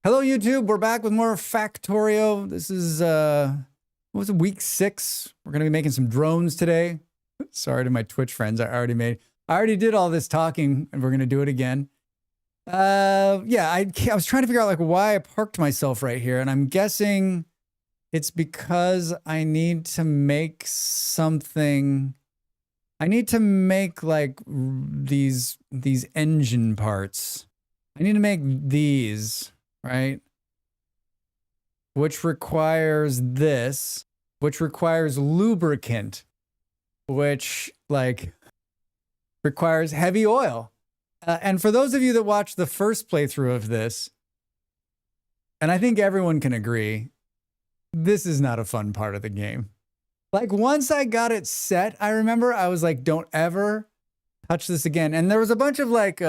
Hello, YouTube. We're back with more Factorio. This is, what was it, week 6? We're going to be making some drones today. Sorry to my Twitch friends. I already did all this talking, and we're going to do it again. Yeah, I was trying to figure out, like, why I parked myself right here, and I'm guessing it's because I need to make something. I need to make, like, these engine parts. I need to make these. Right? Which requires this, which requires lubricant, which like requires heavy oil. And for those of you that watched the first playthrough of this, and I think everyone can agree, this is not a fun part of the game. Like once I got it set, I remember I was like, don't ever touch this again. And there was a bunch of like,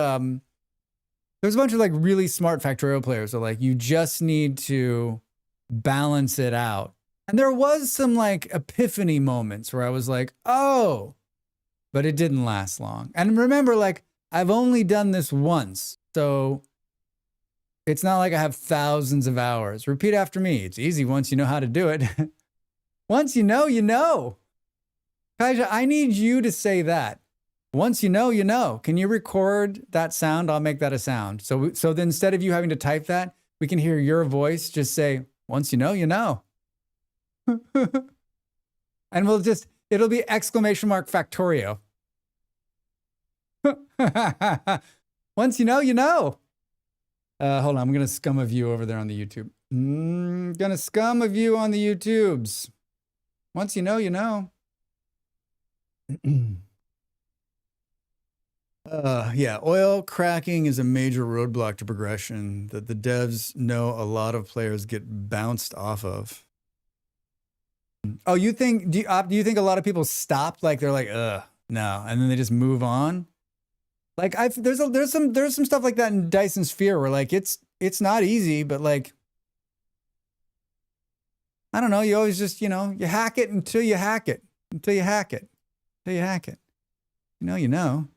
there's a bunch of like really smart Factorio players that like, you just need to balance it out. And there was some like epiphany moments where I was like, oh, but it didn't last long. And remember, like, I've only done this once. So it's not like I have thousands of hours. Repeat after me. It's easy once you know how to do it. Once you know, you know. Kaija, I need you to say that. Once you know, you know. Can you record that sound? I'll make that a sound. So then instead of you having to type that, we can hear your voice just say, once you know, you know. And it'll be exclamation mark Factorio. Once you know, you know. Hold on, I'm going to scum a view over there on the YouTube. Gonna scum a view on the YouTubes. Once you know, you know. Yeah, oil cracking is a major roadblock to progression that the devs know a lot of players get bounced off of. Oh, do you think a lot of people stop? Like they're like, no, and then they just move on? Like there's some stuff like that in Dyson Sphere where like it's not easy, but like I don't know, you always just, you know, you hack it until you hack it. Until you hack it. Until you hack it. You know.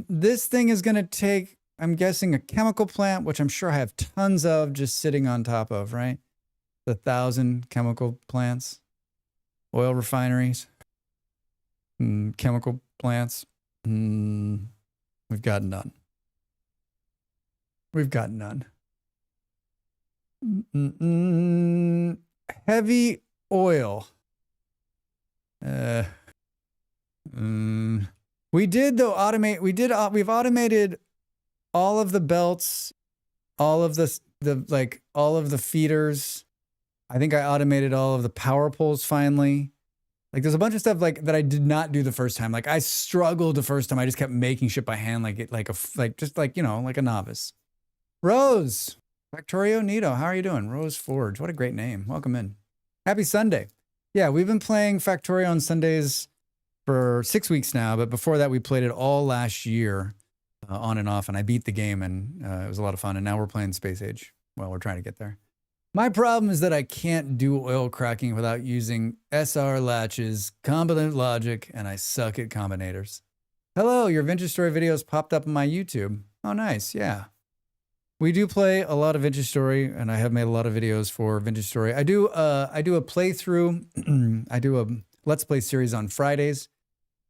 This thing is going to take, I'm guessing, a chemical plant, which I'm sure I have tons of just sitting on top of, right? 1,000 chemical plants, oil refineries, chemical plants. We've got none. We've got none. Heavy oil. We did though automate. We've automated all of the belts, all of all of the feeders. I think I automated all of the power poles finally. Like there's a bunch of stuff like that I did not do the first time. Like I struggled the first time. I just kept making shit by hand, like you know, like a novice. Rose, Factorio Nito, how are you doing? Rose Forge, what a great name. Welcome in. Happy Sunday. Yeah, we've been playing Factorio on Sundays for 6 weeks now, but before that we played it all last year on and off, and I beat the game, and it was a lot of fun, and now we're playing Space Age. Well, we're trying to get there. My problem is that I can't do oil cracking without using SR latches, combinant logic, and I suck at combinators. Hello, your Vintage Story videos popped up on my YouTube. Oh, nice, yeah. We do play a lot of Vintage Story, and I have made a lot of videos for Vintage Story. I do a playthrough. I do a Let's Play series on Fridays.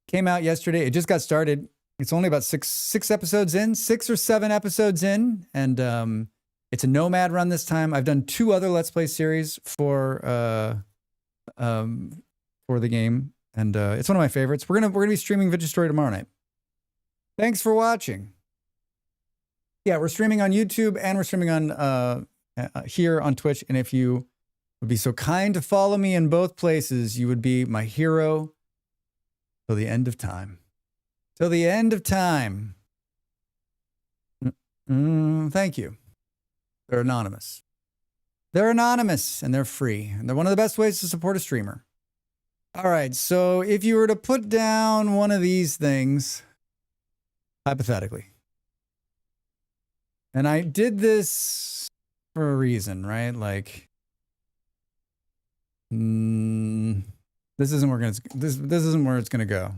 Came out yesterday. It just got started. It's only about six episodes in, 6 or 7 episodes in, and it's a nomad run this time. I've done 2 other Let's Play series for the game, and it's one of my favorites. We're gonna be streaming Vintage Story tomorrow night. Thanks for watching. Yeah, we're streaming on YouTube and we're streaming on here on Twitch. And if you would be so kind to follow me in both places, you would be my hero till the end of time. Till the end of time. Thank you. They're anonymous. They're anonymous and they're free. And they're one of the best ways to support a streamer. All right, so if you were to put down one of these things, hypothetically, and I did this for a reason, right? Like, this isn't where it's gonna go.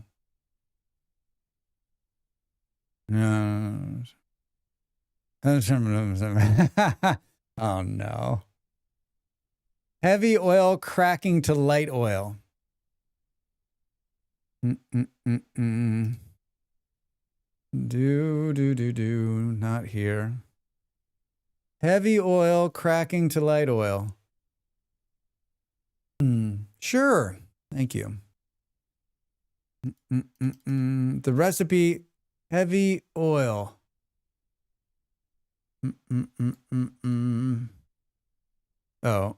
No. Oh no. Heavy oil cracking to light oil. Not here. Heavy oil cracking to light oil. Sure. Thank you. The recipe, heavy oil. Oh.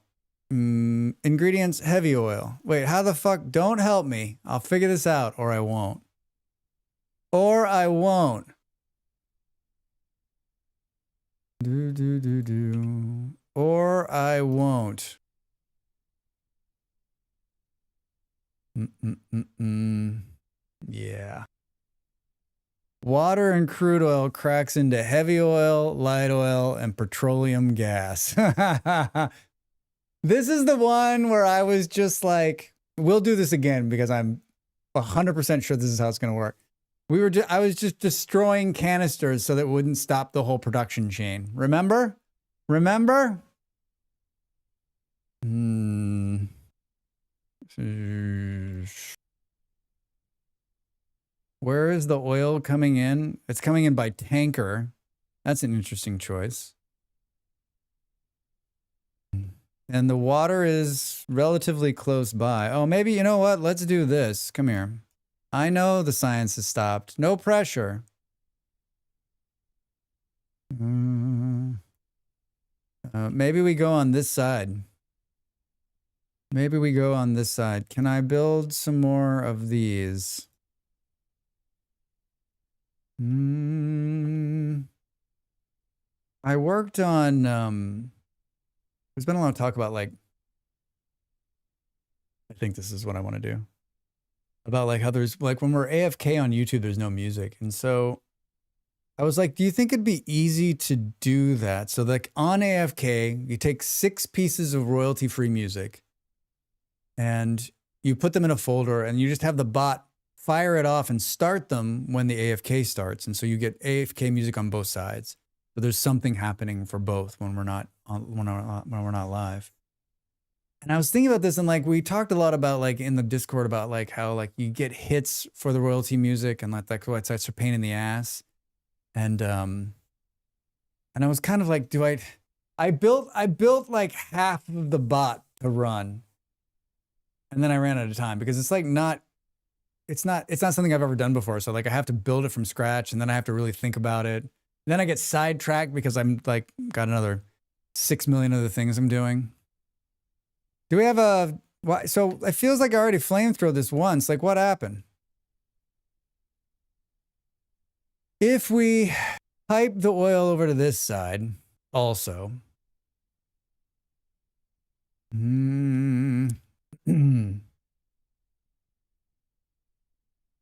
Ingredients, heavy oil. Wait, how the fuck? Don't help me. I'll figure this out, or I won't. Or I won't. Or I won't. Yeah. Water and crude oil cracks into heavy oil, light oil, and petroleum gas. This is the one where I was just like, we'll do this again because I'm 100% sure this is how it's going to work. I was just destroying canisters so that it wouldn't stop the whole production chain. Remember? Remember? Where is the oil coming in? It's coming in by tanker. That's an interesting choice. And the water is relatively close by. Oh, maybe, you know what? Let's do this. Come here. I know the science has stopped. No pressure. Maybe we go on this side. Maybe we go on this side. Can I build some more of these? I worked on, there's been a lot of talk about like, I think this is what I want to do. About like how there's like when we're AFK on YouTube, there's no music. And so I was like, do you think it'd be easy to do that? So like on AFK, you take 6 pieces of royalty-free music and you put them in a folder and you just have the bot fire it off and start them when the AFK starts. And so you get AFK music on both sides. But there's something happening for both when we're not live. And I was thinking about this, and like we talked a lot about like in the Discord about like how like you get hits for the royalty music and like that's why it's a pain in the ass. And I was kind of like, I built like half of the bot to run, and then I ran out of time because it's like it's not something I've ever done before. So like I have to build it from scratch, and then I have to really think about it. And then I get sidetracked because I'm like got another 6 million other things I'm doing. Do we have a, so it feels like I already flamethrowed this once. Like what happened? If we pipe the oil over to this side also. And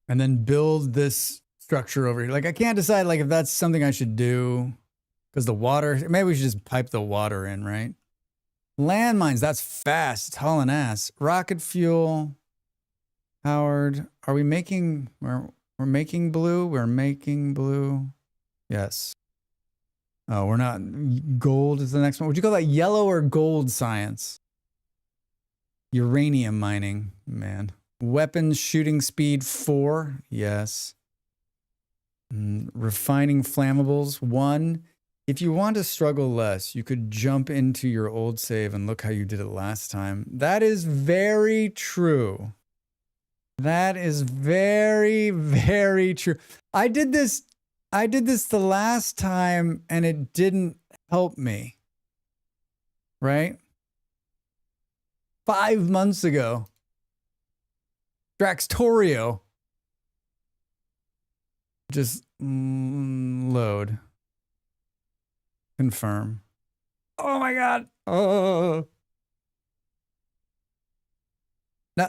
then build this structure over here. Like I can't decide like if that's something I should do because the water, maybe we should just pipe the water in, right? Landmines, that's fast. It's hauling ass. Rocket fuel. Howard, are we making, we're making blue? We're making blue. Yes. Oh, we're not. Gold is the next one. Would you call that yellow or gold science? Uranium mining, man. Weapons shooting speed 4. Yes. Refining flammables 1. If you want to struggle less, you could jump into your old save and look how you did it last time. That is very true. That is very, very true. I did this the last time and it didn't help me. Right? 5 months ago. Factorio. Just load. Confirm. Oh my God. Oh. No.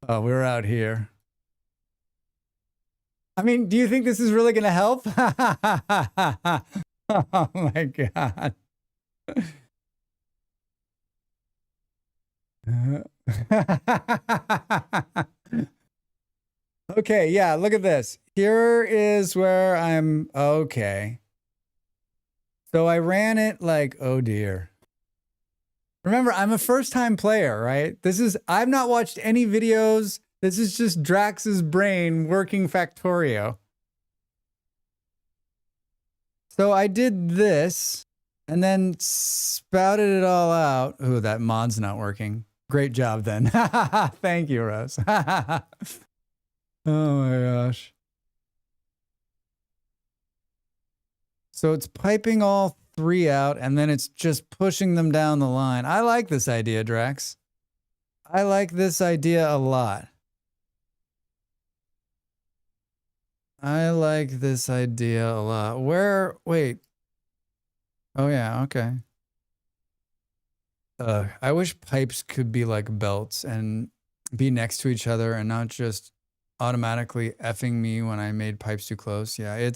Oh, we're out here. I mean, do you think this is really going to help? Oh my God. Okay, yeah, look at this. Here is where I'm okay. So I ran it like, oh dear. Remember, I'm a first-time player, right? I've not watched any videos. This is just Drax's brain working Factorio. So I did this and then spouted it all out. Ooh, that mod's not working. Great job then. Thank you, Rose. Oh my gosh. So it's piping all three out and then it's just pushing them down the line. I like this idea, Drax. I like this idea a lot. I like this idea a lot. Wait. Oh yeah, okay. I wish pipes could be like belts and be next to each other and not just automatically effing me when I made pipes too close. Yeah,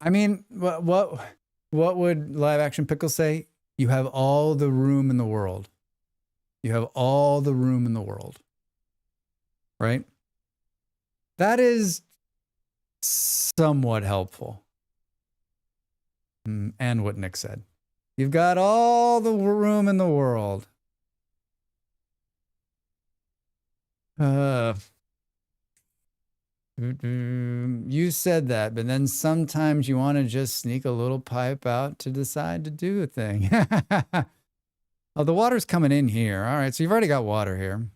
I mean, what would live action Pickle say? You have all the room in the world. You have all the room in the world. Right? That is somewhat helpful. And what Nick said. You've got all the room in the world. You said that, but then sometimes you want to just sneak a little pipe out to decide to do a thing. Oh, the water's coming in here. All right, so you've already got water here.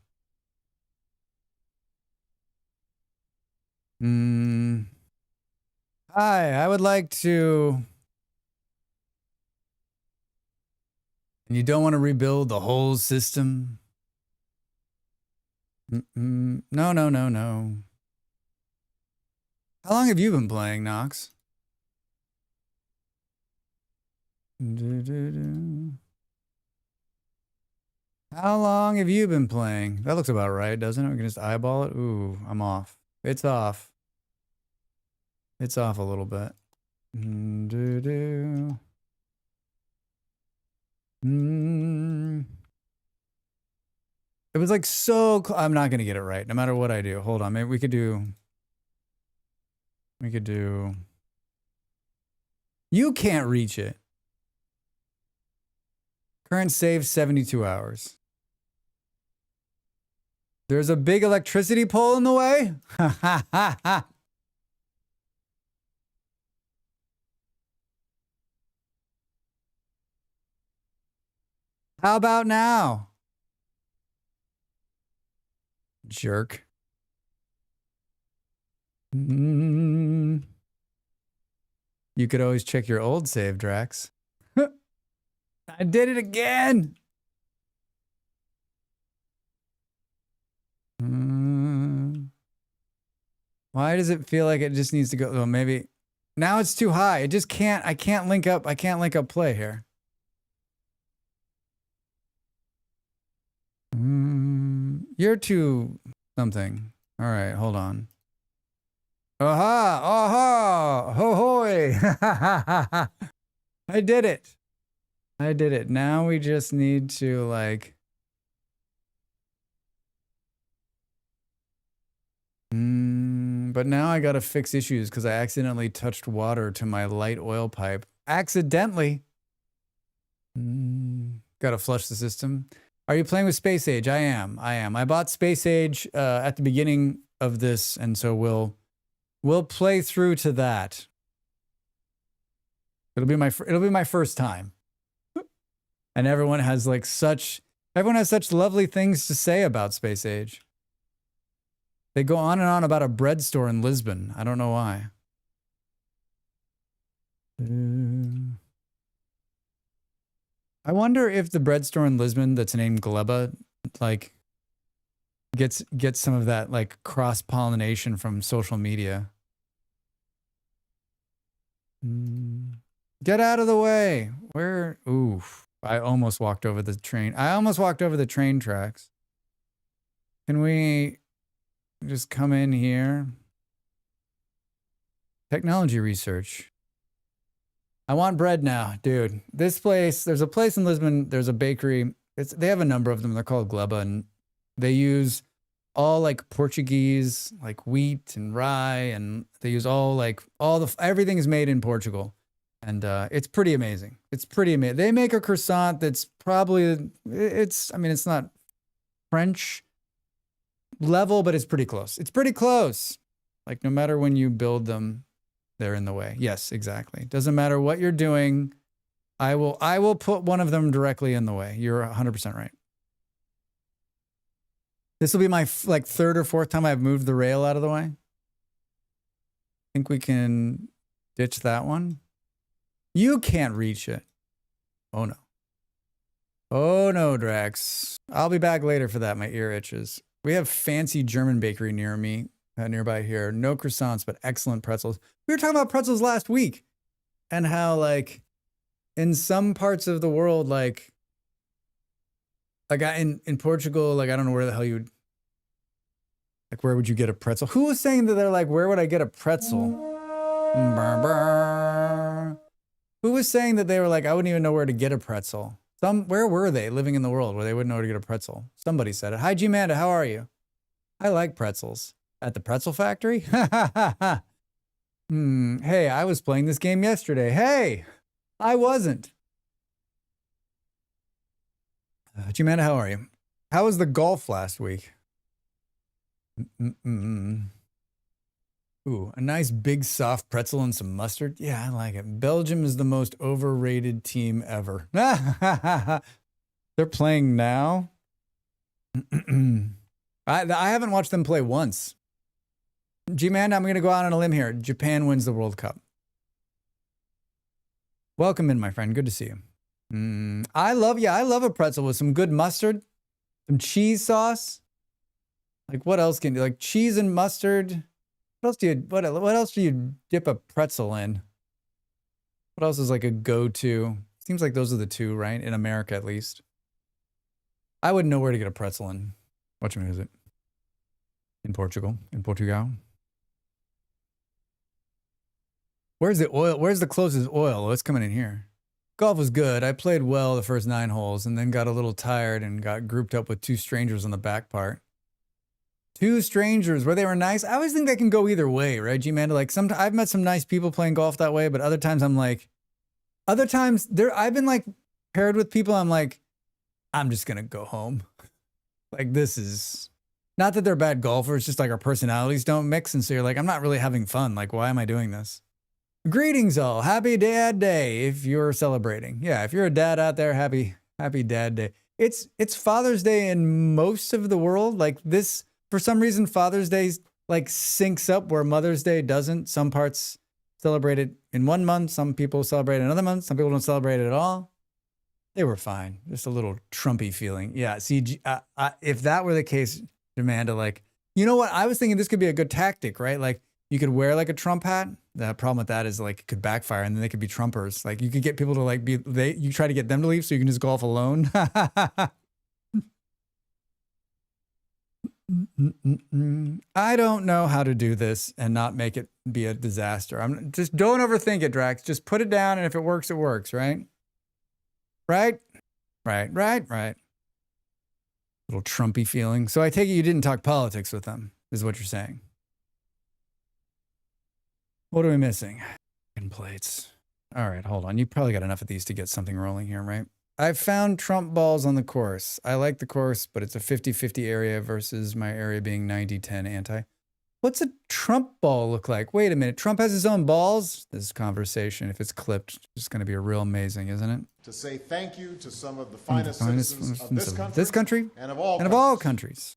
Hi, I would like to... And you don't want to rebuild the whole system? No, no, no, no. How long have you been playing, Nox? How long have you been playing? That looks about right, doesn't it? We can just eyeball it. Ooh, I'm off. It's off. It's off a little bit. It was like so I'm not going to get it right no matter what I do. Hold on. Maybe we could do... You can't reach it. Current save 72 hours. There's a big electricity pole in the way? How about now? Jerk. You could always check your old save, Drax. I did it again. Why does it feel like it just needs to go? Oh, maybe now it's too high. It just can't. I can't link up. I can't link up play here. You're too something. All right, hold on. Aha! Aha! Ho hoy! I did it. I did it. Now we just need to like... But now I gotta fix issues because I accidentally touched water to my light oil pipe. Accidentally. Gotta flush the system. Are you playing with Space Age? I am. I bought Space Age at the beginning of this, and so we'll play through to that. It'll be my first time. And everyone has such lovely things to say about Space Age. They go on and on about a bread store in Lisbon. I don't know why. I wonder if the bread store in Lisbon that's named Gleba, gets some of that cross-pollination from social media. Get out of the way. Where? Oof. I almost walked over the train. I almost walked over the train tracks. Can we just come in here? Technology research. I want bread now, dude. This place, there's a place in Lisbon, there's a bakery. They have a number of them. They're called Gleba, and they use all like Portuguese, like wheat and rye, and they use everything is made in Portugal. And it's pretty amazing. It's pretty amazing. They make a croissant that's probably, I mean, it's not French level, but it's pretty close. It's pretty close. Like no matter when you build them, they're in the way. Yes, exactly. Doesn't matter what you're doing. I will put one of them directly in the way. You're 100% right. This will be my third or fourth time I've moved the rail out of the way. I think we can ditch that one. You can't reach it. Oh no. Oh no, Drax. I'll be back later for that. My ear itches. We have fancy German bakery near me, nearby here. No croissants, but excellent pretzels. We were talking about pretzels last week and how like in some parts of the world, like in Portugal, like I don't know where the hell you would, like where would you get a pretzel? Who was saying that they're like, where would I get a pretzel? Brr, brr. Who was saying that they were like, I wouldn't even know where to get a pretzel? Where were they living in the world where they wouldn't know where to get a pretzel? Somebody said it. Hi, G-Manda, how are you? I like pretzels. At the pretzel factory? Hey, I was playing this game yesterday. Hey, I wasn't. G-Manda, how are you? How was the golf last week? Ooh, a nice big soft pretzel and some mustard. Yeah, I like it. Belgium is the most overrated team ever. They're playing now. I haven't watched them play once. G-Man, I'm going to go out on a limb here. Japan wins the World Cup. Welcome in, my friend. Good to see you. I love a pretzel with some good mustard, some cheese sauce. Like what else can you like cheese and mustard? What else do you dip a pretzel in? What else is like a go-to? Seems like those are the two, right? In America, at least. I wouldn't know where to get a pretzel in. Is it? In Portugal. Where's the oil? Where's the closest oil? Oh, it's coming in here. Golf was good. I played well the first 9 holes and then got a little tired and got grouped up with 2 strangers on the back part. 2 strangers where they were nice. I always think that can go either way, right, G-Manda? Like sometimes I've met some nice people playing golf that way, but other times I've been like paired with people. I'm like, I'm just going to go home. Like this is not that they're bad golfers, just like our personalities don't mix. And so you're like, I'm not really having fun. Like, why am I doing this? Greetings all. Happy Dad Day if you're celebrating. Yeah, if you're a dad out there, happy Dad Day. It's Father's Day in most of the world. Like this, for some reason, Father's Day like syncs up where Mother's Day doesn't. Some parts celebrate it in one month. Some people celebrate it another month. Some people don't celebrate it at all. They were fine. Just a little Trumpy feeling. Yeah, see, if that were the case, Amanda, like, you know what? I was thinking this could be a good tactic, right? Like you could wear like a Trump hat. The problem with that is like it could backfire and then they could be Trumpers. Like you could get people to like you try to get them to leave so you can just golf alone. I don't know how to do this and not make it be a disaster. Just don't overthink it, Drax. Just put it down, and if it works, right? Right. Little Trumpy feeling. So I take it you didn't talk politics with them, is what you're saying. What are we missing? Plates. All right, hold on. You probably got enough of these to get something rolling here, right? I've found Trump balls on the course. I like the course, but it's a 50-50 area versus my area being 90-10 anti. What's a Trump ball look like? Wait a minute. Trump has his own balls? This conversation, if it's clipped, is going to be a real amazing, isn't it? To say thank you to some of the finest citizens of this country and of all countries.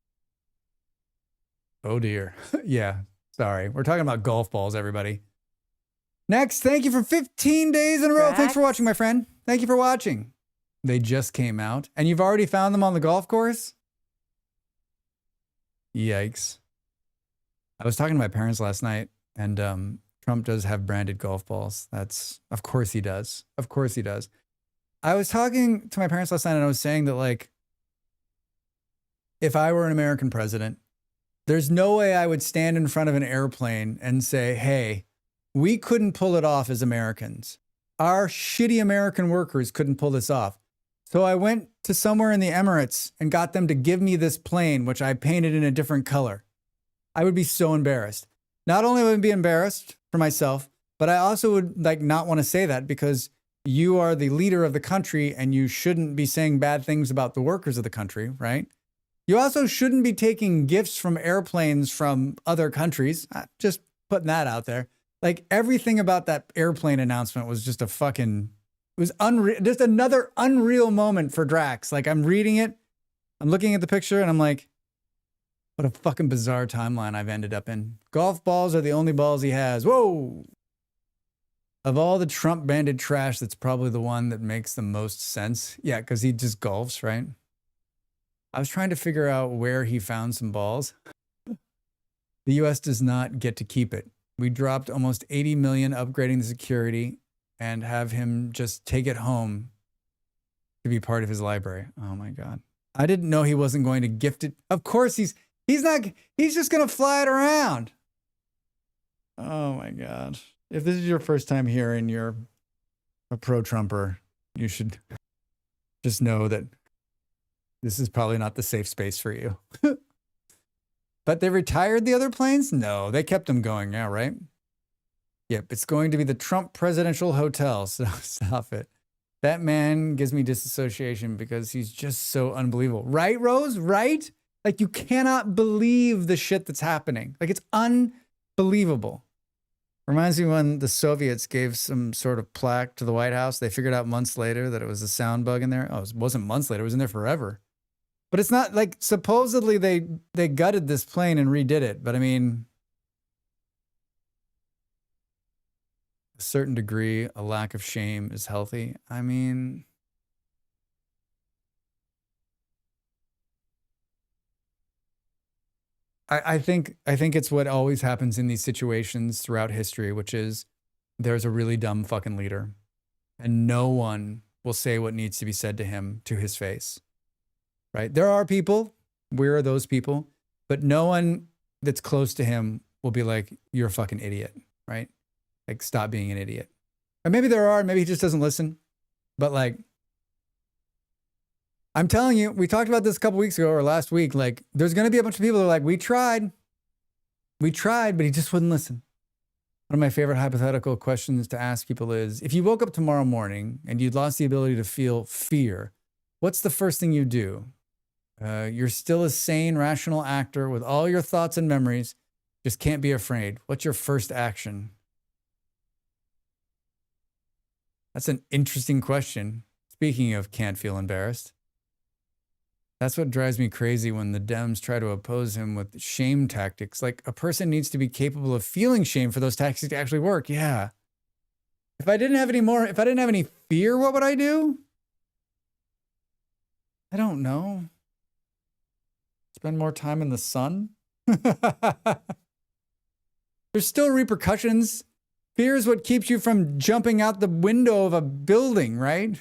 Oh dear. Yeah, sorry. We're talking about golf balls, everybody. Next, thank you for 15 days in a row. Thanks for watching, my friend. Thank you for watching. They just came out, and you've already found them on the golf course? Yikes. I was talking to my parents last night, and Trump does have branded golf balls. Of course he does. Of course he does. I was talking to my parents last night, and I was saying that, like, if I were an American president, there's no way I would stand in front of an airplane and say, hey, we couldn't pull it off as Americans. Our shitty American workers couldn't pull this off. So I went to somewhere in the Emirates and got them to give me this plane, which I painted in a different color. I would be so embarrassed. Not only would I be embarrassed for myself, but I also would like not want to say that because you are the leader of the country and you shouldn't be saying bad things about the workers of the country, right? You also shouldn't be taking gifts from airplanes from other countries. Just putting that out there. Like everything about that airplane announcement was just a fucking... It was unreal, just another unreal moment for Drax. Like I'm reading it, I'm looking at the picture and I'm like, what a fucking bizarre timeline I've ended up in. Golf balls are the only balls he has. Whoa. Of all the Trump banded trash, that's probably the one that makes the most sense. Yeah, because he just golfs, right? I was trying to figure out where he found some balls. The US does not get to keep it. We dropped almost 80 million upgrading the security and have him just take it home to be part of his library. Oh my God. I didn't know he wasn't going to gift it. Of course he's just going to fly it around. Oh my God. If this is your first time here and you're a pro-Trumper, you should just know that this is probably not the safe space for you. But they retired the other planes? No, they kept them going. Yeah, right? Yep, it's going to be the Trump Presidential Hotel, so stop it. That man gives me disassociation because he's just so unbelievable. Right, Rose? Right? Like, you cannot believe the shit that's happening. Like, it's unbelievable. Reminds me when the Soviets gave some sort of plaque to the White House. They figured out months later that it was a sound bug in there. Oh, it wasn't months later. It was in there forever. But it's not like, supposedly they gutted this plane and redid it. But I mean... a certain degree, a lack of shame is healthy. I mean, I think it's what always happens in these situations throughout history, which is there's a really dumb fucking leader and no one will say what needs to be said to him to his face, right? There are people, we're those people, but no one that's close to him will be like, you're a fucking idiot, right? Like, stop being an idiot. Or maybe there are, maybe he just doesn't listen. But like, I'm telling you, we talked about this a couple weeks ago or last week. Like, there's going to be a bunch of people that are like, we tried, but he just wouldn't listen. One of my favorite hypothetical questions to ask people is, if you woke up tomorrow morning and you'd lost the ability to feel fear, what's the first thing you do? You're still a sane, rational actor with all your thoughts and memories, just can't be afraid. What's your first action? That's an interesting question. Speaking of can't feel embarrassed. That's what drives me crazy when the Dems try to oppose him with shame tactics. Like, a person needs to be capable of feeling shame for those tactics to actually work. Yeah. If I didn't have any fear, what would I do? I don't know. Spend more time in the sun? There's still repercussions. Fear is what keeps you from jumping out the window of a building, right?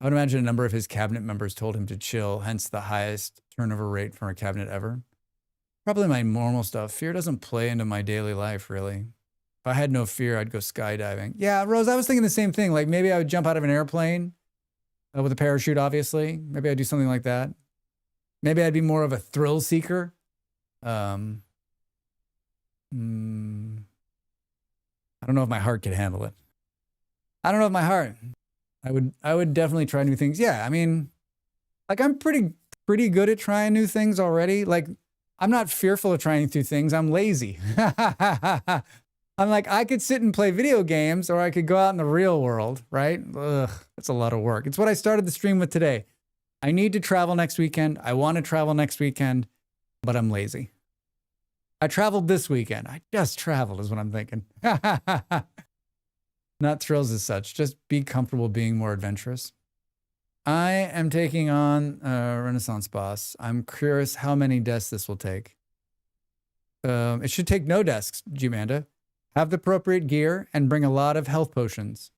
I would imagine a number of his cabinet members told him to chill, hence the highest turnover rate for a cabinet ever. Probably my normal stuff. Fear doesn't play into my daily life, really. If I had no fear, I'd go skydiving. Yeah, Rose, I was thinking the same thing. Like, maybe I would jump out of an airplane with a parachute, obviously. Maybe I'd do something like that. Maybe I'd be more of a thrill seeker. I don't know if my heart could handle it. I don't know if my heart. I would definitely try new things. Yeah, I mean, like, I'm pretty good at trying new things already. Like, I'm not fearful of trying new things. I'm lazy. I'm like, I could sit and play video games or I could go out in the real world, right? Ugh, that's a lot of work. It's what I started the stream with today. I need to travel next weekend. I want to travel next weekend, but I'm lazy. I traveled this weekend. I just traveled is what I'm thinking. Not thrills as such. Just be comfortable being more adventurous. I am taking on Renaissance Boss. I'm curious how many desks this will take. It should take no desks, Gmanda. Have the appropriate gear and bring a lot of health potions.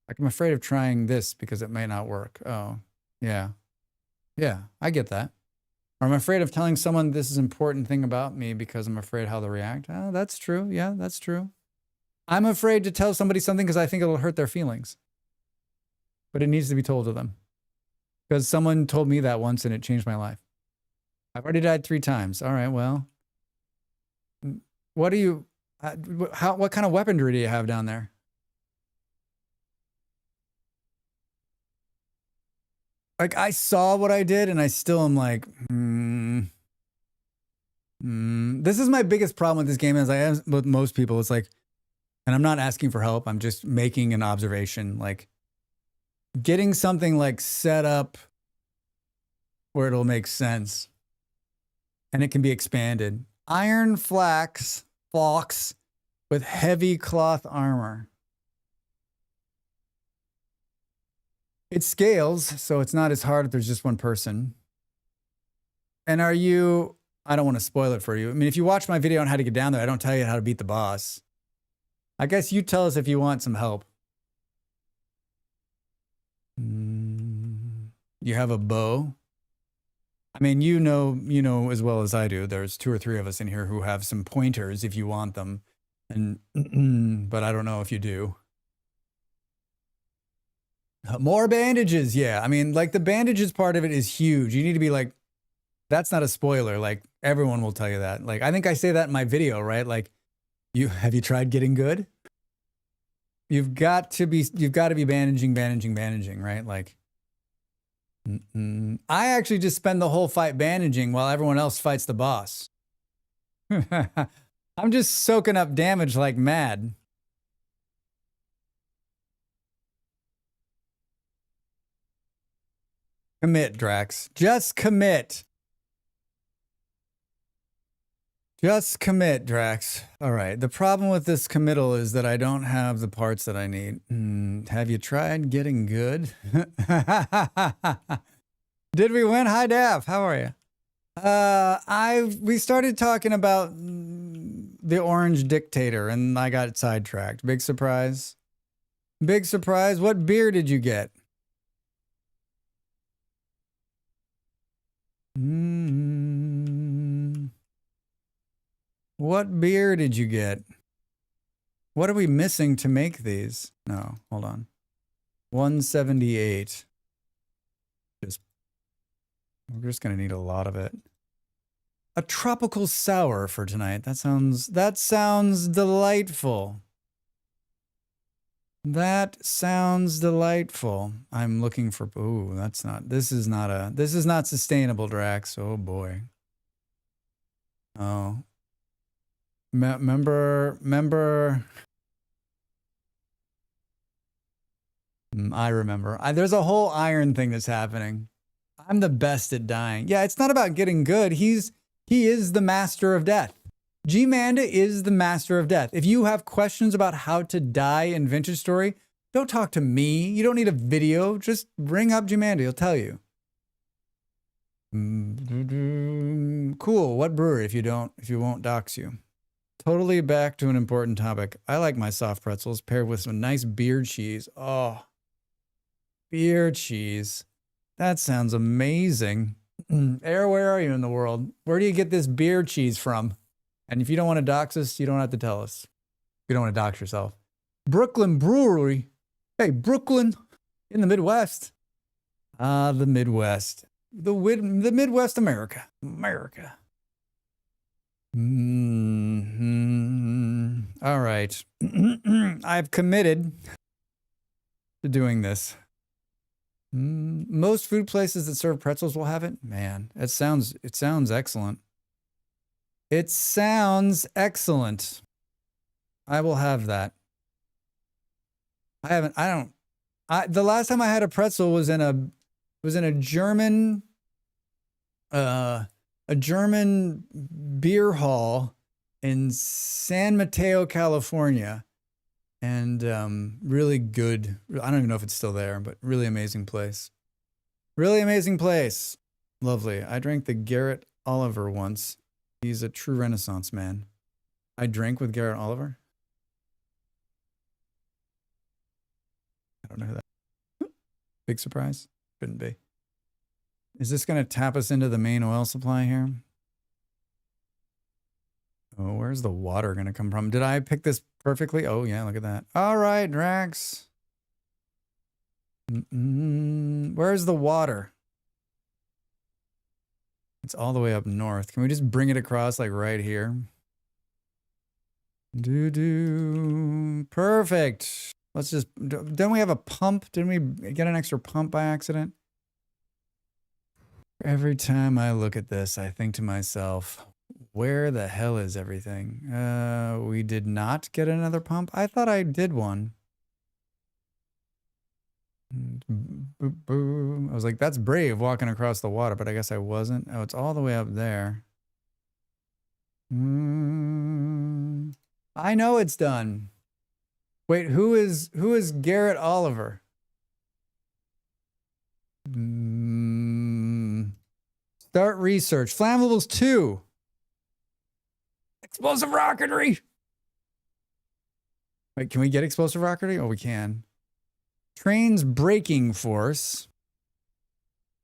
Like, I'm afraid of trying this because it may not work. Oh, yeah. Yeah, I get that. Or I'm afraid of telling someone this is an important thing about me because I'm afraid how they'll react. Oh, that's true. Yeah, that's true. I'm afraid to tell somebody something because I think it'll hurt their feelings. But it needs to be told to them. because someone told me that once and it changed my life. I've already died 3 times. All right, well, what do you, what kind of weaponry do you have down there? Like, I saw what I did and I still am like, this is my biggest problem with this game, as I am with most people. It's like, and I'm not asking for help. I'm just making an observation, like getting something like set up where it'll make sense and it can be expanded. Iron flax with heavy cloth armor. It scales, so it's not as hard if there's just one person. And are you, I don't want to spoil it for you. I mean, if you watch my video on how to get down there, I don't tell you how to beat the boss. I guess you tell us if you want some help. You have a bow. I mean, you know as well as I do, there's 2 or 3 of us in here who have some pointers if you want them. And but I don't know if you do. More bandages, yeah. I mean, like the bandages part of it is huge. You need to be like, that's not a spoiler. Like everyone will tell you that. Like I think I say that in my video, right? Like, have you tried getting good? You've got to be bandaging, right? Like, I actually just spend the whole fight bandaging while everyone else fights the boss. I'm just soaking up damage like mad. Commit, Drax. Just commit. Just commit, Drax. All right. The problem with this committal is that I don't have the parts that I need. Have you tried getting good? Did we win? Hi, Dav. How are you? We started talking about the orange dictator and I got sidetracked. Big surprise. Big surprise. What beer did you get? What beer did you get? What are we missing to make these? No, hold on. 178. We're just gonna need a lot of it. A tropical sour for tonight. That sounds delightful. That sounds delightful. I'm looking for, ooh, this is not sustainable, Drax. Oh boy. Oh. Remember. I remember. There's a whole iron thing that's happening. I'm the best at dying. Yeah, it's not about getting good. He is the master of death. G-Manda is the master of death. If you have questions about how to die in Vintage Story, don't talk to me. You don't need a video. Just bring up G-Manda. He'll tell you. Cool. What brewery if you won't dox you? Totally back to an important topic. I like my soft pretzels paired with some nice beer cheese. Oh, beer cheese. That sounds amazing. Air, where are you in the world? Where do you get this beer cheese from? And if you don't want to dox us, you don't have to tell us. You don't want to dox yourself. Brooklyn Brewery. Hey, Brooklyn in the Midwest. The Midwest. The Midwest America. All right. I've committed to doing this. Most food places that serve pretzels will have it. Man, it sounds excellent. It sounds excellent. I will have that. The last time I had a pretzel was in a German beer hall in San Mateo, California. And really good. I don't even know if it's still there, but really amazing place. Really amazing place. Lovely. I drank the Garrett Oliver once. He's a true Renaissance man. I drank with Garrett Oliver. I don't know who that. Big surprise? Shouldn't be. Is this going to tap us into the main oil supply here? Oh, where's the water going to come from? Did I pick this perfectly? Oh, yeah, look at that. All right, Drax. Where's the water? It's all the way up north. Can we just bring it across like right here? Perfect. Let's just, don't we have a pump? Didn't we get an extra pump by accident? Every time I look at this, I think to myself, where the hell is everything? We did not get another pump. I thought I did one. I was like, that's brave walking across the water, but I guess I wasn't. Oh, it's all the way up there. I know it's done. Wait, who is Garrett Oliver? Start research. Flammables 2. Explosive rocketry. Wait, can we get explosive rocketry? Oh, we can. Trains braking force.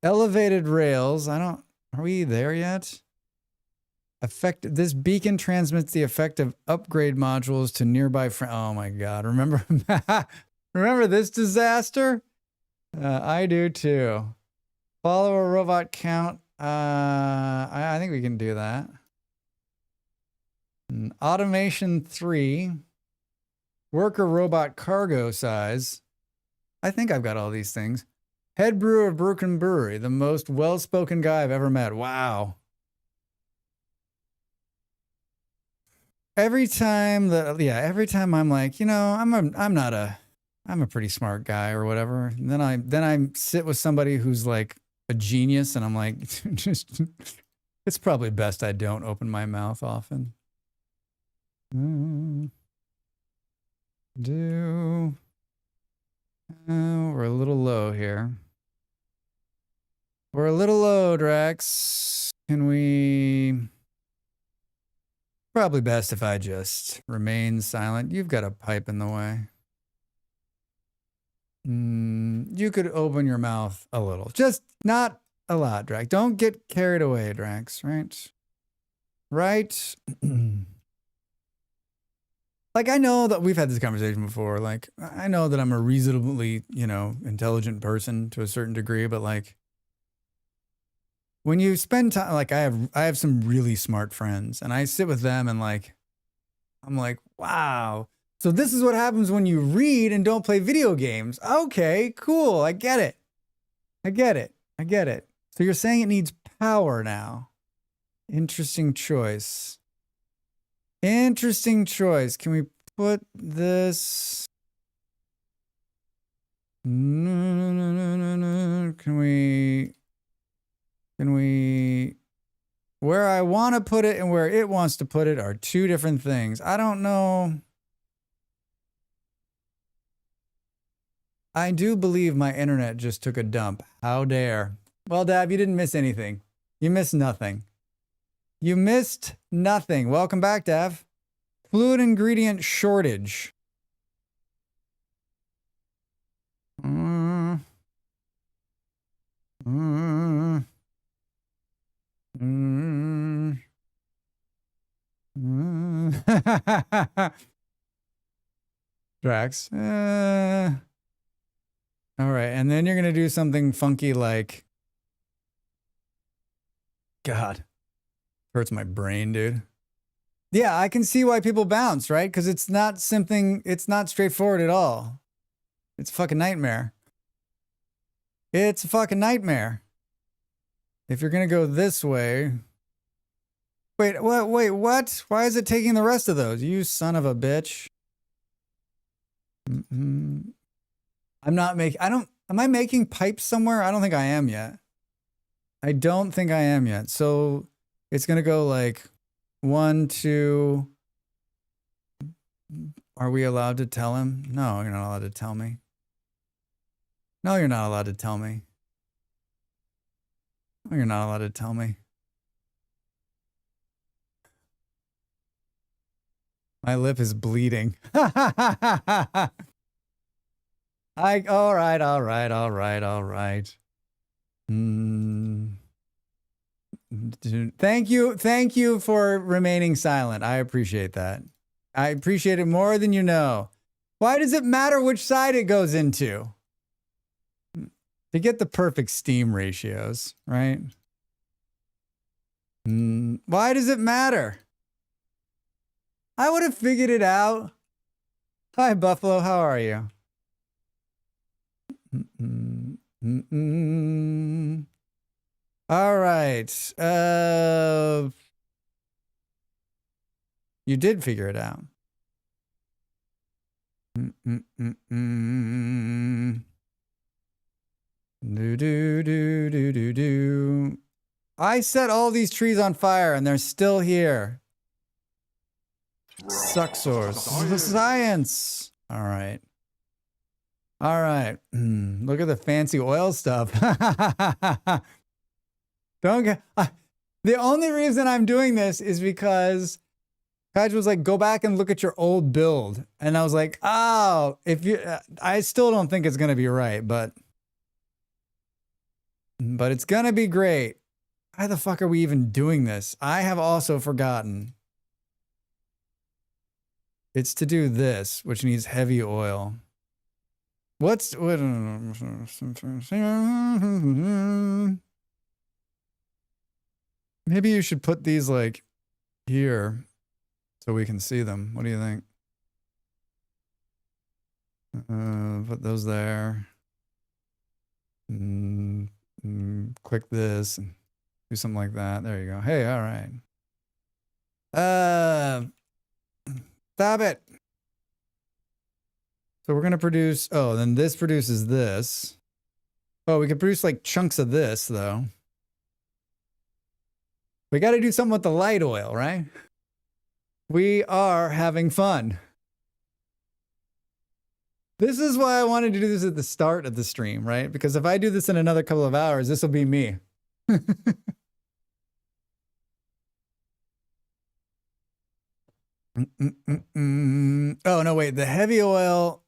Elevated rails. Are we there yet? This beacon transmits the effect of upgrade modules to nearby oh my God. Remember this disaster? I do too. Follow a robot count. I think we can do that. Automation 3. Worker robot cargo size. I think I've got all these things. Head brewer of Brooklyn Brewery, the most well-spoken guy I've ever met. Wow. Every time I'm like, you know, I'm a pretty smart guy or whatever. And then I sit with somebody who's like a genius, and I'm like, it's probably best I don't open my mouth often. We're a little low here. We're a little low, Drax. Can we? Probably best if I just remain silent. You've got a pipe in the way. You could open your mouth a little. Just not a lot, Drax. Don't get carried away, Drax, right? Right? Like, I know that we've had this conversation before. Like, I know that I'm a reasonably, intelligent person to a certain degree, but like, when you spend time, like I have some really smart friends, and I sit with them and like, I'm like, wow. So this is what happens when you read and don't play video games. Okay, cool. I get it. So you're saying it needs power now. Interesting choice. Can we put this? No. Can we? Where I want to put it and where it wants to put it are two different things. I don't know. I do believe my internet just took a dump. How dare. Well, Dab, you didn't miss anything. You missed nothing. Welcome back, Dav. Fluid ingredient shortage. Drax. All right, and then you're going to do something funky like... God. Hurts my brain, dude. Yeah, I can see why people bounce, right? Because it's not straightforward at all. It's a fucking nightmare. If you're going to go this way... Wait, what? Why is it taking the rest of those? You son of a bitch. I'm not making... Am I making pipes somewhere? I don't think I am yet. So it's going to go like 1, 2... Are we allowed to tell him? No, you're not allowed to tell me. My lip is bleeding. All right. Thank you for remaining silent. I appreciate that. I appreciate it more than you know. Why does it matter which side it goes into? To get the perfect steam ratios, right? Why does it matter? I would have figured it out. Hi, Buffalo. How are you? All right. You did figure it out. Do. I set all these trees on fire and they're still here. Suck source. Science. All right. All right. Look at the fancy oil stuff. Don't get. The only reason I'm doing this is because Kaj was like, go back and look at your old build. And I was like, oh, if you, I still don't think it's going to be right, but it's going to be great. Why the fuck are we even doing this? I have also forgotten. It's to do this, which needs heavy oil. What? Maybe you should put these like here so we can see them. What do you think? Put those there. Click this and do something like that. There you go. Hey, all right. Stop it. So we're going to produce, oh, then this produces this. Oh, we could produce like chunks of this though. We got to do something with the light oil, right? We are having fun. This is why I wanted to do this at the start of the stream, right? Because if I do this in another couple of hours, this will be me. Oh, no, wait. The heavy oil.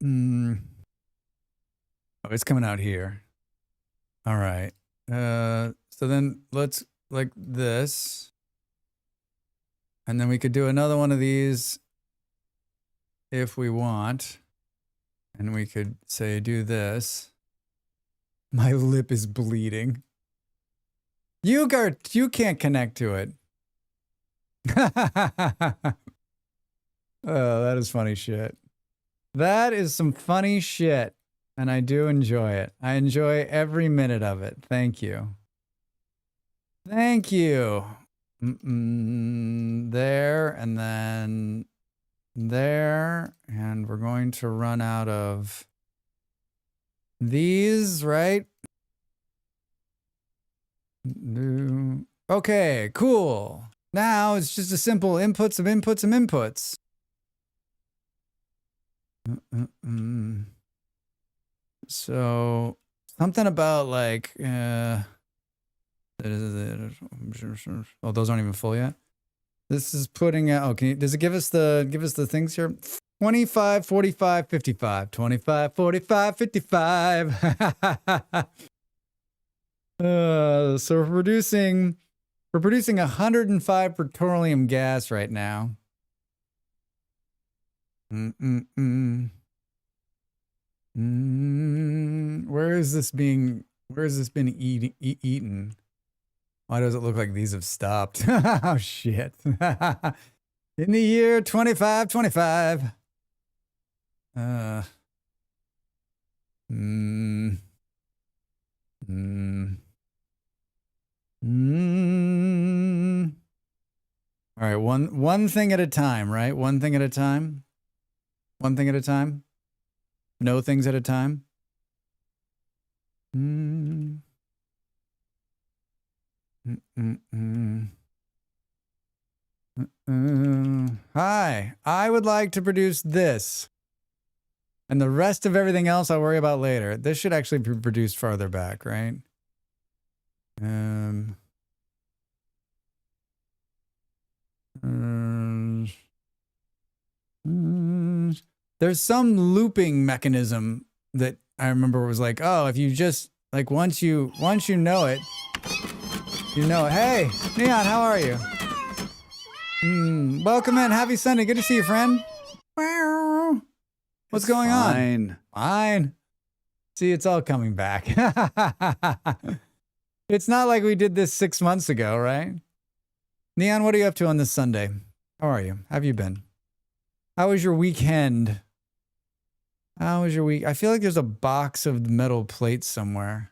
Oh, it's coming out here. All right. So then let's like this. And then we could do another one of these if we want. And we could say, do this. My lip is bleeding. You can't connect to it. Oh, that is funny shit. That is some funny shit. And I do enjoy it. I enjoy every minute of it. Thank you. Thank you. There and then there. And we're going to run out of these, right? Okay, cool. Now it's just a simple inputs of inputs of inputs. So something about like, oh, those aren't even full yet. This is putting out, okay, does it give us the things here? 25, 45, 55, 25, 45, 55. So we're producing 105 petroleum gas right now. Where is this being eaten? Why does it look like these have stopped? Oh shit. In the year 2525. All right, one thing at a time, right? One thing at a time. One thing at a time. No things at a time. Hi, I would like to produce this. And the rest of everything else I'll worry about later. This should actually be produced farther back, right? There's some looping mechanism that I remember was like, oh, if you just like once you know it, you know it. Hey, Neon, how are you? Welcome in. Happy Sunday. Good to see you, friend. What's going on? Fine. See, it's all coming back. It's not like we did this 6 months ago, right? Neon, what are you up to on this Sunday? How are you? How have you been? How was your weekend? How was your week? I feel like there's a box of metal plates somewhere.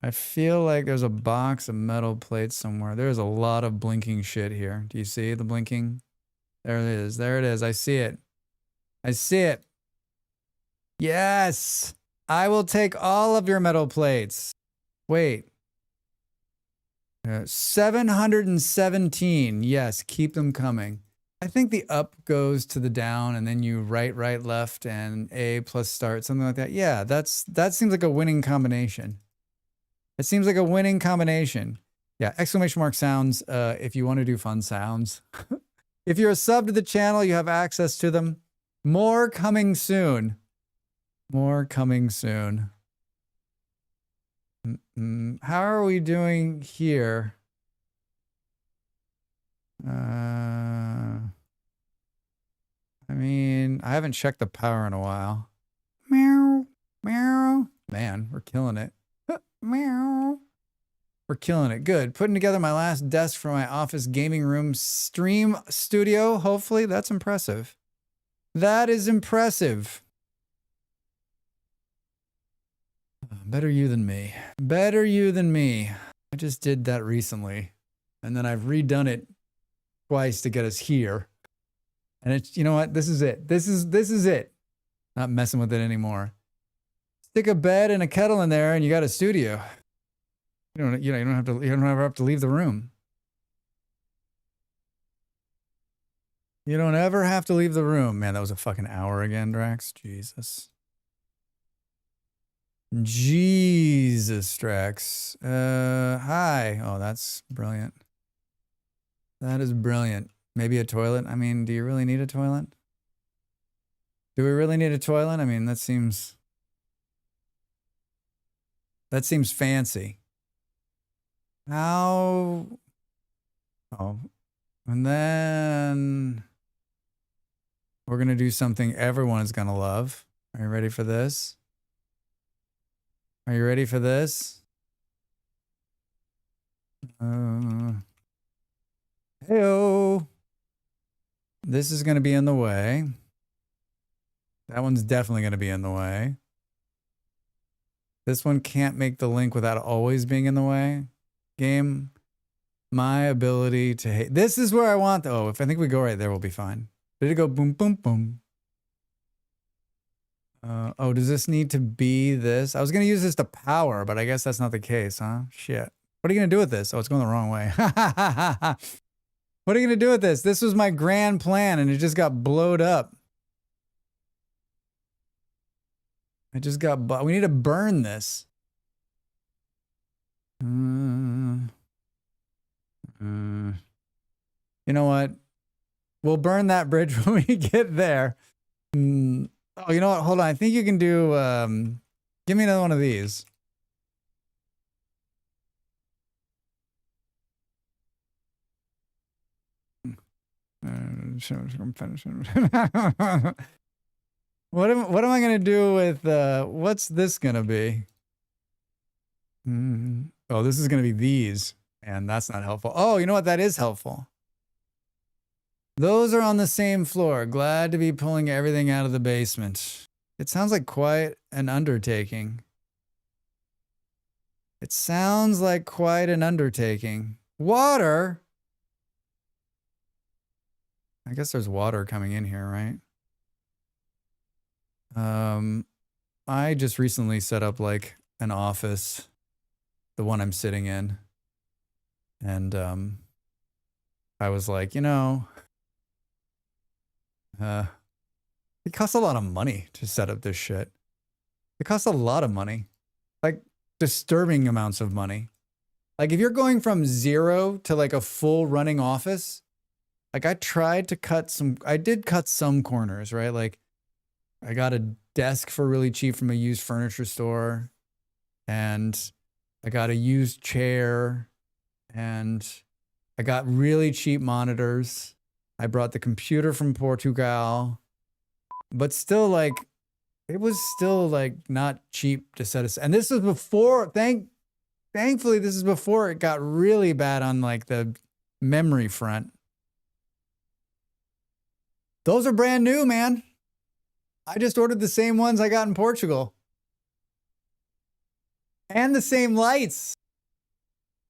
I feel like there's a box of metal plates somewhere. There's a lot of blinking shit here. Do you see the blinking? There it is. There it is. I see it. I see it. Yes. I will take all of your metal plates. Wait. 717. Yes, keep them coming. I think the up goes to the down and then you right, left, and A plus start, something like that. Yeah, that seems like a winning combination. It seems like a winning combination. Yeah, exclamation mark sounds if you want to do fun sounds. If you're a sub to the channel, you have access to them. More coming soon. More coming soon. How are we doing here? I mean, I haven't checked the power in a while. Meow, meow. Man, we're killing it. Meow. We're killing it. Good. Putting together my last desk for my office gaming room stream studio. Hopefully, that's impressive. That is impressive. Better you than me. Better you than me. I just did that recently. And then I've redone it twice to get us here. And it's, you know what? This is it. This is it. Not messing with it anymore. Stick a bed and a kettle in there and you got a studio. You don't ever have to leave the room. You don't ever have to leave the room. Man, that was a fucking hour again, Drax. Jesus. Jesus, Drax. Hi. Oh, that's brilliant. That is brilliant. Maybe a toilet. I mean, do you really need a toilet? Do we really need a toilet? I mean, that seems fancy. How? Oh, and then we're going to do something everyone is going to love. Are you ready for this? Are you ready for this? Hey-o. This is going to be in the way. That one's definitely going to be in the way. This one can't make the link without always being in the way. Game, my ability to hate. This is where I want. Oh, if I think we go right there, we'll be fine. Did it go boom, boom, boom? Oh, does this need to be this? I was going to use this to power, but I guess that's not the case, huh? Shit. What are you going to do with this? Oh, it's going the wrong way. What are you going to do with this? This was my grand plan, and it just got blowed up. It just got... We need to burn this. You know what? We'll burn that bridge when we get there. Oh, you know what? Hold on. I think you can do... give me another one of these. What am I gonna do with what's this gonna be? Oh, this is gonna be these, and that's not helpful. Oh, you know what? That is helpful. Those are on the same floor. Glad to be pulling everything out of the basement. It sounds like quite an undertaking. It sounds like quite an undertaking. Water? I guess there's water coming in here, right? I just recently set up like an office, the one I'm sitting in. And I was like, you know, it costs a lot of money to set up this shit. It costs a lot of money. Like disturbing amounts of money. Like if you're going from 0 to like a full running office, like I tried to cut some, I did cut some corners, right? Like I got a desk for really cheap from a used furniture store, and I got a used chair, and I got really cheap monitors. I brought the computer from Portugal, but still like it was still like not cheap to set aside. And this was before, thankfully, this is before it got really bad on like the memory front. Those are brand new, man. I just ordered the same ones I got in Portugal. And the same lights,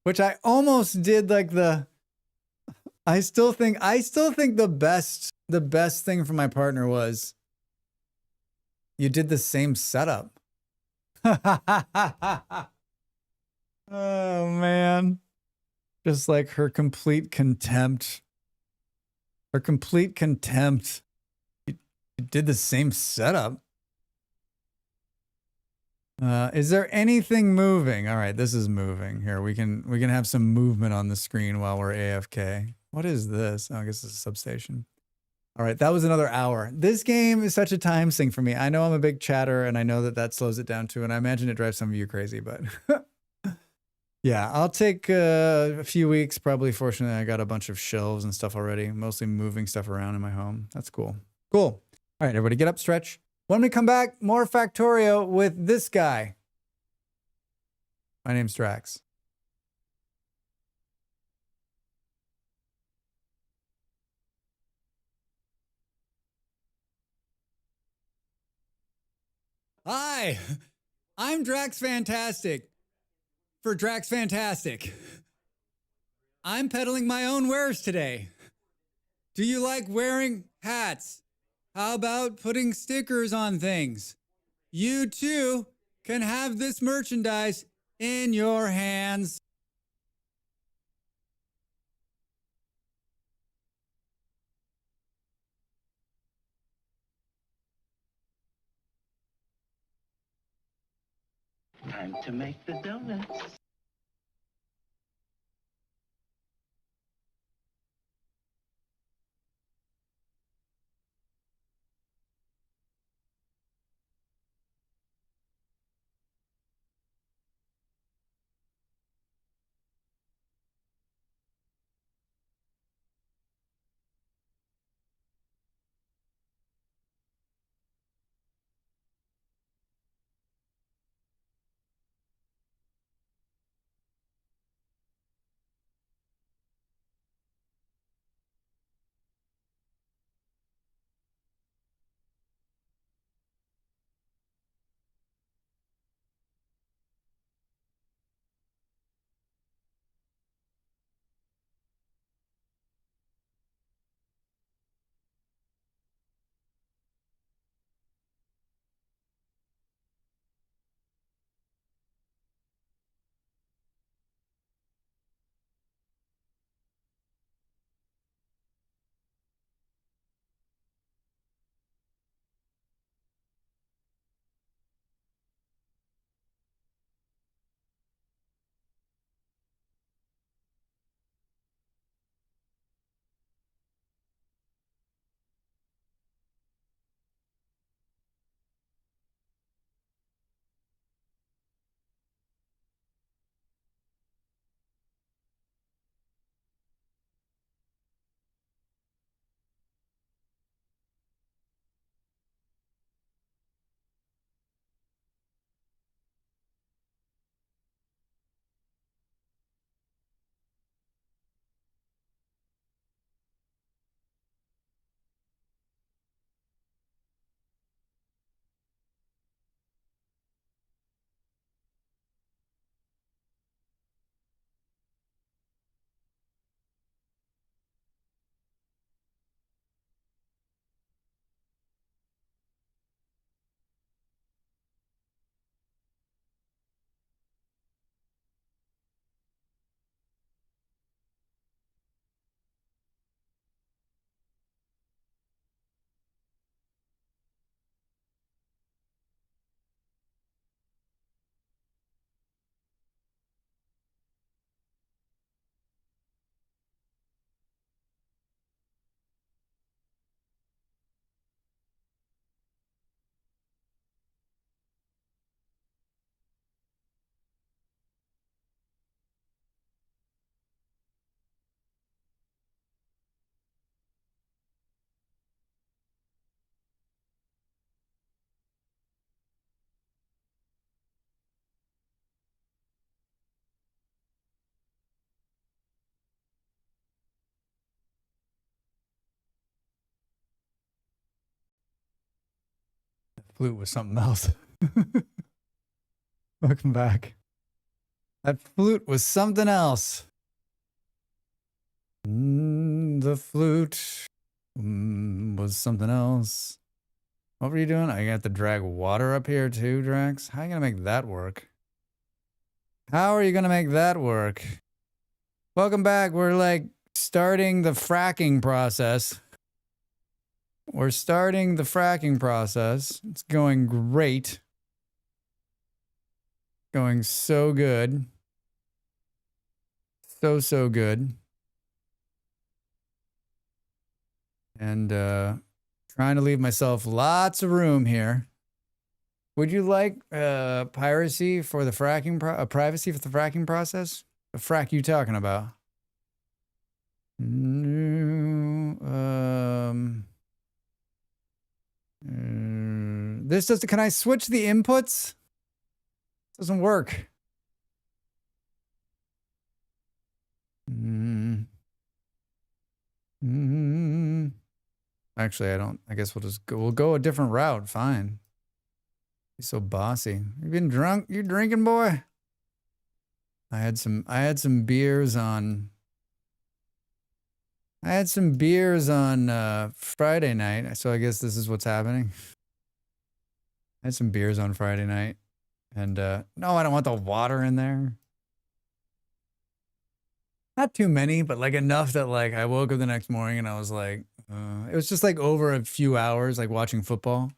which I almost did like I still think the best thing for my partner was you did the same setup. Oh man. Just like her complete contempt. Her complete contempt. You did the same setup. Is there anything moving? All right, this is moving. Here, we can have some movement on the screen while we're AFK. What is this? Oh, I guess it's a substation. All right, that was another hour. This game is such a time sink for me. I know I'm a big chatter, and I know that slows it down too, and I imagine it drives some of you crazy, but yeah, I'll take a few weeks. Probably, fortunately, I got a bunch of shelves and stuff already, mostly moving stuff around in my home. That's cool. Cool. All right, everybody get up, stretch. When we come back, more Factorio with this guy. My name's Drax. Hi, I'm Drax Fantastic for Drax Fantastic. I'm peddling my own wares today. Do you like wearing hats? How about putting stickers on things? You too can have this merchandise in your hands. Time to make the donuts. flute was something else. Welcome back. That flute was something else. The flute was something else. What were you doing? I got to drag water up here too, Drax. How are you going to make that work? How are you going to make that work? Welcome back. We're like starting the fracking process. We're starting the fracking process. It's going great. Going so good. So good. And trying to leave myself lots of room here. Would you like piracy for the fracking privacy for the fracking process? The frack you talking about? This does. Can I switch the inputs? Doesn't work. Actually, I don't. I guess we'll just go. We'll go a different route. Fine. He's so bossy. You been drunk? You drinking, boy? I had some beers on. I had some beers on Friday night, so I guess this is what's happening. I had some beers on Friday night, and no, I don't want the water in there. Not too many, but like enough that like I woke up the next morning and I was like, it was just like over a few hours, like watching football.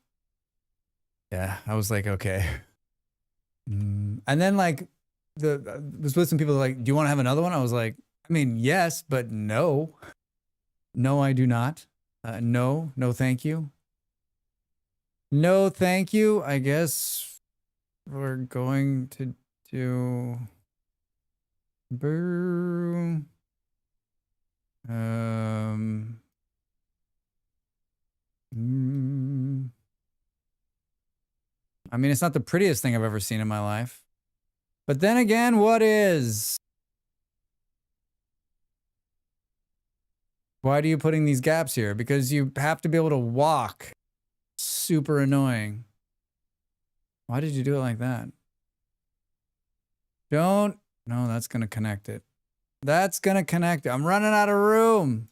Yeah, I was like, okay. And then like I was with some people like, do you want to have another one? I was like, I mean, yes, but no. No, I do not. No, thank you. No, thank you. I guess we're going to do brew. I mean, it's not the prettiest thing I've ever seen in my life. But then again, what is? Why are you putting these gaps here? Because you have to be able to walk. Super annoying. Why did you do it like that? Don't. No, that's going to connect it. That's going to connect it. I'm running out of room.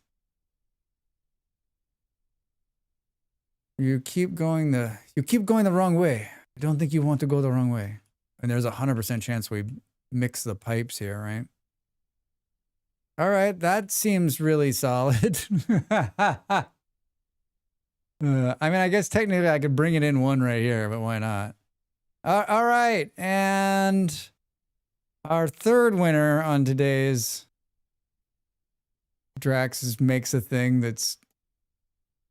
You keep going the wrong way. I don't think you want to go the wrong way. And there's 100% chance we mix the pipes here, right? All right, that seems really solid. I mean, I guess technically I could bring it in one right here, but why not? All right, and our third winner on today's Drax makes a thing that's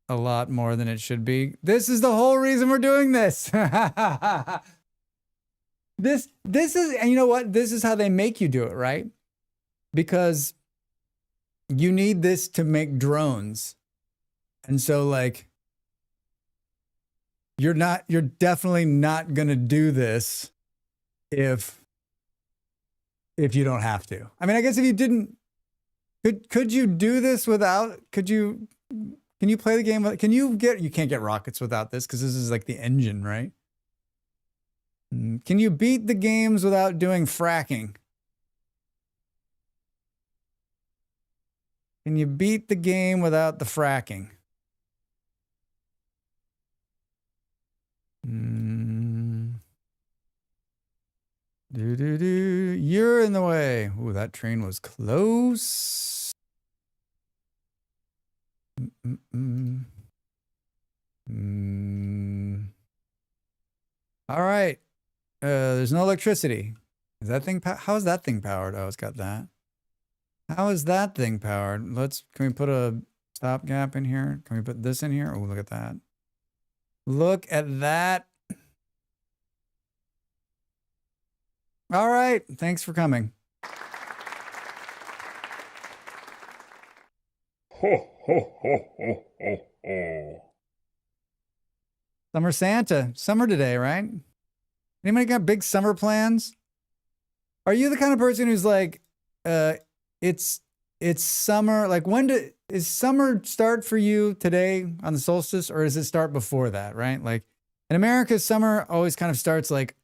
a lot more than it should be. This is the whole reason we're doing this. This is, and you know what? This is how they make you do it, right? Because you need this to make drones. And so like, you're definitely not going to do this if you don't have to. I mean, I guess if you didn't, could you do this without, can you play the game? You can't get rockets without this because this is like the engine, right? Can you beat the games without doing fracking? Can you beat the game without the fracking? You're in the way. Ooh, that train was close. All right. There's no electricity. Is that thing? How is that thing powered? Oh, it's got that. How is that thing powered? Can we put a stopgap in here? Can we put this in here? Oh, look at that. Look at that. All right. Thanks for coming. Ho, ho, ho, ho, ho, ho. Summer Santa. Summer today, right? Anybody got big summer plans? Are you the kind of person who's like, it's summer? Like, is summer start for you today on the solstice, or does it start before that, right? Like, In America, summer always kind of starts like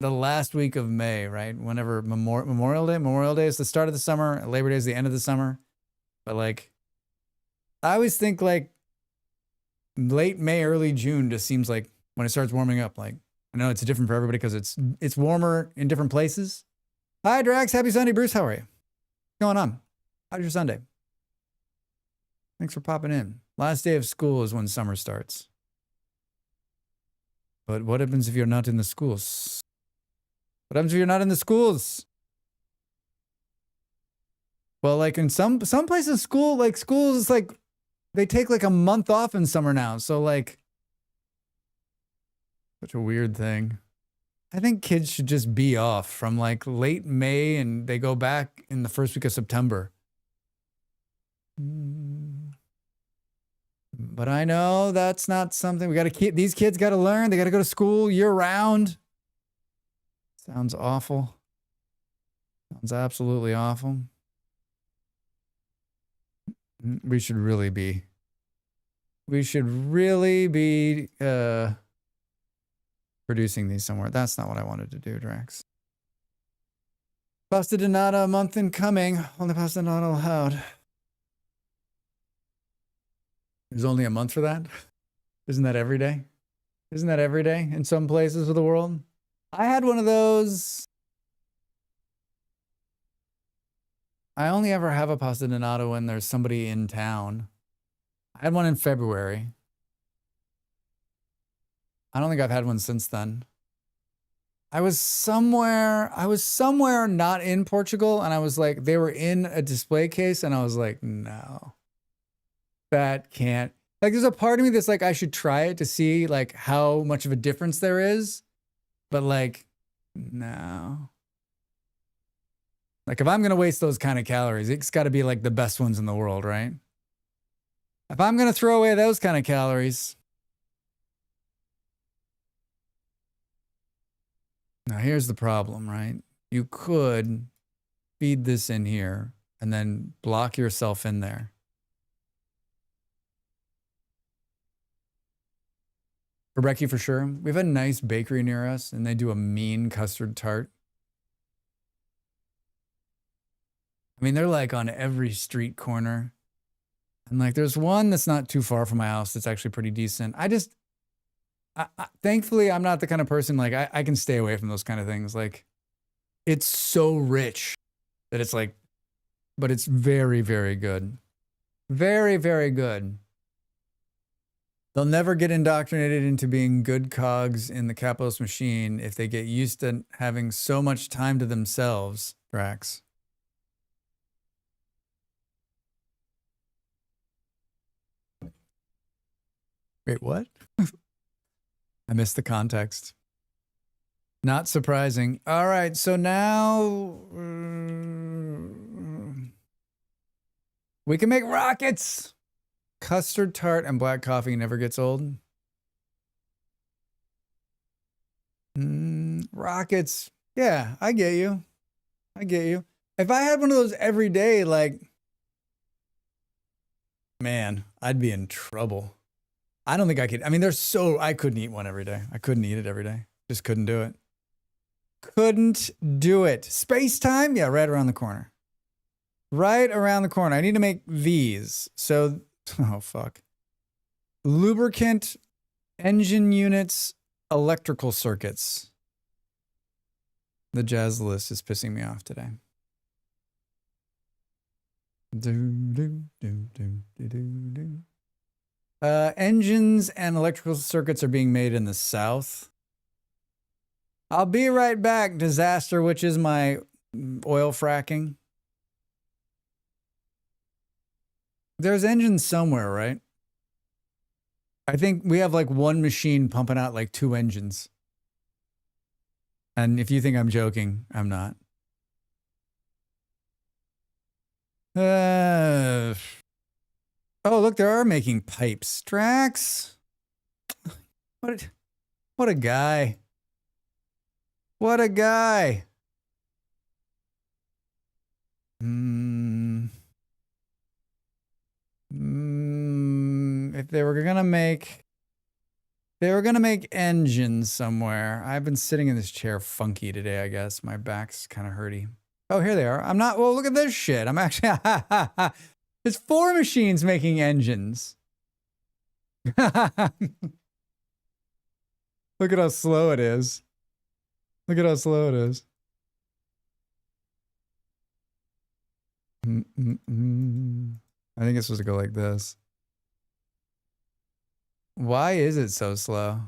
the last week of May, right? Whenever Memorial Day is the start of the summer. Labor Day is the end of the summer. But like, I always think like late May, early June just seems like when it starts warming up. Like, I know it's different for everybody because it's warmer in different places. Hi, Drax. Happy Sunday, Bruce. How are you? What's going on? How's your Sunday? Thanks for popping in. Last day of school is when summer starts. But what happens if you're not in the schools? What happens if you're not in the schools? Well, like in some places, schools is like they take like a month off in summer now. So like, such a weird thing. I think kids should just be off from like late May and they go back in the first week of September. But I know that's not something we got to keep. These kids got to learn. They got to go to school year round. Sounds awful. Sounds absolutely awful. We should really be producing these somewhere. That's not what I wanted to do, Drax. Pasta Donata, a month in coming. Only Pasta Donata allowed. There's only a month for that? Isn't that every day? Isn't that every day in some places of the world? I had one of those. I only ever have a Pasta Donato when there's somebody in town. I had one in February. I don't think I've had one since then. I was somewhere not in Portugal, and I was like, they were in a display case, and I was like, no. That can't, like, there's a part of me that's like, I should try it to see like how much of a difference there is. But like, no. Like if I'm going to waste those kind of calories, it's got to be like the best ones in the world, right? If I'm going to throw away those kind of calories. Now here's the problem, right? You could feed this in here and then block yourself in there. For brekkie, for sure. We have a nice bakery near us, and they do a mean custard tart. I mean, they're like on every street corner. And like, there's one that's not too far from my house that's actually pretty decent. Thankfully, I'm not the kind of person, like, I can stay away from those kind of things. Like, it's so rich that it's like, but it's very, very good. Very, very good. They'll never get indoctrinated into being good cogs in the capitalist machine if they get used to having so much time to themselves, Drax. Wait, what? I missed the context. Not surprising. All right, so now we can make rockets. Custard tart and black coffee never gets old. Rockets. Yeah, I get you. I get you. If I had one of those every day, like, man, I'd be in trouble. I don't think I could. I mean, I couldn't eat one every day. I couldn't eat it every day. Just couldn't do it. Couldn't do it. Space time? Yeah, right around the corner. Right around the corner. I need to make these. So, oh, fuck. Lubricant, engine units, electrical circuits. The jazz list is pissing me off today. Engines and electrical circuits are being made in the South. I'll be right back, Disaster, which is my oil fracking. There's engines somewhere, right? I think we have like one machine pumping out like 2 engines. And if you think I'm joking, I'm not. Oh, look, they are making pipes. Drax. What a guy. What a guy. If they were going to make They were going to make engines somewhere. I've been sitting in this chair funky today, I guess. My back's kind of hurty. Oh, here they are. I'm not, well, look at this shit. I'm actually, there's 4 machines making engines. Look at how slow it is. Look at how slow it is. I think it's supposed to go like this. Why is it so slow?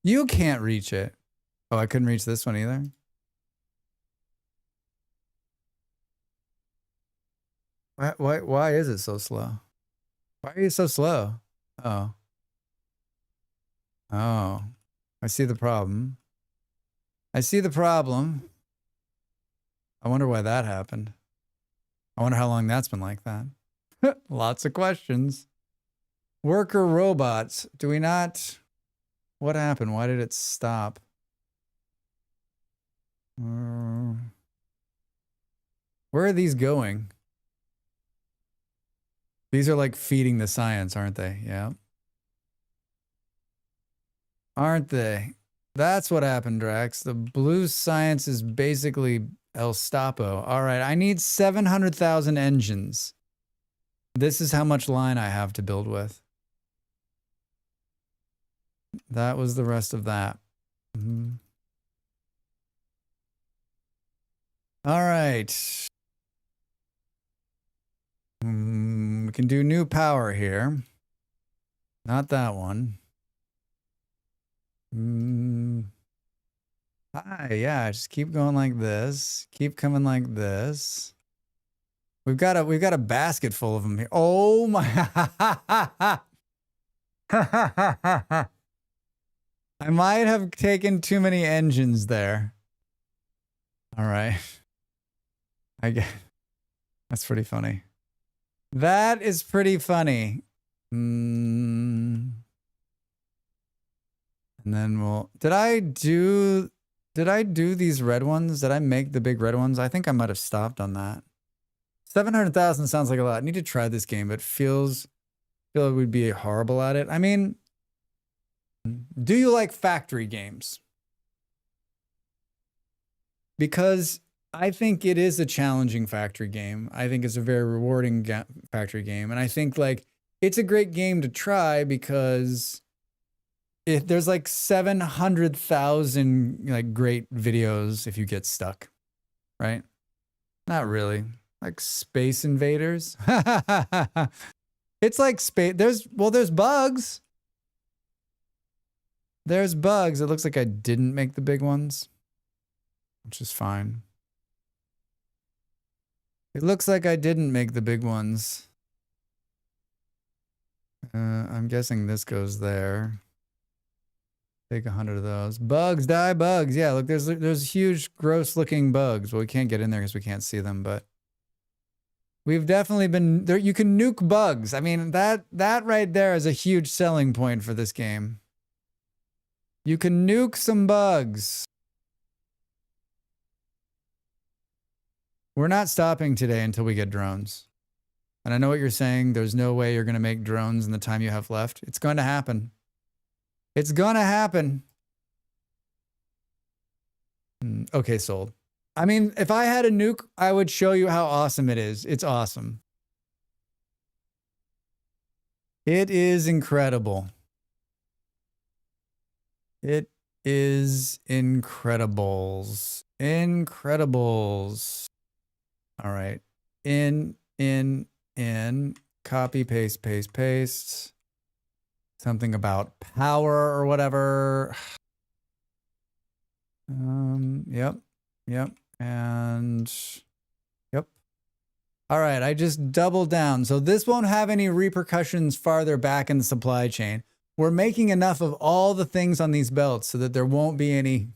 You can't reach it. Oh, I couldn't reach this one either. Why is it so slow? Why are you so slow? Oh. Oh. I see the problem. I see the problem. I wonder why that happened. I wonder how long that's been like that. Lots of questions. Worker robots. Do we not... What happened? Why did it stop? Where are these going? These are like feeding the science, aren't they? Yeah. Aren't they? That's what happened, Drax. The blue science is basically El Stapo. All right, I need 700,000 engines. This is how much line I have to build with. That was the rest of that. All right. We can do new power here. Not that one. Yeah, just keep going like this. Keep coming like this. We've got a basket full of them here. Oh my! I might have taken too many engines there. All right. I get. That's pretty funny. That is pretty funny. And then we'll... Did I do these red ones? Did I make the big red ones? I think I might have stopped on that. 700,000 sounds like a lot. I need to try this game, but feel like we'd be horrible at it. I mean, do you like factory games? Because I think it is a challenging factory game. I think it's a very rewarding factory game. And I think like it's a great game to try because there's like 700,000 like great videos if you get stuck, right? Not really. Like Space Invaders. It's like space. There's bugs. There's bugs. It looks like I didn't make the big ones, which is fine. It looks like I didn't make the big ones. I'm guessing this goes there. Take 100 of those. Bugs, die bugs. Yeah, look, there's huge, gross-looking bugs. Well, we can't get in there because we can't see them, but we've definitely been there. You can nuke bugs. I mean, that right there is a huge selling point for this game. You can nuke some bugs. We're not stopping today until we get drones. And I know what you're saying. There's no way you're going to make drones in the time you have left. It's going to happen. It's going to happen. Okay, sold. I mean, if I had a nuke, I would show you how awesome it is. It's awesome. It is incredible. It is incredibles. Incredibles. All right. In, copy, paste, paste, paste. Something about power or whatever. Yep. And yep. All right, I just doubled down. So this won't have any repercussions farther back in the supply chain. We're making enough of all the things on these belts so that there won't be any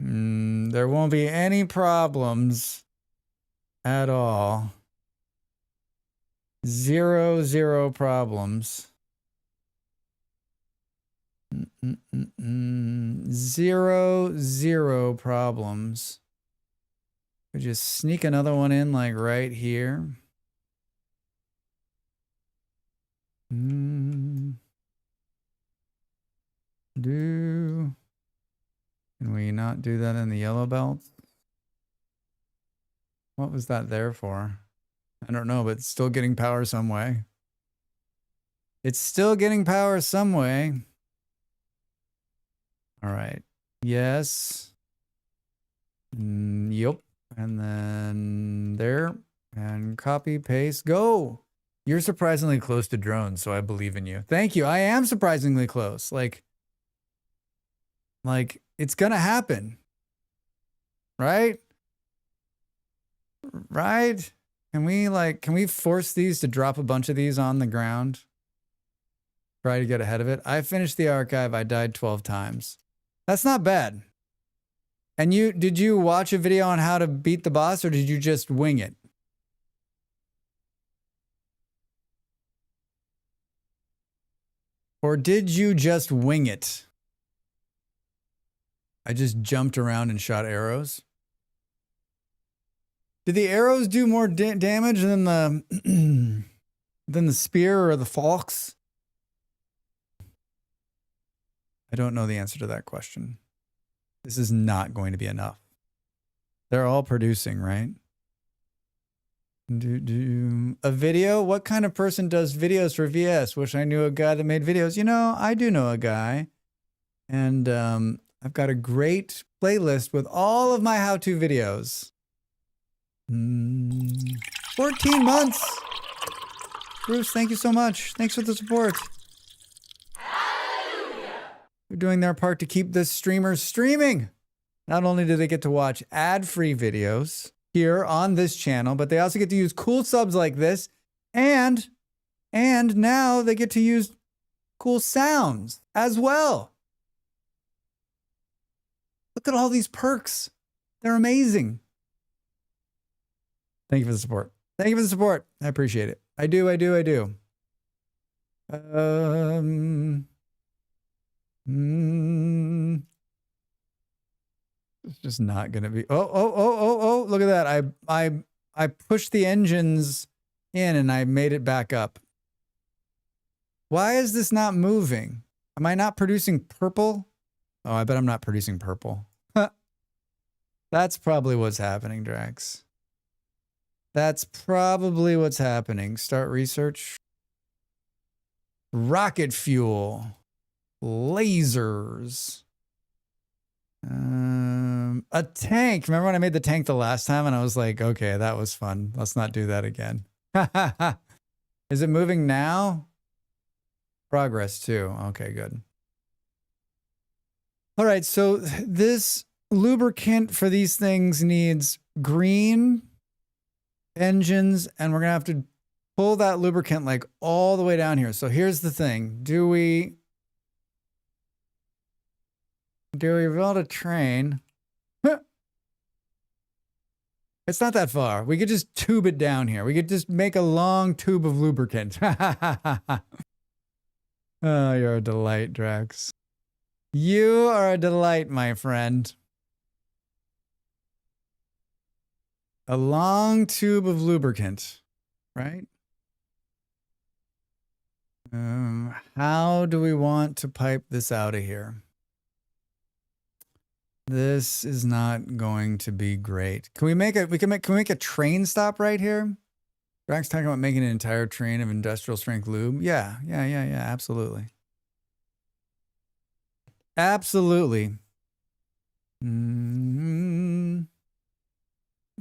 there won't be any problems at all. Zero problems. Zero problems. We just sneak another one in like right here. Can we not do that in the yellow belt? What was that there for? I don't know, but it's still getting power some way. It's still getting power some way. All right. Yes. Yep. And then there. And copy, paste, go. You're surprisingly close to drones, so I believe in you. Thank you. I am surprisingly close. Like it's gonna happen. Right? Right? Can we force these to drop a bunch of these on the ground? Try to get ahead of it. I finished the archive. I died 12 times. That's not bad. And did you watch a video on how to beat the boss, or did you just wing it? Or did you just wing it? I just jumped around and shot arrows. Did the arrows do more damage than the than the spear or the fox? I don't know the answer to that question. This is not going to be enough. They're all producing, right? A video? What kind of person does videos for VS? Wish I knew a guy that made videos. You know, I do know a guy. And I've got a great playlist with all of my how-to videos. 14 months. Bruce, thank you so much. Thanks for the support. They're doing their part to keep this streamer streaming. Not only do they get to watch ad-free videos here on this channel, but they also get to use cool subs like this, and now they get to use cool sounds as well. Look at all these perks. They're amazing. Thank you for the support. Thank you for the support. I appreciate it. I do. It's just not gonna be. Oh! Look at that! I pushed the engines in and I made it back up. Why is this not moving? Am I not producing purple? Oh, I bet I'm not producing purple. That's probably what's happening, Drax. That's probably what's happening. Start research. Rocket fuel. Lasers. A tank. Remember when I made the tank the last time and I was like, okay, that was fun. Let's not do that again. Is it moving now? Progress too. Okay, good. All right, so this lubricant for these things needs green engines, and we're gonna have to pull that lubricant like all the way down here. So here's the thing. Do we build a train? It's not that far. We could just tube it down here. We could just make a long tube of lubricant. Oh, you're a delight, Drax. You are a delight, my friend. A long tube of lubricant, right? How do we want to pipe this out of here? This is not going to be great. Can we make a train stop right here? Drax talking about making an entire train of industrial strength lube. Yeah, absolutely. Absolutely.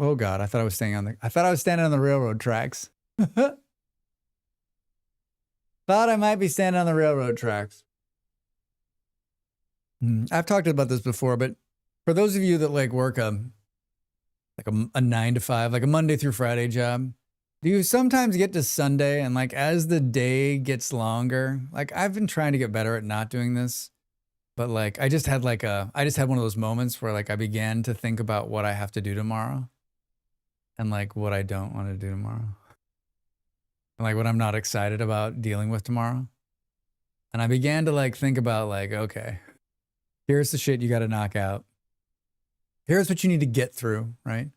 Oh God, I thought I was standing on the railroad tracks. Thought I might be standing on the railroad tracks. I've talked about this before, but for those of you that like work a 9 to 5, like a Monday through Friday job, do you sometimes get to Sunday and like as the day gets longer, like I've been trying to get better at not doing this, but like I just had one of those moments where like I began to think about what I have to do tomorrow and like what I don't want to do tomorrow. And like what I'm not excited about dealing with tomorrow. And I began to like think about like, okay, here's the shit you got to knock out. Here's what you need to get through, right?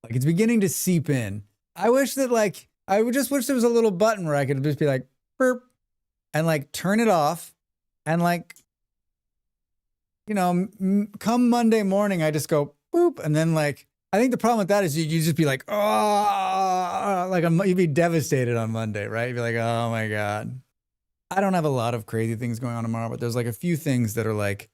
Like it's beginning to seep in. I wish that like, I would just wish there was a little button where I could just be like, burp, and like turn it off. And like, you know, come Monday morning, I just go boop. And then like, I think the problem with that is you just be like, oh, like you'd be devastated on Monday, right? You'd be like, oh my God. I don't have a lot of crazy things going on tomorrow, but there's like a few things that are like,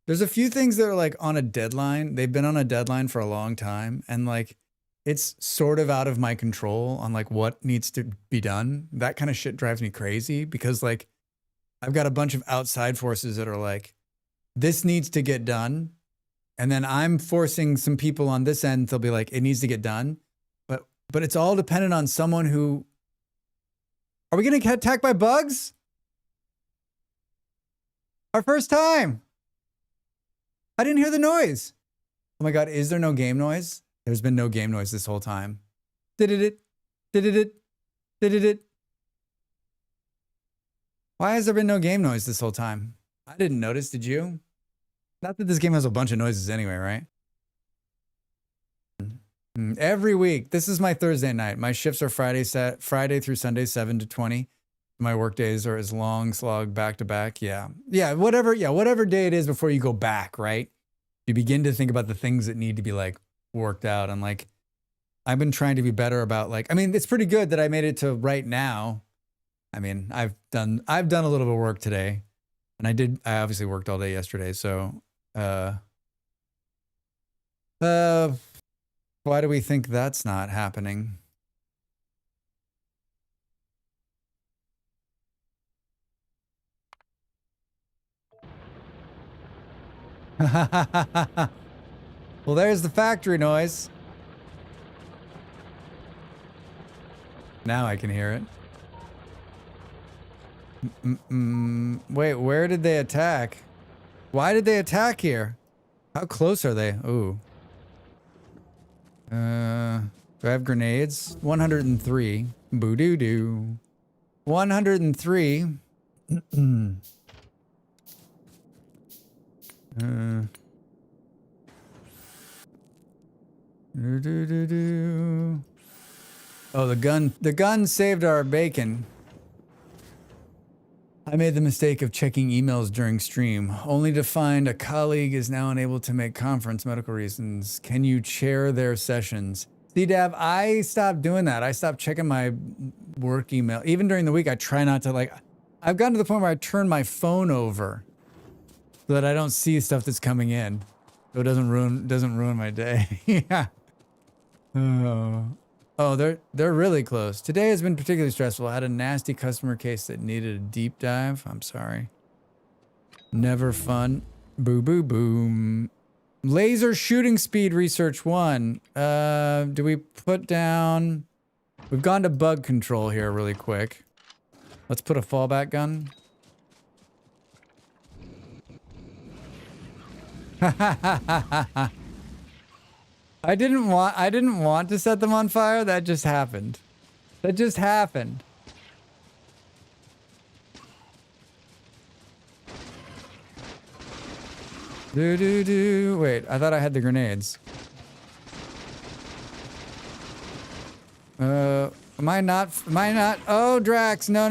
there's a few things that are like on a deadline. They've been on a deadline for a long time. And like, it's sort of out of my control on like what needs to be done. That kind of shit drives me crazy because like, I've got a bunch of outside forces that are like, this needs to get done. And then I'm forcing some people on this end. They'll be like, it needs to get done. But it's all dependent on someone who, are we going to get attacked by bugs? Our first time. I didn't hear the noise. Oh my God, is there no game noise? There's been no game noise this whole time. Did it. Why has there been no game noise this whole time? I didn't notice, did you? Not that this game has a bunch of noises anyway, right? Every week, this is my Thursday night. My shifts are Friday through Sunday, 7 to 20. My work days are as long slog back to back. Yeah, whatever day it is before you go back, right? You begin to think about the things that need to be like worked out. And like, I've been trying to be better about like, I mean, it's pretty good that I made it to right now. I mean, I've done a little bit of work today, and I obviously worked all day yesterday. So, why do we think that's not happening? Well, there's the factory noise. Now I can hear it. Wait, where did they attack? Why did they attack here? How close are they? Ooh. Do I have grenades? 103. Boo-doo-doo. 103. Oh, the gun saved our bacon. I made the mistake of checking emails during stream, only to find a colleague is now unable to make conference medical reasons. Can you chair their sessions? C-Dab, I stopped doing that. I stopped checking my work email. Even during the week, I try not to like, I've gotten to the point where I turn my phone over so that I don't see stuff that's coming in. So it doesn't ruin my day. Yeah. Oh, they're really close. Today has been particularly stressful. I had a nasty customer case that needed a deep dive. I'm sorry. Never fun. Boo boo boom. Laser shooting speed research 1. Do we put down? We've gone to bug control here really quick. Let's put a fallback gun. I didn't want to set them on fire. That just happened. That just happened. Wait, I thought I had the grenades. Am I not? Oh, Drax. No.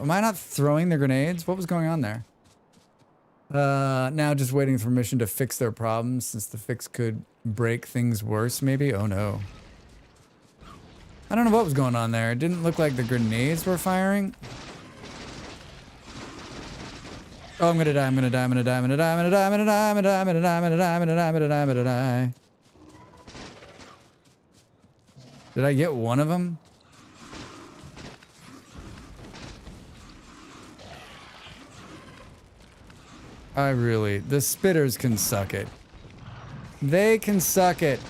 Am I not throwing the grenades? What was going on there? Now just waiting for permission to fix their problems since the fix could break things worse, maybe? Oh no. I don't know what was going on there. It didn't look like the grenades were firing. Oh, I'm gonna die. Did I get one of them? The spitters can suck it. They can suck it.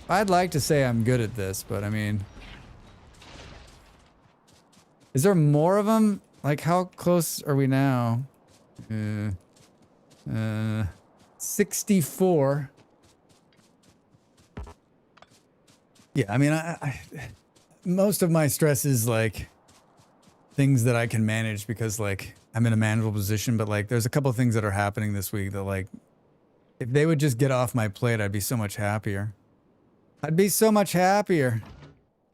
I'd like to say I'm good at this, but I mean... Is there more of them? Like, how close are we now? 64. Yeah, I mean, most of my stress is like things that I can manage because like I'm in a manageable position, but like there's a couple of things that are happening this week that like if they would just get off my plate, I'd be so much happier. I'd be so much happier.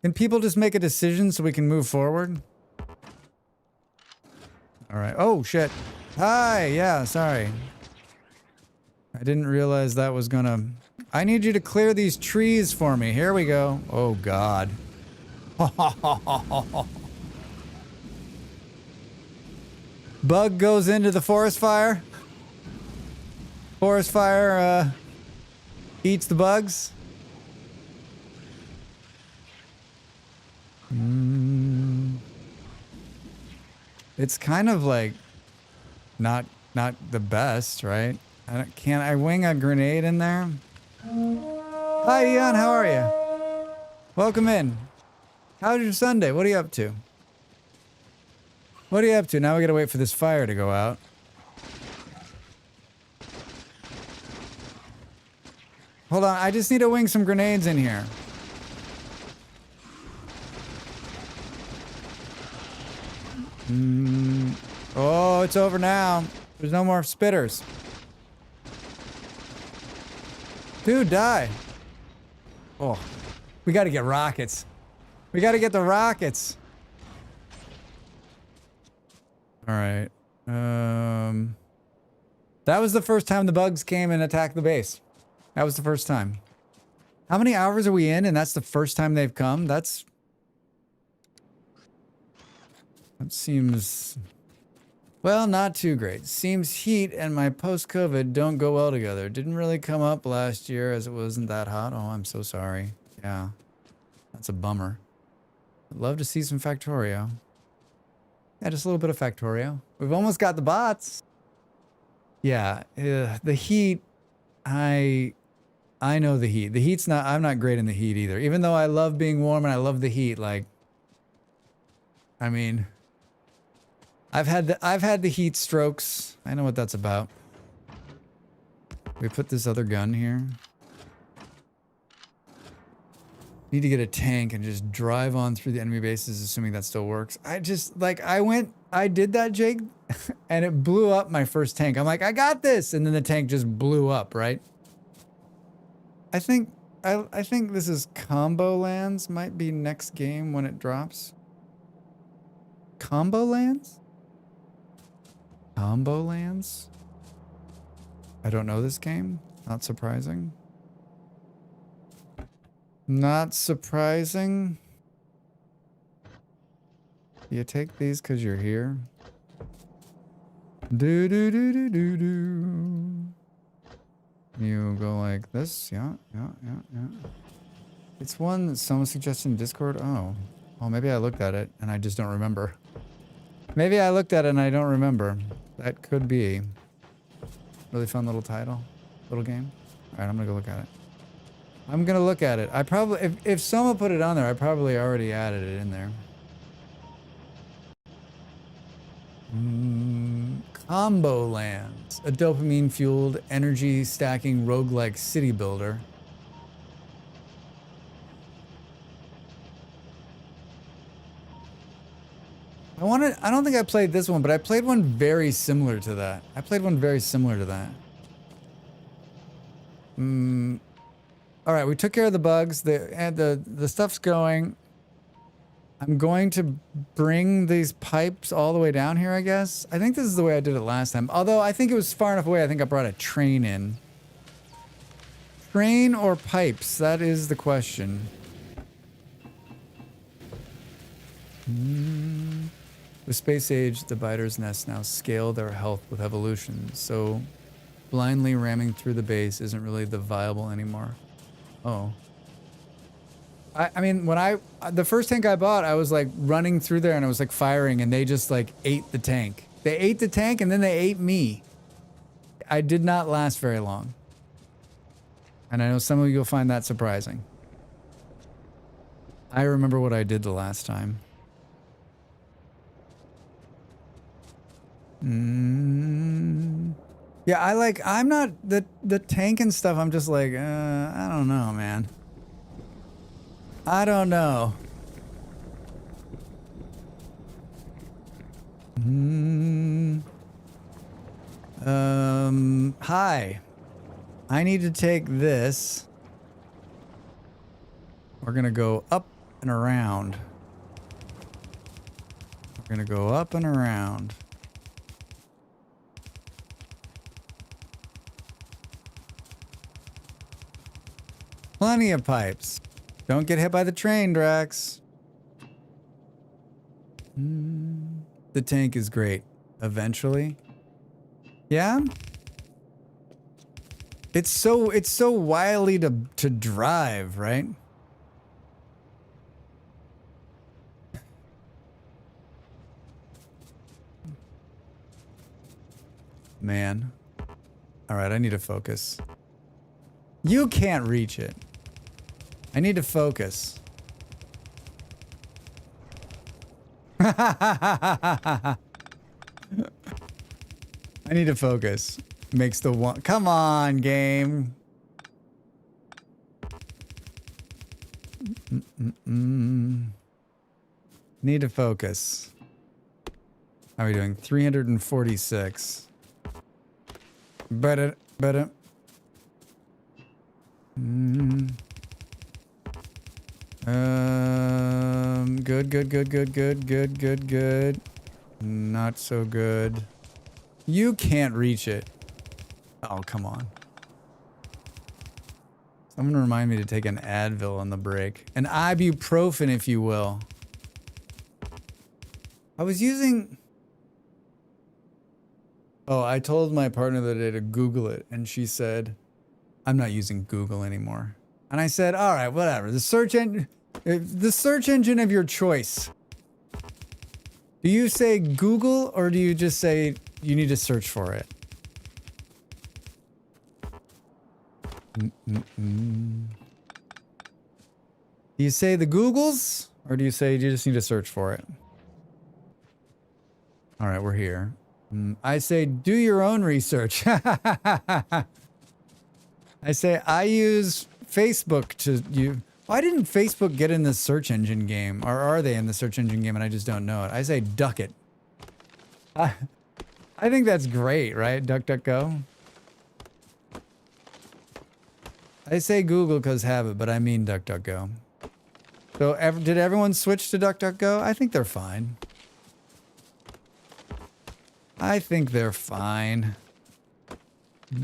Can people just make a decision so we can move forward? All right. Oh, shit. Hi. Yeah, sorry. I didn't realize that was gonna... I need you to clear these trees for me. Here we go. Oh, God. Bug goes into the forest fire. Forest fire, eats the bugs. It's kind of like not the best, right? Can't I wing a grenade in there? Hi, Ian. How are you? Welcome in. How's your Sunday? What are you up to? What are you up to? Now we gotta wait for this fire to go out. Hold on, I just need to wing some grenades in here. Oh, it's over now. There's no more spitters. Dude, die. Oh, we gotta get rockets. We gotta get the rockets. All right. That was the first time the bugs came and attacked the base. That was the first time. How many hours are we in and that's the first time they've come? That seems... Well, not too great. Seems heat and my post-COVID don't go well together. Didn't really come up last year as it wasn't that hot. Oh, I'm so sorry. Yeah. That's a bummer. I'd love to see some Factorio. Yeah, just a little bit of Factorio. We've almost got the bots. Yeah, the heat, I know the heat. The heat's not, I'm not great in the heat either. Even though I love being warm and I love the heat, like, I mean, I've had the heat strokes. I know what that's about. We put this other gun here. Need to get a tank and just drive on through the enemy bases, assuming that still works. I just, like, I did that, Jake, and it blew up my first tank. I'm like, I got this! And then the tank just blew up, right? I think this is Combo Lands, might be next game when it drops. Combo Lands? Combo Lands? I don't know this game. Not surprising. Not surprising. You take these because you're here. Do do do do do do. You go like this. Yeah. It's one that someone suggested in Discord. Oh, maybe I looked at it and I just don't remember. Maybe I looked at it and I don't remember. That could be. Really fun little title, little game. All right, I'm gonna go look at it. I'm gonna look at it. I probably, if someone put it on there, I probably already added it in there. Combo Lands, a dopamine-fueled, energy-stacking roguelike city builder. I don't think I played this one, but I played one very similar to that. All right, we took care of the bugs. The stuff's going. I'm going to bring these pipes all the way down here, I guess. I think this is the way I did it last time. Although I think it was far enough away, I think I brought a train in. Train or pipes? That is the question. The space age, the biter's nest now scale their health with evolution, so blindly ramming through the base isn't really the viable anymore. Oh. I mean, when the first tank I bought, I was like running through there and I was like firing and they just like ate the tank. They ate the tank and then they ate me. I did not last very long. And I know some of you will find that surprising. I remember what I did the last time. Yeah, I'm not, the tank and stuff, I'm just like, I don't know, man. I don't know. Hi. I need to take this. We're gonna go up and around. We're gonna go up and around. Plenty of pipes. Don't get hit by the train, Drax. The tank is great. Eventually. Yeah? It's so wily to drive, right? Man. All right, I need to focus. You can't reach it. I need to focus. I need to focus. Makes the one. Come on, game. Need to focus. How are we doing? 346. Better. Good. Not so good. You can't reach it. Oh, come on. Someone remind me to take an Advil on the break. An ibuprofen, if you will. I was using... Oh, I told my partner the other day to Google it, and she said, I'm not using Google anymore. And I said, all right, whatever. The search engine of your choice. Do you say Google, or do you just say you need to search for it? Do you say the Googles, or do you say you just need to search for it? All right, we're here. I say do your own research. I say I use Facebook to you. Why didn't Facebook get in the search engine game? Or are they in the search engine game and I just don't know it? I say duck it. I think that's great, right? DuckDuckGo. I say Google because have it, but I mean DuckDuckGo. So did everyone switch to DuckDuckGo? I think they're fine. I think they're fine. I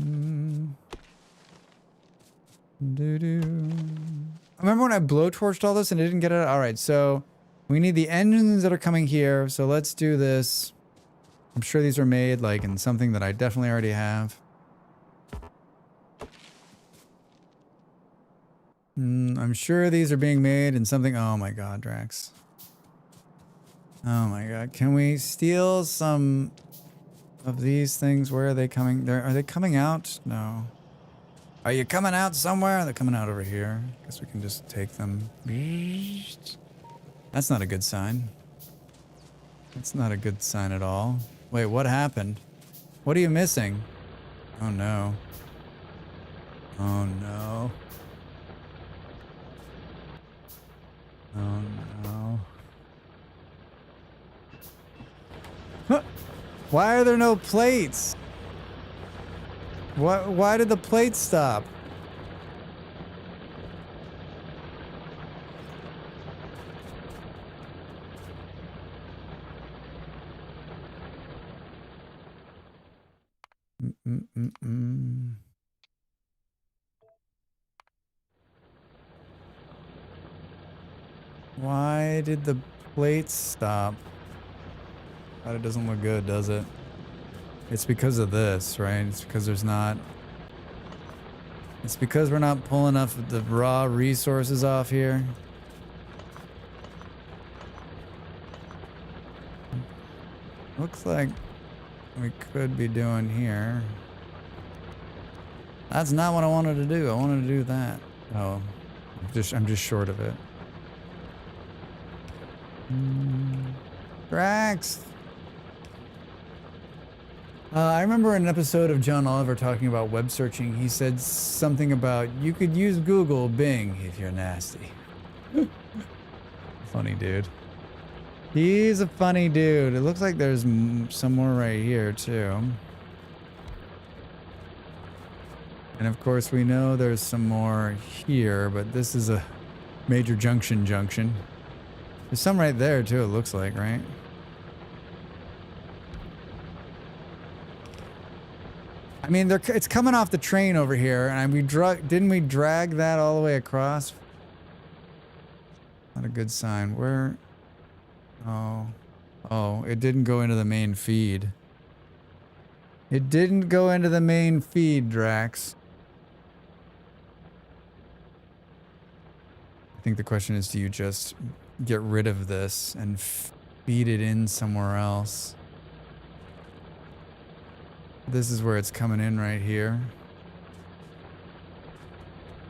remember when I blowtorched all this and it didn't get it. All right, so we need the engines that are coming here. So let's do this. I'm sure these are made like in something that I definitely already have. I'm sure these are being made in something. Oh my God, Drax. Oh my God. Can we steal some of these things? Where are they coming? Are they coming out? No. Are you coming out somewhere? They're coming out over here. Guess we can just take them. That's not a good sign. That's not a good sign at all. Wait, what happened? What are you missing? Oh no. Oh no. Oh no. Huh. Why are there no plates? Why did the plates stop? Why did the plates stop? That doesn't look good, does it? It's because of this, right? It's because there's not... It's because we're not pulling enough of the raw resources off here. Looks like we could be doing here. That's not what I wanted to do. I wanted to do that. Oh, I'm just short of it. Drax! I remember in an episode of John Oliver talking about web searching, he said something about you could use Google Bing if you're nasty. Funny dude. He's a funny dude. It looks like there's some more right here, too. And of course, we know there's some more here, but this is a major junction. There's some right there, too, it looks like, right? I mean, it's coming off the train over here, and didn't we drag that all the way across? Not a good sign. Where? Oh, it didn't go into the main feed. It didn't go into the main feed, Drax. I think the question is, do you just get rid of this and feed it in somewhere else? This is where it's coming in right here.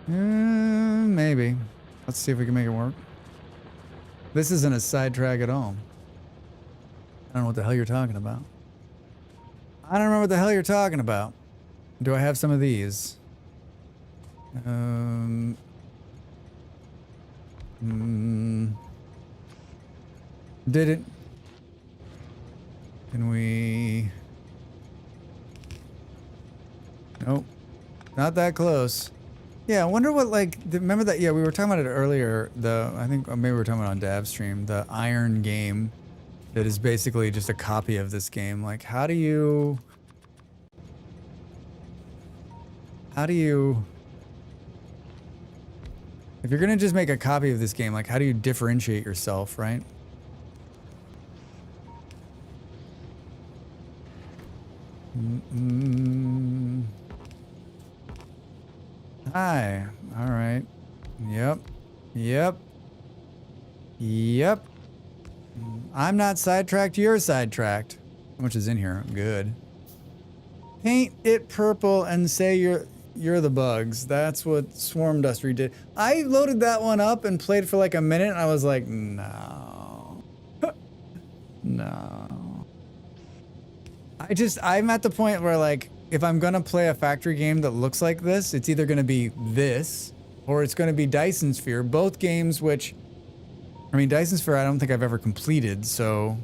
Maybe. Let's see if we can make it work. This isn't a sidetrack at all. I don't know what the hell you're talking about. I don't remember what the hell you're talking about. Do I have some of these? Did it? Can we... Nope. Not that close. Yeah, I wonder what, like, remember that? Yeah, we were talking about it earlier. I think maybe we were talking about on Dav stream, the Iron game that is basically just a copy of this game. Like, how do you... If you're gonna just make a copy of this game, like, how do you differentiate yourself, right? Hi. All right. Yep. I'm not sidetracked, you're sidetracked. How much is in here? Good. Paint it purple and say you're the bugs. That's what Swarm Dustry did. I loaded that one up and played for like a minute and I was like, no. No. I'm at the point where, like, if I'm gonna play a factory game that looks like this, it's either gonna be this or it's gonna be Dyson Sphere. Both games which, I mean, Dyson Sphere I don't think I've ever completed, so.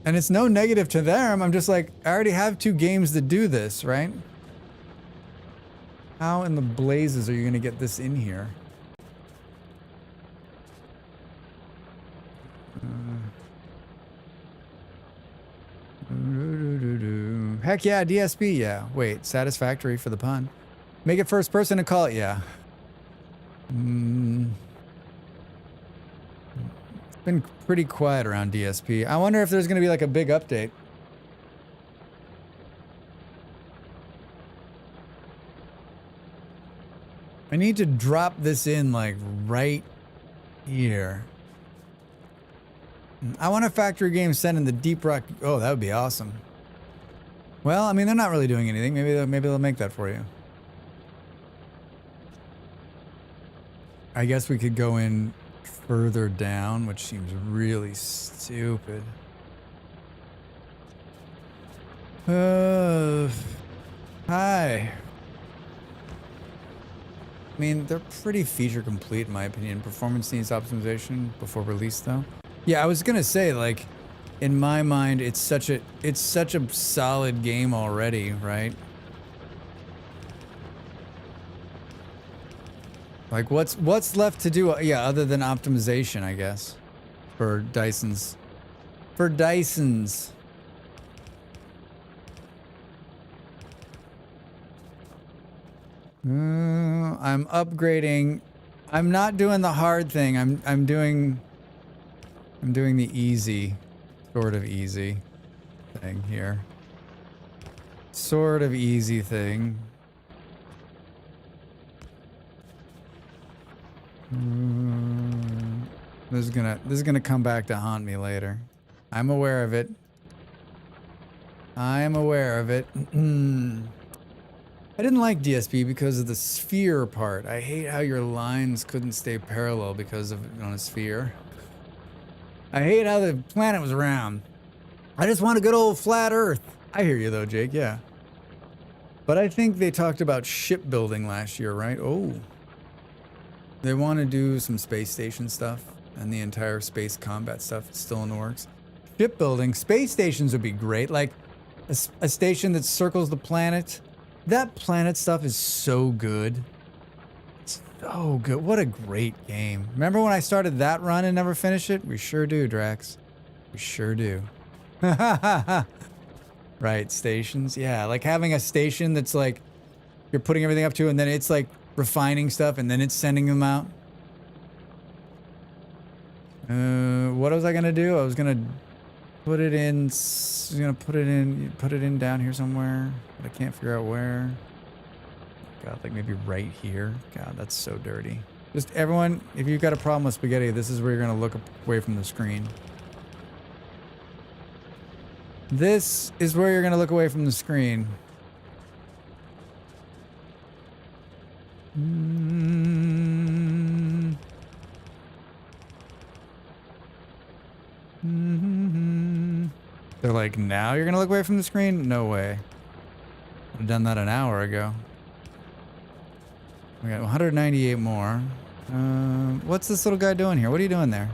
And it's no negative to them, I'm just like, I already have 2 games that do this, right? How in the blazes are you gonna get this in here? Heck yeah, DSP, yeah. Wait, satisfactory for the pun. Make it first person and call it, yeah. It's been pretty quiet around DSP. I wonder if there's gonna be like a big update. I need to drop this in like right here. I want a factory game set in the Deep Rock. Oh, that would be awesome. Well, I mean, they're not really doing anything. Maybe they'll make that for you. I guess we could go in further down, which seems really stupid. Hi. I mean, they're pretty feature complete in my opinion. Performance needs optimization before release though. Yeah, I was gonna say, like, in my mind, it's such a solid game already, right? Like, what's left to do? Yeah, other than optimization, I guess, for Dysons. For Dysons. I'm upgrading. I'm not doing the hard thing. I'm doing the easy, sort of easy thing here. Sort of easy thing. This is gonna come back to haunt me later. I'm aware of it. I'm aware of it. I didn't like DSP because of the sphere part. I hate how your lines couldn't stay parallel because of on a sphere. I hate how the planet was round. I just want a good old flat Earth. I hear you though, Jake, yeah. But I think they talked about shipbuilding last year, right? Oh. They want to do some space station stuff, and the entire space combat stuff is still in the works. Shipbuilding, space stations would be great. Like a station that circles the planet. That planet stuff is so good. So good. What a great game. Remember when I started that run and never finished it? We sure do, Drax. We sure do. Right, stations. Yeah, like having a station that's like you're putting everything up to, and then it's like refining stuff, and then it's sending them out. What was I gonna do? I was gonna put it in. I was gonna put it in down here somewhere, but I can't figure out where. God, like maybe right here. God, that's so dirty. Just everyone, if you've got a problem with spaghetti, this is where you're gonna look away from the screen. This is where you're gonna look away from the screen. They're like, now you're gonna look away from the screen? No way. Would have done that an hour ago. We got 198 more. What's this little guy doing here? What are you doing there?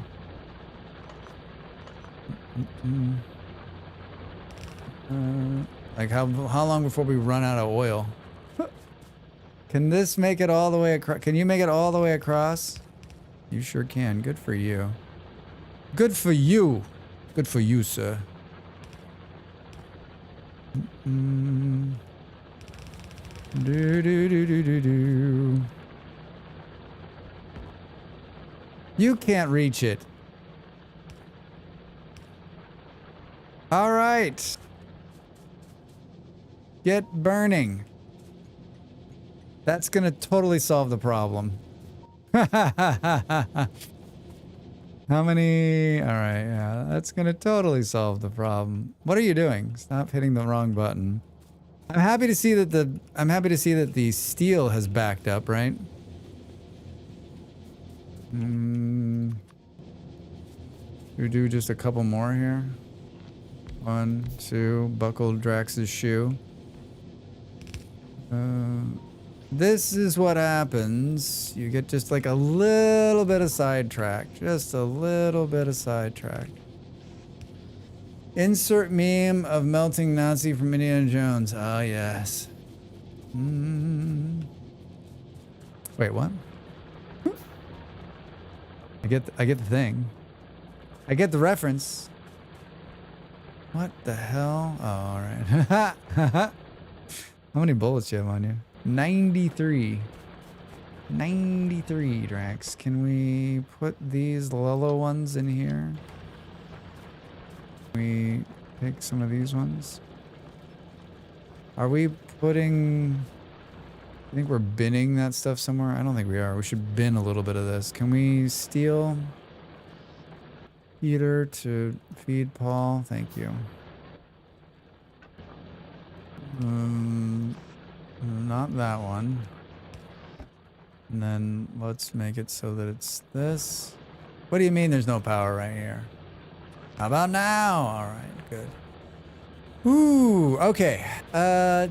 Like how long before we run out of oil? Can this make it all the way across? Can you make it all the way across? You sure can. Good for you. Good for you. Good for you, sir. Do. You can't reach it. All right. Get burning. That's gonna totally solve the problem. How many? All right, yeah, that's gonna totally solve the problem. What are you doing? Stop hitting the wrong button. I'm happy to see that the steel has backed up, right? We do just a couple more here. 1, 2, buckle Drax's shoe. This is what happens. You get just like a little bit of sidetrack. Just a little bit of sidetrack. Insert meme of melting Nazi from Indiana Jones. Oh, yes. Wait, what? I get the thing. I get the reference. What the hell? Oh, all right. How many bullets do you have on you? 93. 93, Drax. Can we put these Lolo ones in here? Can we take some of these ones? Are we putting... I think we're binning that stuff somewhere. I don't think we are. We should bin a little bit of this. Can we steal heater to feed Paul? Thank you. Not that one. And then let's make it so that it's this. What do you mean there's no power right here? How about now? All right, good. Ooh, okay.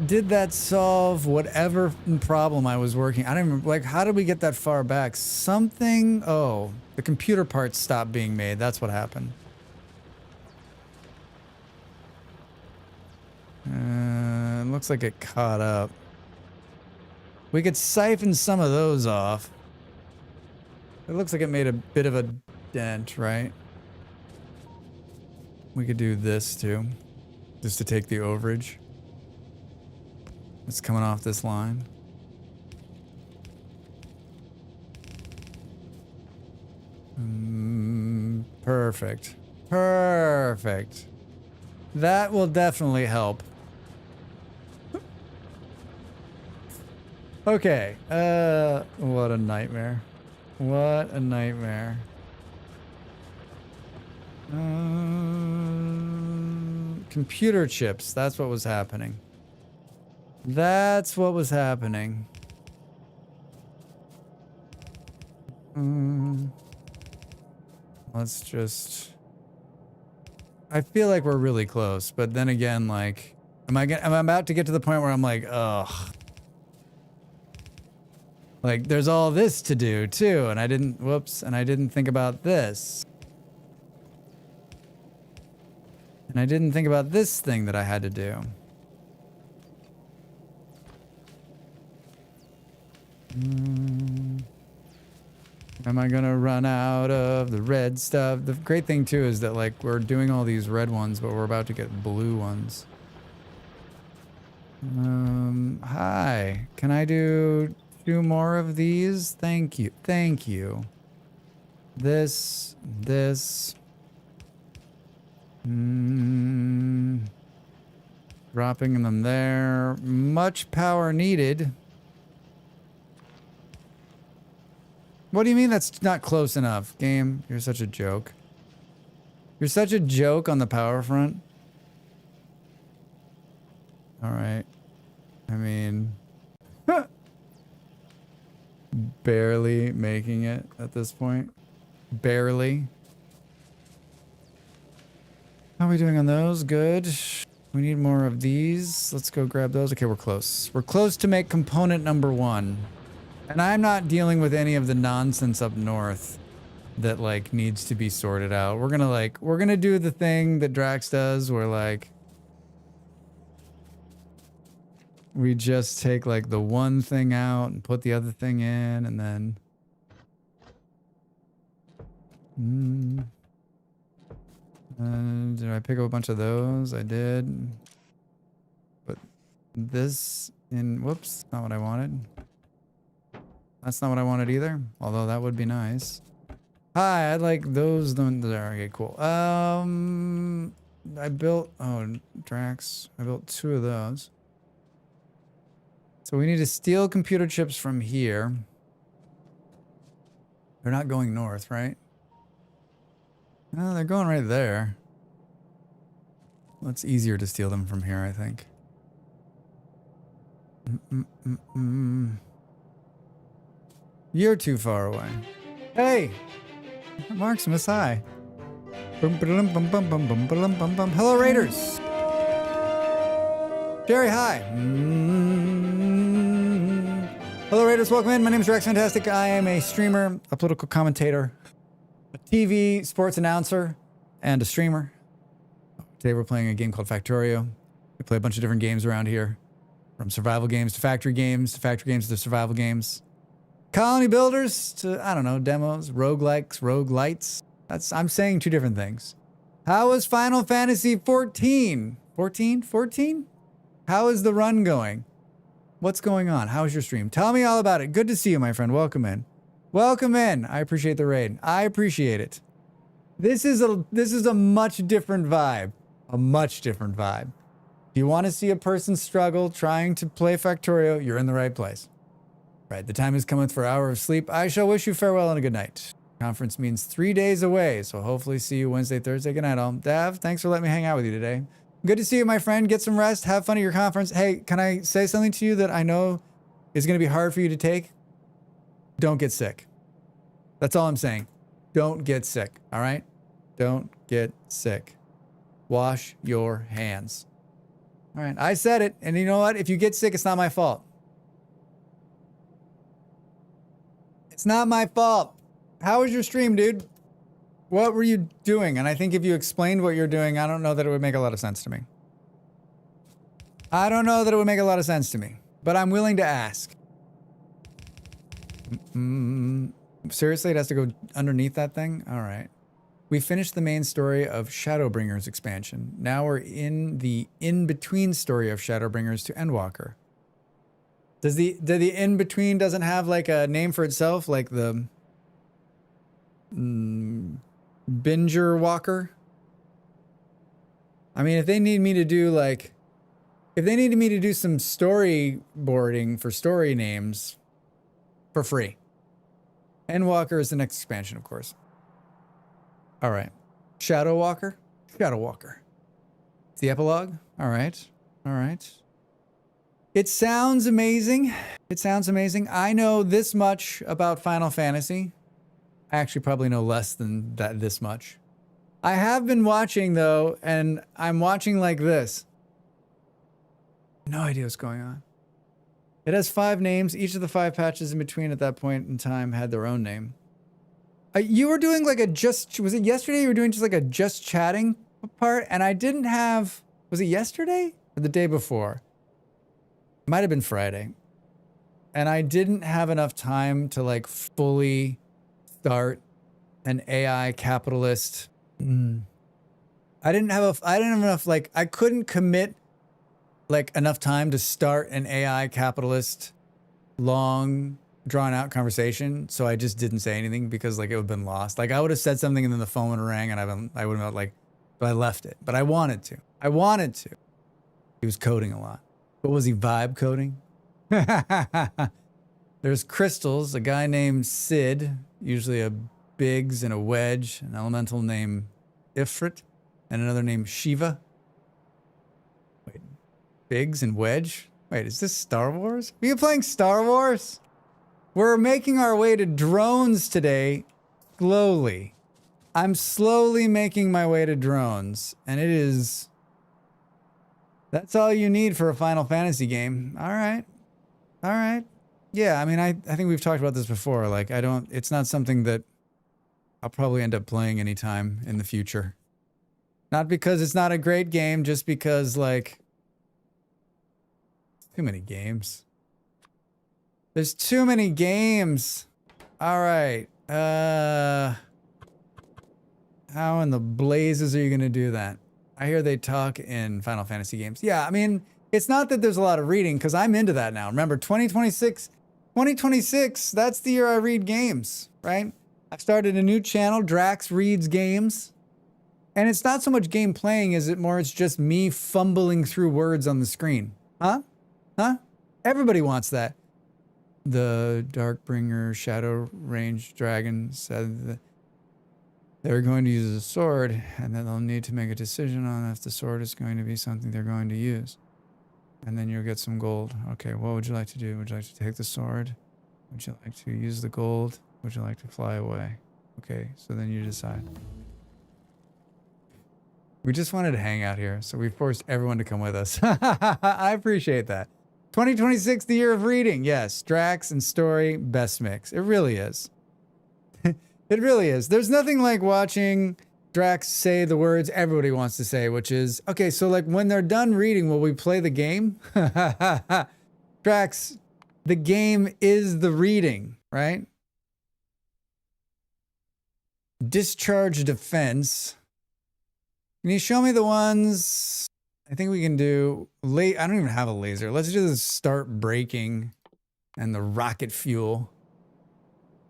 Did that solve whatever problem I was working? I don't remember. Like, how did we get that far back? Something. Oh, the computer parts stopped being made. That's what happened. Looks like it caught up. We could siphon some of those off. It looks like it made a bit of a dent, right? We could do this too. Just to take the overage. It's coming off this line. Perfect. Perfect. That will definitely help. Okay. What a nightmare. What a nightmare. Computer chips. That's what was happening. That's what was happening. Let's just... I feel like we're really close, but then again, like... am I about to get to the point where I'm like, ugh. Like, there's all this to do, too, and I didn't, whoops, and I didn't think about this. And I didn't think about this thing that I had to do. Am I gonna run out of the red stuff? The great thing, too, is that, like, we're doing all these red ones, but we're about to get blue ones. Hi. Can I do 2 more of these? Thank you. Thank you. This. Dropping them there. Much power needed. What do you mean that's not close enough? Game, you're such a joke. You're such a joke on the power front. Alright. I mean... barely making it at this point. Barely. How are we doing on those? Good. We need more of these. Let's go grab those. Okay, we're close. We're close to make component number 1. And I'm not dealing with any of the nonsense up north that, like, needs to be sorted out. We're gonna do the thing that Drax does where, like, we just take, like, the one thing out and put the other thing in, and then... did I pick up a bunch of those? I did. Put this in... Whoops, not what I wanted. That's not what I wanted either, although that would be nice. Hi, I'd like those there. Okay, cool. I built... Oh, Drax. I built 2 of those. So we need to steal computer chips from here. They're not going north, right? No, they're going right there. Well, it's easier to steal them from here, I think. You're too far away. Hey! Marksimus, hi. Hello, Raiders! Jerry, hi. Hello, Raiders. Welcome in. My name is Rex Fantastic. I am a streamer, a political commentator, a TV sports announcer, and a streamer. Today we're playing a game called Factorio. We play a bunch of different games around here. From survival games to factory games to survival games. Colony builders to, I don't know, demos, roguelikes, roguelites. I'm saying 2 different things. How is Final Fantasy 14? 14? How is the run going? What's going on? How's your stream? Tell me all about it. Good to see you, my friend. Welcome in. Welcome in. I appreciate the raid. I appreciate it. This is a much different vibe. A much different vibe. If you want to see a person struggle trying to play Factorio, you're in the right place. Right, the time has come for an hour of sleep. I shall wish you farewell and a good night. Conference means 3 days away, so hopefully see you Wednesday, Thursday. Good night, all. Dav, thanks for letting me hang out with you today. Good to see you, my friend. Get some rest. Have fun at your conference. Hey, can I say something to you that I know is going to be hard for you to take? Don't get sick. That's all I'm saying. Don't get sick, all right? Don't get sick. Wash your hands. All right, I said it. And you know what? If you get sick, it's not my fault. It's not my fault. How was your stream, dude? What were you doing? And I think if you explained what you're doing, I don't know that it would make a lot of sense to me. I don't know that it would make a lot of sense to me, but I'm willing to ask. Seriously, it has to go underneath that thing? All right. We finished the main story of Shadowbringers expansion. Now we're in the in-between story of Shadowbringers to Endwalker. Does the in-between doesn't have like a name for itself, like the Binger Walker? I mean, if they need me to do like, if they needed me to do some storyboarding for story names for free. Endwalker is the next expansion, of course. All right. Shadow Walker? Shadow Walker. It's the epilogue? All right. All right. It sounds amazing. It sounds amazing. I know this much about Final Fantasy. I actually probably know less than that, this much. I have been watching, though, and I'm watching like this. No idea what's going on. It has 5 names. Each of the 5 patches in between at that point in time had their own name. You were doing like a was it yesterday? You were doing just like a just chatting part, and I didn't have, was it yesterday or the day before? It might have been Friday. And I didn't have enough time to like fully start an AI capitalist. I didn't have enough, like, I couldn't commit like enough time to start an AI capitalist long drawn out conversation. So I just didn't say anything because like it would have been lost. Like I would have said something and then the phone would have rang and I would have like, but I left it, but I wanted to. He was coding a lot. What was he, vibe coding? There's crystals, a guy named Sid, usually a Biggs and a Wedge, an elemental named Ifrit, and another named Shiva. Wait, Biggs and Wedge? Wait, is this Star Wars? Are you playing Star Wars? We're making our way to drones today, slowly. I'm slowly making my way to drones, and it is... That's all you need for a Final Fantasy game. All right. All right. Yeah, I mean, I think we've talked about this before. Like, it's not something that I'll probably end up playing anytime in the future. Not because it's not a great game, just because, like, too many games. There's too many games. All right. How in the blazes are you going to do that? I hear they talk in Final Fantasy games. Yeah, I mean, it's not that there's a lot of reading, because I'm into that now. Remember, 2026, that's the year I read games, right? I've started a new channel, Drax Reads Games. And it's not so much game playing, is it more, it's just me fumbling through words on the screen. Huh? Huh? Everybody wants that. The Darkbringer Shadow Range Dragon said that they're going to use a sword, and then they'll need to make a decision on if the sword is going to be something they're going to use. And then you'll get some gold. Okay, what would you like to do? Would you like to take the sword? Would you like to use the gold? Would you like to fly away? Okay, so then you decide. We just wanted to hang out here, so we forced everyone to come with us. I appreciate that. 2026, the year of reading. Yes, Drax and story, best mix. It really is. It really is. There's nothing like watching Drax say the words everybody wants to say, which is, okay, so like when they're done reading, will we play the game? Drax, the game is the reading, right? Discharge defense. Can you show me the ones? I think we can do, I don't even have a laser. Let's just start braking and the rocket fuel.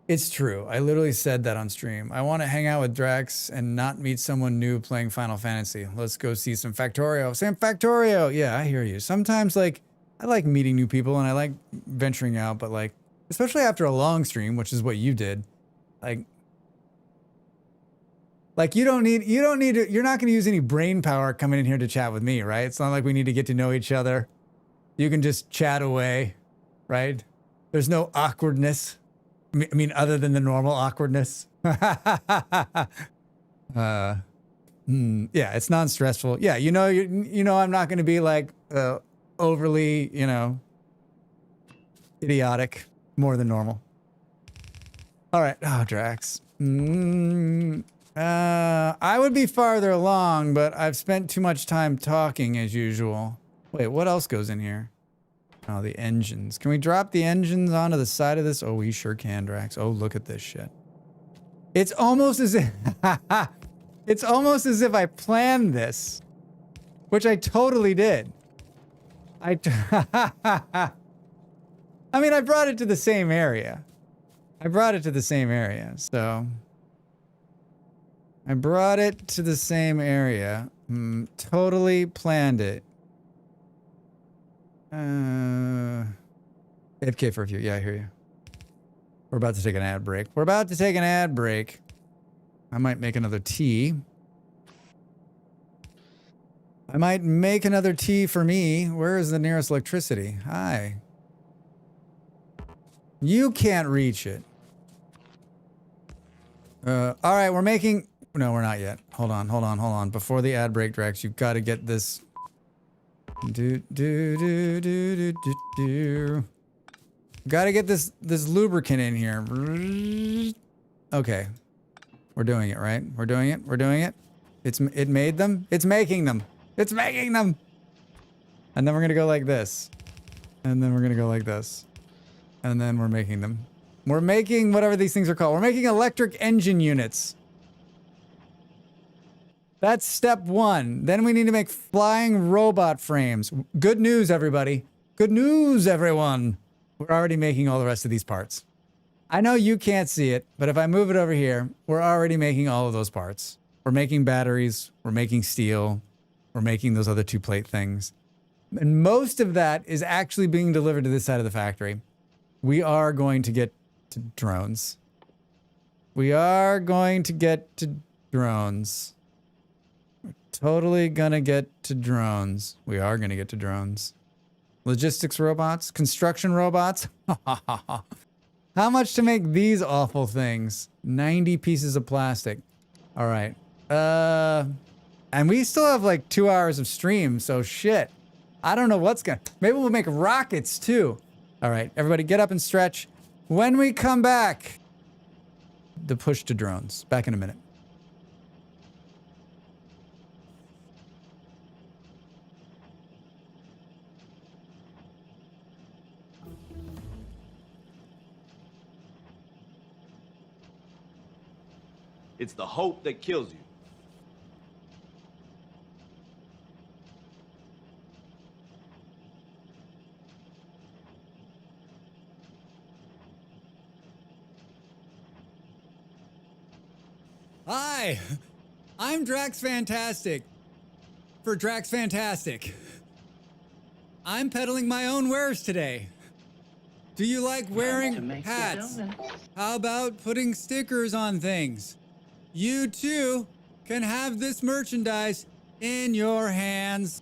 It's true. I literally said that on stream. I want to hang out with Drax and not meet someone new playing Final Fantasy. Let's go see some Factorio. Sam Factorio! Yeah, I hear you. Sometimes, like, I like meeting new people and I like venturing out, but like, especially after a long stream, which is what you did, like you're not going to use any brain power coming in here to chat with me, right? It's not like we need to get to know each other. You can just chat away, right? There's no awkwardness. I mean, other than the normal awkwardness. Yeah, it's non-stressful. Yeah, you know, I'm not going to be like overly, idiotic, more than normal. All right. Oh, Drax. I would be farther along, but I've spent too much time talking as usual. Wait, what else goes in here? Oh, the engines. Can we drop the engines onto the side of this? Oh, we sure can, Drax. Oh, look at this shit. It's almost as if it's almost as if I planned this, which I totally did. I mean, I brought it to the same area. So I brought it to the same area. Totally planned it. AFK for a few. Yeah, I hear you. We're about to take an ad break. I might make another tea. For me. Where is the nearest electricity? Hi. You can't reach it. All right, we're making... No, we're not yet. Hold on. Before the ad break, Drax, you've got to get this... Got to get this lubricant in here. Okay. We're doing it, right? We're doing it. We're doing it. It made them. It's making them. It's making them. And then we're going to go like this. And then we're going to go like this. And then we're making them. We're making whatever these things are called. We're making electric engine units. That's step one. Then we need to make flying robot frames. Good news, everybody. Good news, everyone. We're already making all the rest of these parts. I know you can't see it, but if I move it over here, we're already making all of those parts. We're making batteries. We're making steel. We're making those other 2 plate things. And most of that is actually being delivered to this side of the factory. We are going to get to drones. We are going to get to drones. We're totally gonna get to drones. We are gonna get to drones. Logistics robots? Construction robots? How much to make these awful things? 90 pieces of plastic. All right. And we still have like 2 hours of stream, so shit. I don't know what's gonna... Maybe we'll make rockets too. All right, everybody get up and stretch. When we come back, the push to drones. Back in a minute. It's the hope that kills you. Hi, I'm Drax Fantastic for Drax Fantastic. I'm peddling my own wares today. Do you like To wearing make the hats? donuts. How about putting stickers on things? You too can have this merchandise in your hands.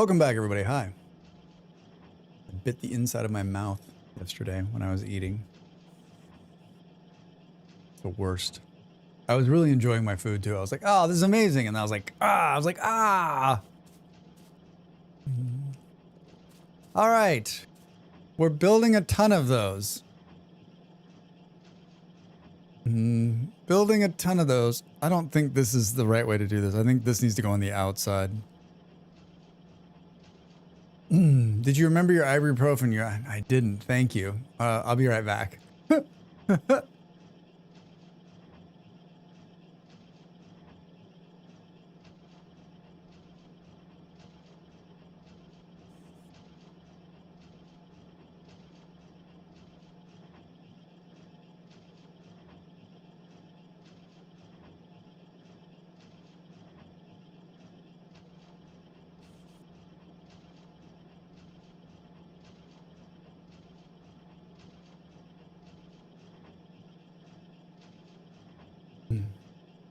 Welcome back, everybody. Hi. I bit the inside of my mouth yesterday when I was eating. It's the worst. I was really enjoying my food too. I was like, oh, this is amazing. And I was like, ah. All right. We're building a ton of those. Building a ton of those. I don't think this is the right way to do this. I think this needs to go on the outside. Did you remember your ibuprofen? I didn't. Thank you. I'll be right back.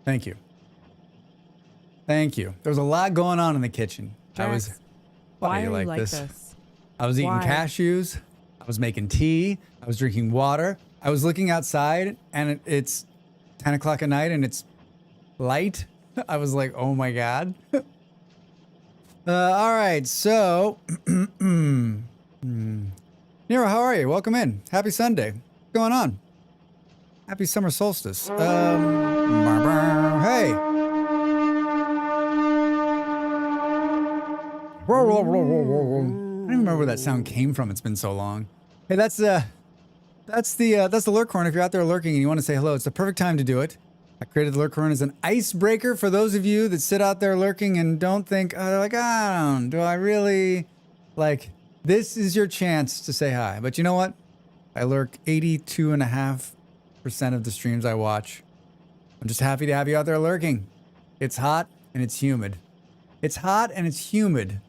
Thank you. Thank you. There was a lot going on in the kitchen. Jax, why are you like this? I was eating Why? cashews. I was making tea. I was drinking water. I was looking outside, and it's 10 o'clock at night, and it's light. I was like, oh my God. All right, so Nero, how are you? Welcome in. Happy Sunday. What's going on? Happy summer solstice. Hey. I don't even remember where that sound came from. It's been so long. Hey, that's the lurk horn. If you're out there lurking and you want to say hello, it's the perfect time to do it. I created the lurk horn as an icebreaker for those of you that sit out there lurking and don't think, oh, they're like, do I really? Like, this is your chance to say hi. But you know what? I lurk 82.5% of the streams I watch. I'm just happy to have you out there lurking. It's hot and it's humid. It's hot and it's humid.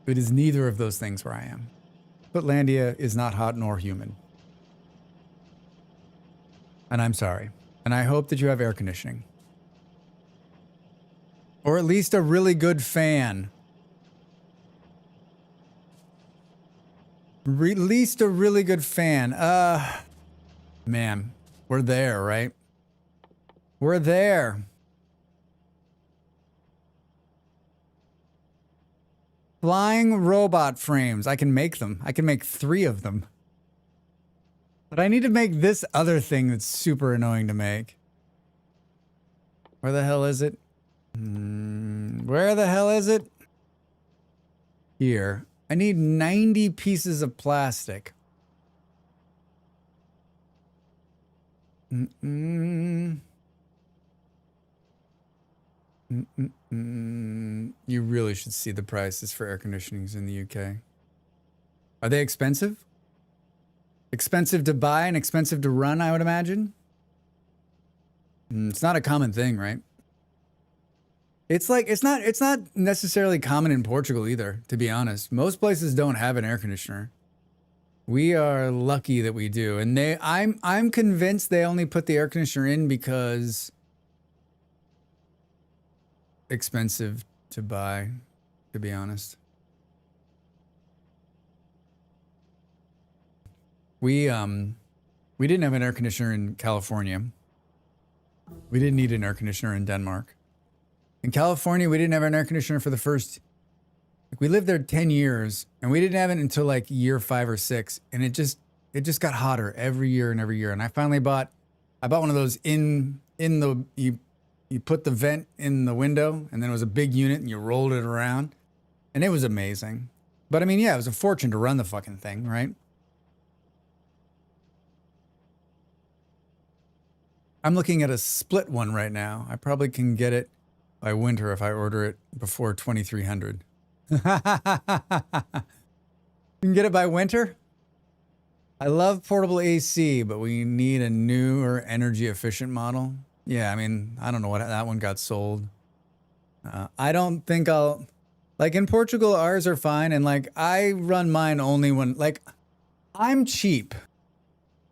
It is neither of those things where I am. Portlandia is not hot nor humid. And I'm sorry. And I hope that you have air conditioning. Or at least a really good fan. At least a really good fan. Man, we're there, right? We're there. Flying robot frames. I can make them. I can make 3 of them. But I need to make this other thing that's super annoying to make. Where the hell is it? Where the hell is it? Here. I need 90 pieces of plastic. You really should see the prices for air conditionings in the UK. Are they expensive? Expensive to buy and expensive to run, I would imagine. It's not a common thing, right? It's like it's not necessarily common in Portugal either, to be honest. Most places don't have an air conditioner. We are lucky that we do. And I'm convinced they only put the air conditioner in because expensive to buy, to be honest. We didn't have an air conditioner in California. We didn't need an air conditioner in Denmark. In California, we didn't have an air conditioner for the first, like, we lived there 10 years and we didn't have it until like year 5 or 6. And it just got hotter every year and every year. And I finally bought one of those you put the vent in the window and then it was a big unit and you rolled it around and it was amazing. But I mean, yeah, it was a fortune to run the fucking thing, right? I'm looking at a split one right now. I probably can get it by winter if I order it before 2300. You can get it by winter? I love portable AC, but we need a newer energy efficient model. Yeah, I mean, I don't know what that one got sold. I don't think like in Portugal, ours are fine. And like, I run mine only when, like, I'm cheap.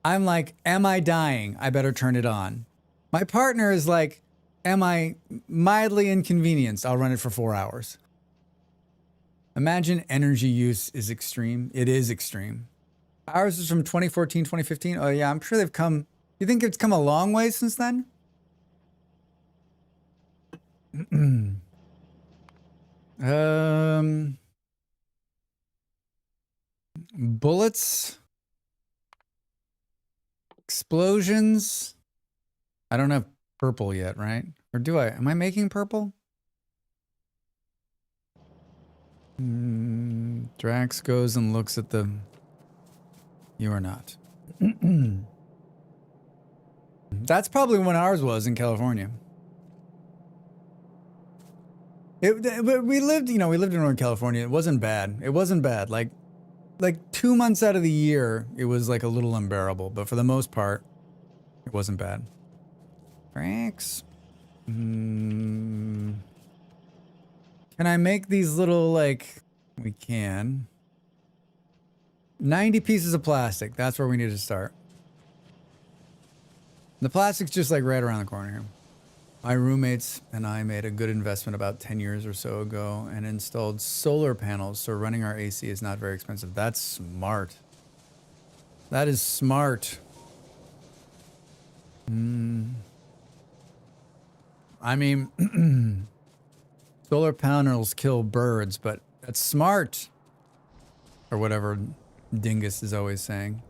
I'm like, am I dying? I better turn it on. My partner is like, am I mildly inconvenienced? I'll run it for 4 hours. Imagine energy use is extreme. It is extreme. Ours is from 2014, 2015. Oh yeah, I'm sure they've come. You think it's come a long way since then? Bullets, explosions. I don't have purple yet, right? Or do I? Am I making purple? Drax goes and looks at the... You are not. That's probably when ours was in California. We lived, you know, we lived in Northern California. It wasn't bad. It wasn't bad. Like 2 months out of the year, it was like a little unbearable. But for the most part, it wasn't bad. Drax. Can I make these little, like... We can. 90 pieces of plastic. That's where we need to start. The plastic's just like right around the corner here. My roommates and I made a good investment about 10 years or so ago and installed solar panels, so running our AC is not very expensive. That's smart. That is smart. I mean, solar panels kill birds, but that's smart. Or whatever Dingus is always saying.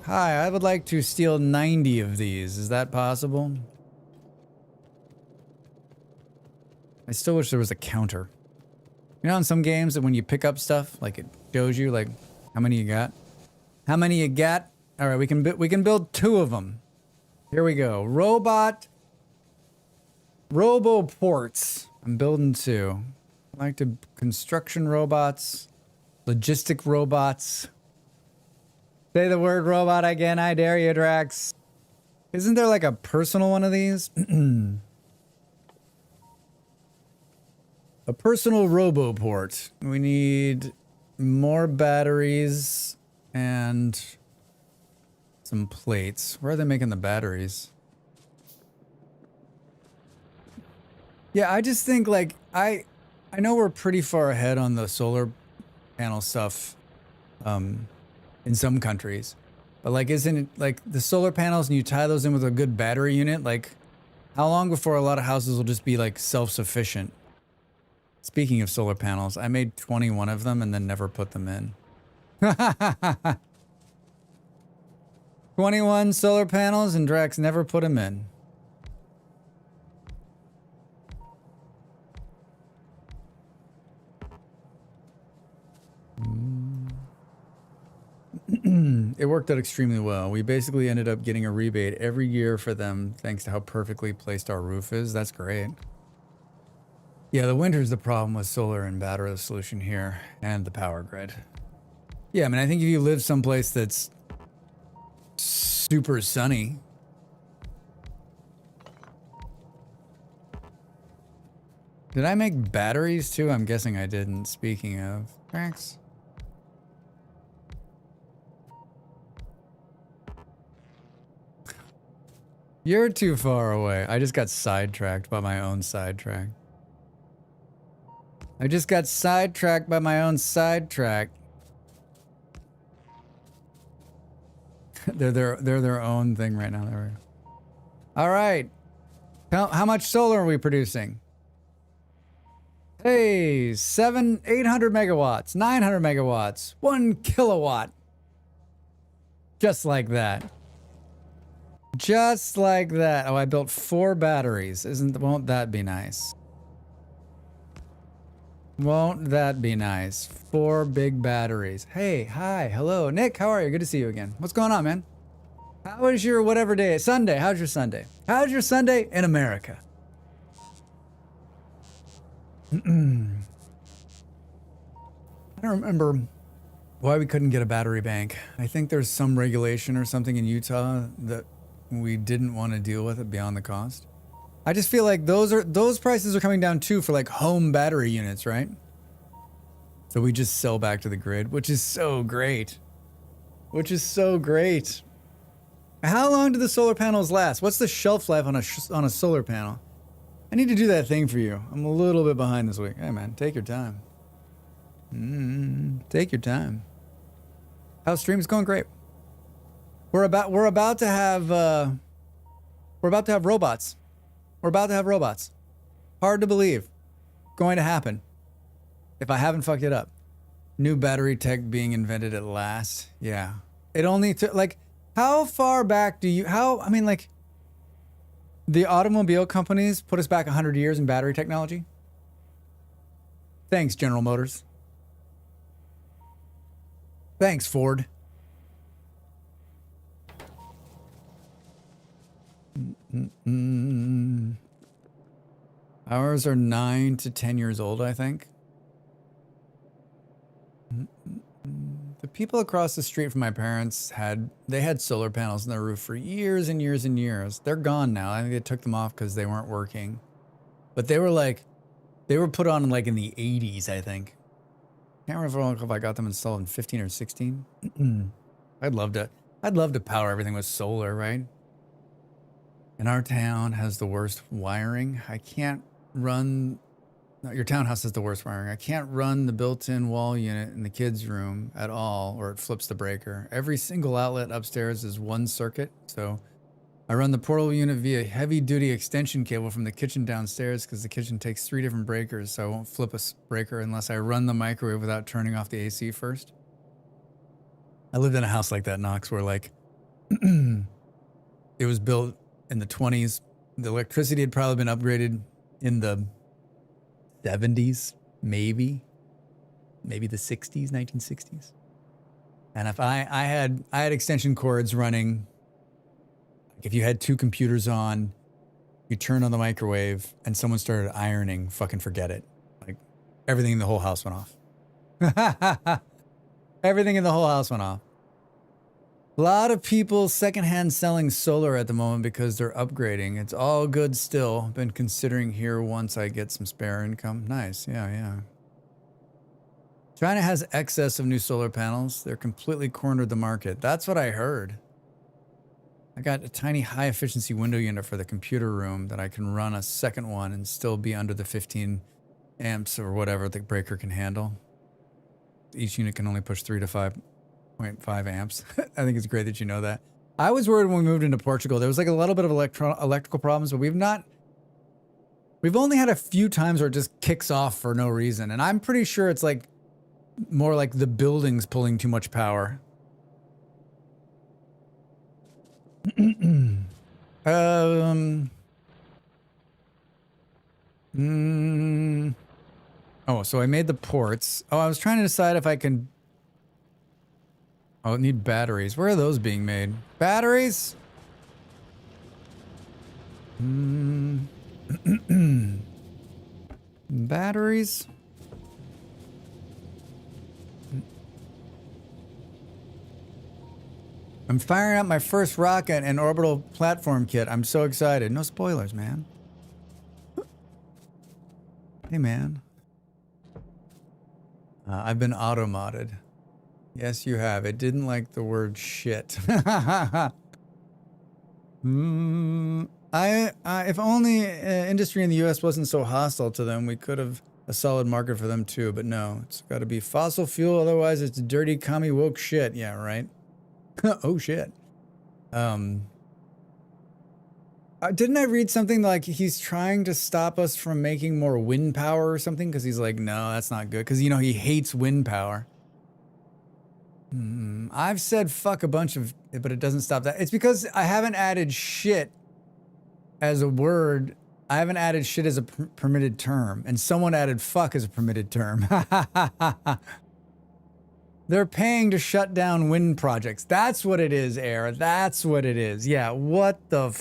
Hi, I would like to steal 90 of these. Is that possible? I still wish there was a counter. You know, in some games that when you pick up stuff, like it shows you like how many you got. How many you got? All right, we can build 2 of them. Here we go. Roboports. I'm building 2. I like to construction robots, logistic robots. Say the word robot again, I dare you, Drax. Isn't there like a personal one of these? A personal roboport. We need more batteries and some plates. Where are they making the batteries? Yeah, I just think like, I know we're pretty far ahead on the solar panel stuff. In some countries, but like, isn't it like the solar panels and you tie those in with a good battery unit? Like, how long before a lot of houses will just be like self-sufficient? Speaking of solar panels, I made 21 of them and then never put them in. 21 solar panels and Drax never put them in. It worked out extremely well. We basically ended up getting a rebate every year for them thanks to how perfectly placed our roof is. That's great. Yeah, the winter's the problem with solar and battery, the solution here, and the power grid. Yeah, I mean, I think if you live someplace that's super sunny. Did I make batteries too? I'm guessing I didn't. Speaking of, Drax. You're too far away. I just got sidetracked by my own sidetrack. I just got sidetracked by my own sidetrack. They're their own thing right now. There we go. All right. How much solar are we producing? Hey, 800 megawatts, 900 megawatts, 1 kilowatt. Just like that. Just like that. Oh, I built 4 batteries. Won't that be nice? Won't that be nice? 4 big batteries. Hey, hi, hello. Nick, how are you? Good to see you again. What's going on, man? How was your whatever day? Sunday. How's your Sunday? How's your Sunday in America? I don't remember why we couldn't get a battery bank. I think there's some regulation or something in Utah that we didn't want to deal with it beyond the cost. I just feel like those prices are coming down too for like home battery units, right? So we just sell back to the grid, which is so great. Which is so great. How long do the solar panels last? What's the shelf life on a solar panel? I need to do that thing for you. I'm a little bit behind this week. Hey, man, take your time. Take your time. How's streams going? Great. We're about to have robots. We're about to have robots. Hard to believe. Going to happen. If I haven't fucked it up. New battery tech being invented at last. Yeah. It only took, like, how far back do you, I mean, like, the automobile companies put us back 100 years in battery technology. Thanks, General Motors. Thanks, Ford. Ours are 9 to 10 years old, I think. The people across the street from my parents had solar panels on their roof for years and years and years. They're gone now. I think they took them off because they weren't working. But they were put on like in the 80s, I think. Can't remember if I got them installed in 15 or 16. I'd love to power everything with solar, right? And our town has the worst wiring. I can't run. No, your townhouse has the worst wiring. I can't run the built-in wall unit in the kids' room at all, or it flips the breaker. Every single outlet upstairs is one circuit, so I run the portable unit via heavy-duty extension cable from the kitchen downstairs because the kitchen takes 3 different breakers, so I won't flip a breaker unless I run the microwave without turning off the AC first. I lived in a house like that, Knox, where like it was built in the 20s. The electricity had probably been upgraded in the 70s, maybe the 60s, 1960s. And if I had extension cords running, like if you had 2 computers on, you turn on the microwave and someone started ironing, fucking forget it. Like everything in the whole house went off. Everything in the whole house went off. A lot of people secondhand selling solar at the moment because they're upgrading. It's all good still. Been considering here once I get some spare income. Nice. Yeah. China has excess of new solar panels. They're completely cornered the market. That's what I heard. I got a tiny high efficiency window unit for the computer room that I can run a second one and still be under the 15 amps or whatever the breaker can handle. Each unit can only push 3 to 5.5 amps. I think it's great that you know that. I was worried when we moved into Portugal. There was like a little bit of electrical problems, but we've only had a few times where it just kicks off for no reason. And I'm pretty sure it's like more like the building's pulling too much power. Oh, so I made the ports. Oh, I was trying to decide if I can. Oh, I need batteries. Where are those being made? Batteries? Batteries? I'm firing up my first rocket and orbital platform kit. I'm so excited. No spoilers, man. Hey, man. I've been auto-modded. Yes, you have. It didn't like the word shit. If only industry in the U.S. wasn't so hostile to them, we could have a solid market for them too. But no, it's got to be fossil fuel. Otherwise, it's dirty, commie woke shit. Yeah, right. Oh shit. Didn't I read something like he's trying to stop us from making more wind power or something? Because he's like, no, that's not good. Because, you know, he hates wind power. I've said fuck a bunch of it, but it doesn't stop that. It's because I haven't added shit as a word. I haven't added shit as a permitted term. And someone added fuck as a permitted term. They're paying to shut down wind projects. That's what it is, Air. That's what it is. Yeah, what the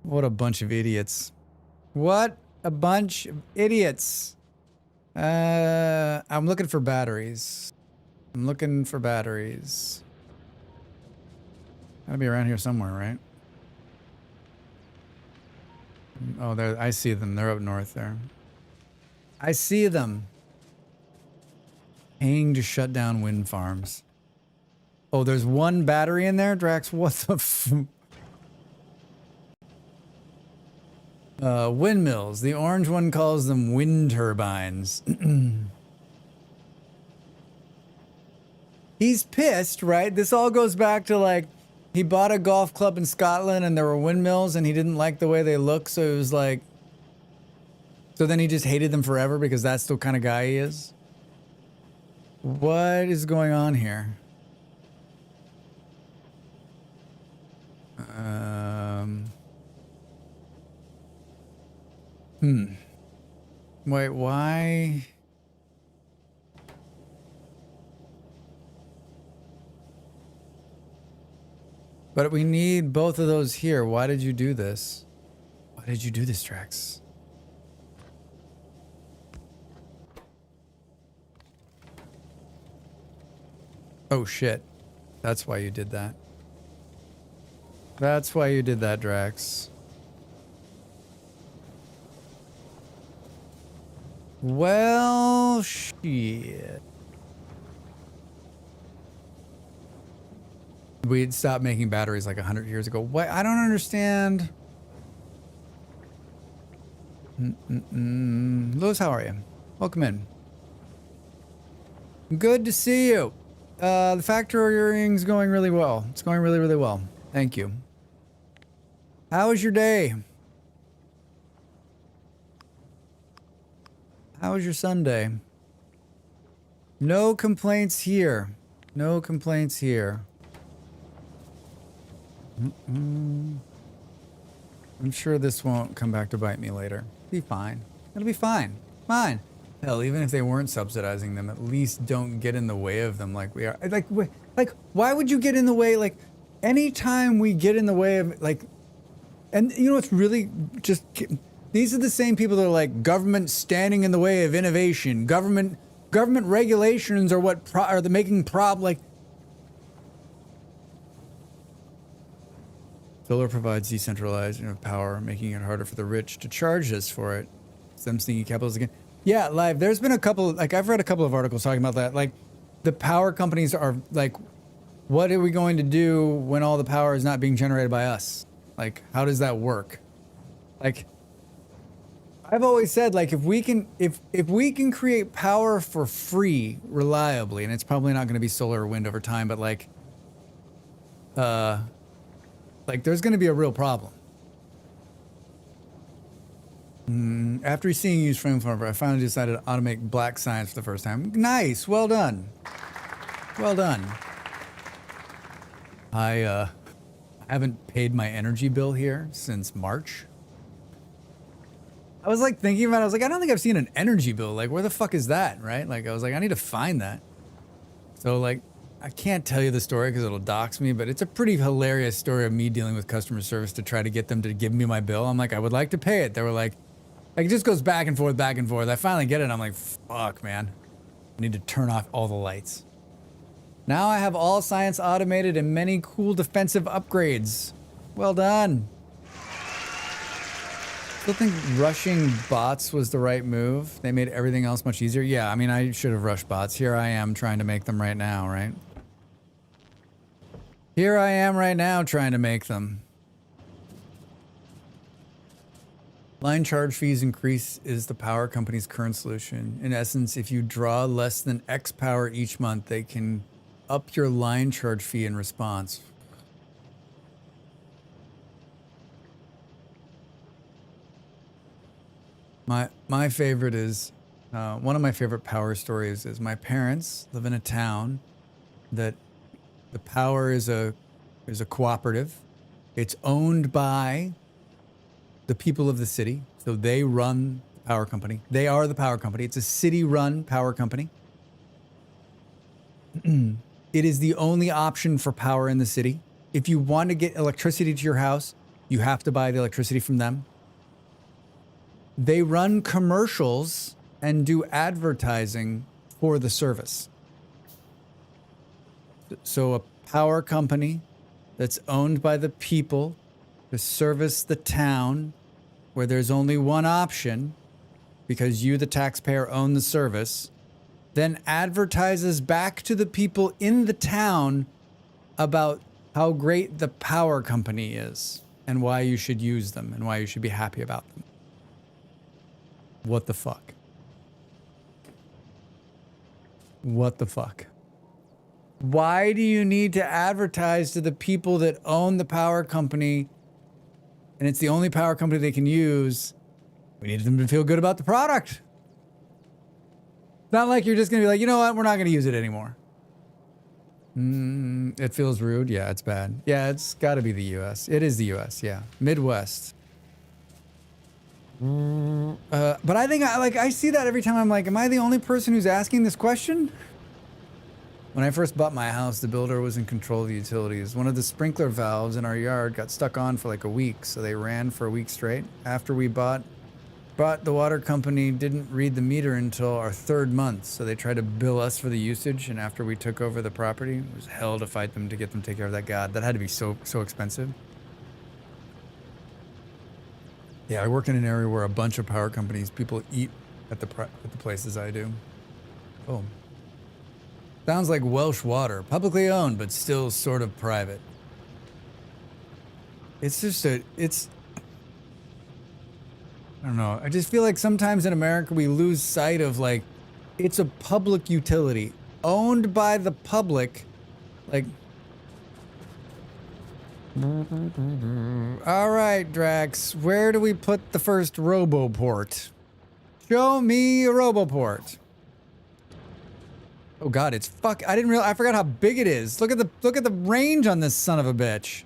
what a bunch of idiots. What a bunch of idiots. I'm looking for batteries. Gotta be around here somewhere, right? Oh, there. I see them. They're up north there. I see them. Paying to shut down wind farms. Oh, there's one battery in there, Drax? What the Windmills. The orange one calls them wind turbines. He's pissed, right? This all goes back to like, he bought a golf club in Scotland and there were windmills and he didn't like the way they look. So it was like, so then he just hated them forever because that's the kind of guy he is. What is going on here? Wait, why? But we need both of those here. Why did you do this? Why did you do this, Drax? Oh shit. That's why you did that. That's why you did that, Drax. Well, shit. We'd stopped making batteries like 100 years ago. What? I don't understand. Lewis, how are you? Welcome in. Good to see you. The Factorio's going really well. It's going really, really well. Thank you. How was your day? How was your Sunday? No complaints here. No complaints here. I'm sure this won't come back to bite me later. Be fine. It'll be fine. Fine. Hell, even if they weren't subsidizing them, at least don't get in the way of them like we are. Like, why would you get in the way? Like, anytime we get in the way of, like, and you know, it's really just, these are the same people that are like, government standing in the way of innovation. Government regulations are what are the making like, solar provides decentralized power, making it harder for the rich to charge us for it. Them sneaky capitalists again. Yeah, Live, there's been a couple, like, I've read a couple of articles talking about that. Like, the power companies are like, what are we going to do when all the power is not being generated by us? Like, how does that work? Like, I've always said, like, if we can create power for free, reliably, and it's probably not going to be solar or wind over time, but like there's going to be a real problem. After seeing you use Frame Farmer, I finally decided to automate black science for the first time. Nice, well done. Well done. I haven't paid my energy bill here since March. I was like thinking about it, I was like, I don't think I've seen an energy bill. Like, where the fuck is that, right? Like, I was like, I need to find that. So like, I can't tell you the story because it'll dox me, but it's a pretty hilarious story of me dealing with customer service to try to get them to give me my bill. I'm like, I would like to pay it. They were like it just goes back and forth, back and forth. I finally get it and I'm like, fuck, man. I need to turn off all the lights. Now I have all science automated and many cool defensive upgrades. Well done. Still think rushing bots was the right move. They made everything else much easier. Yeah, I mean, I should have rushed bots. Here I am trying to make them right now, right? Here I am right now trying to make them. Line charge fees increase is the power company's current solution. In essence, if you draw less than X power each month, they can up your line charge fee in response. My favorite is, one of my favorite power stories is my parents live in a town that the power is a cooperative. It's owned by the people of the city. So they run the power company. They are the power company. It's a city-run power company. It is the only option for power in the city. If you want to get electricity to your house, you have to buy the electricity from them. They run commercials and do advertising for the service. So a power company that's owned by the people to service the town where there's only one option because you, the taxpayer, own the service, then advertises back to the people in the town about how great the power company is and why you should use them and why you should be happy about them. What the fuck? What the fuck? Why do you need to advertise to the people that own the power company and it's the only power company they can use? We need them to feel good about the product. It's not like you're just going to be like, you know what? We're not going to use it anymore. It feels rude. Yeah, it's bad. Yeah, it's got to be the U.S. It is the U.S. Yeah. Midwest. But I think I see that every time. I'm like, am I the only person who's asking this question? When I first bought my house, the builder was in control of the utilities. One of the sprinkler valves in our yard got stuck on for like a week, so they ran for a week straight. After we bought, the water company didn't read the meter until our 3rd month, so they tried to bill us for the usage, and after we took over the property, it was hell to fight them to get them to take care of that. God, that had to be so expensive. Yeah, I work in an area where a bunch of power companies, people eat at the places I do. Oh. Sounds like Welsh Water. Publicly owned, but still sort of private. It's just I don't know. I just feel like sometimes in America we lose sight of like, it's a public utility owned by the public. Like, all right, Drax, where do we put the first Roboport? Show me a Roboport. Oh God, it's I didn't realize. I forgot how big it is. Look at the range on this son of a bitch.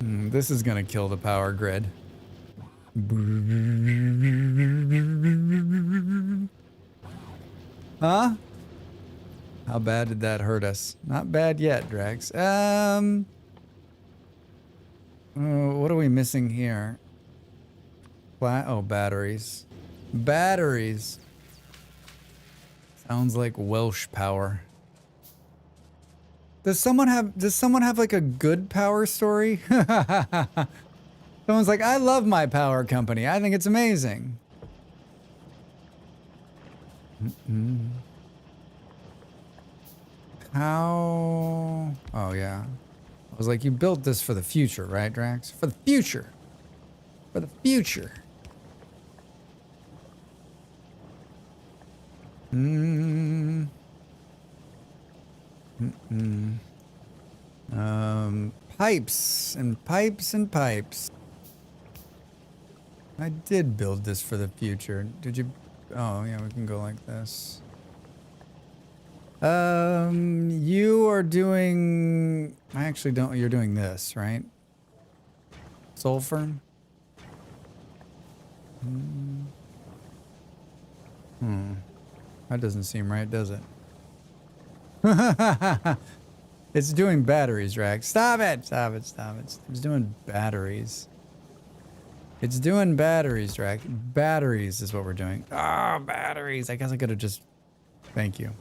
This is gonna kill the power grid. Huh? How bad did that hurt us? Not bad yet, Drax. What are we missing here? Batteries. Batteries. Sounds like Welsh power. Does someone have like a good power story? Someone's like, I love my power company. I think it's amazing. How? Oh yeah. I was like, you built this for the future, right, Drax? For the future. For the future. Pipes and pipes and pipes. I did build this for the future. Did you? Oh yeah, we can go like this. You are doing. I actually don't. You're doing this, right? Sulfur. That doesn't seem right, does it? It's doing batteries, Rax. Stop it! Stop it, stop it. It's doing batteries. It's doing batteries, Rax. Batteries is what we're doing. Ah, batteries. I guess I could have just... Thank you.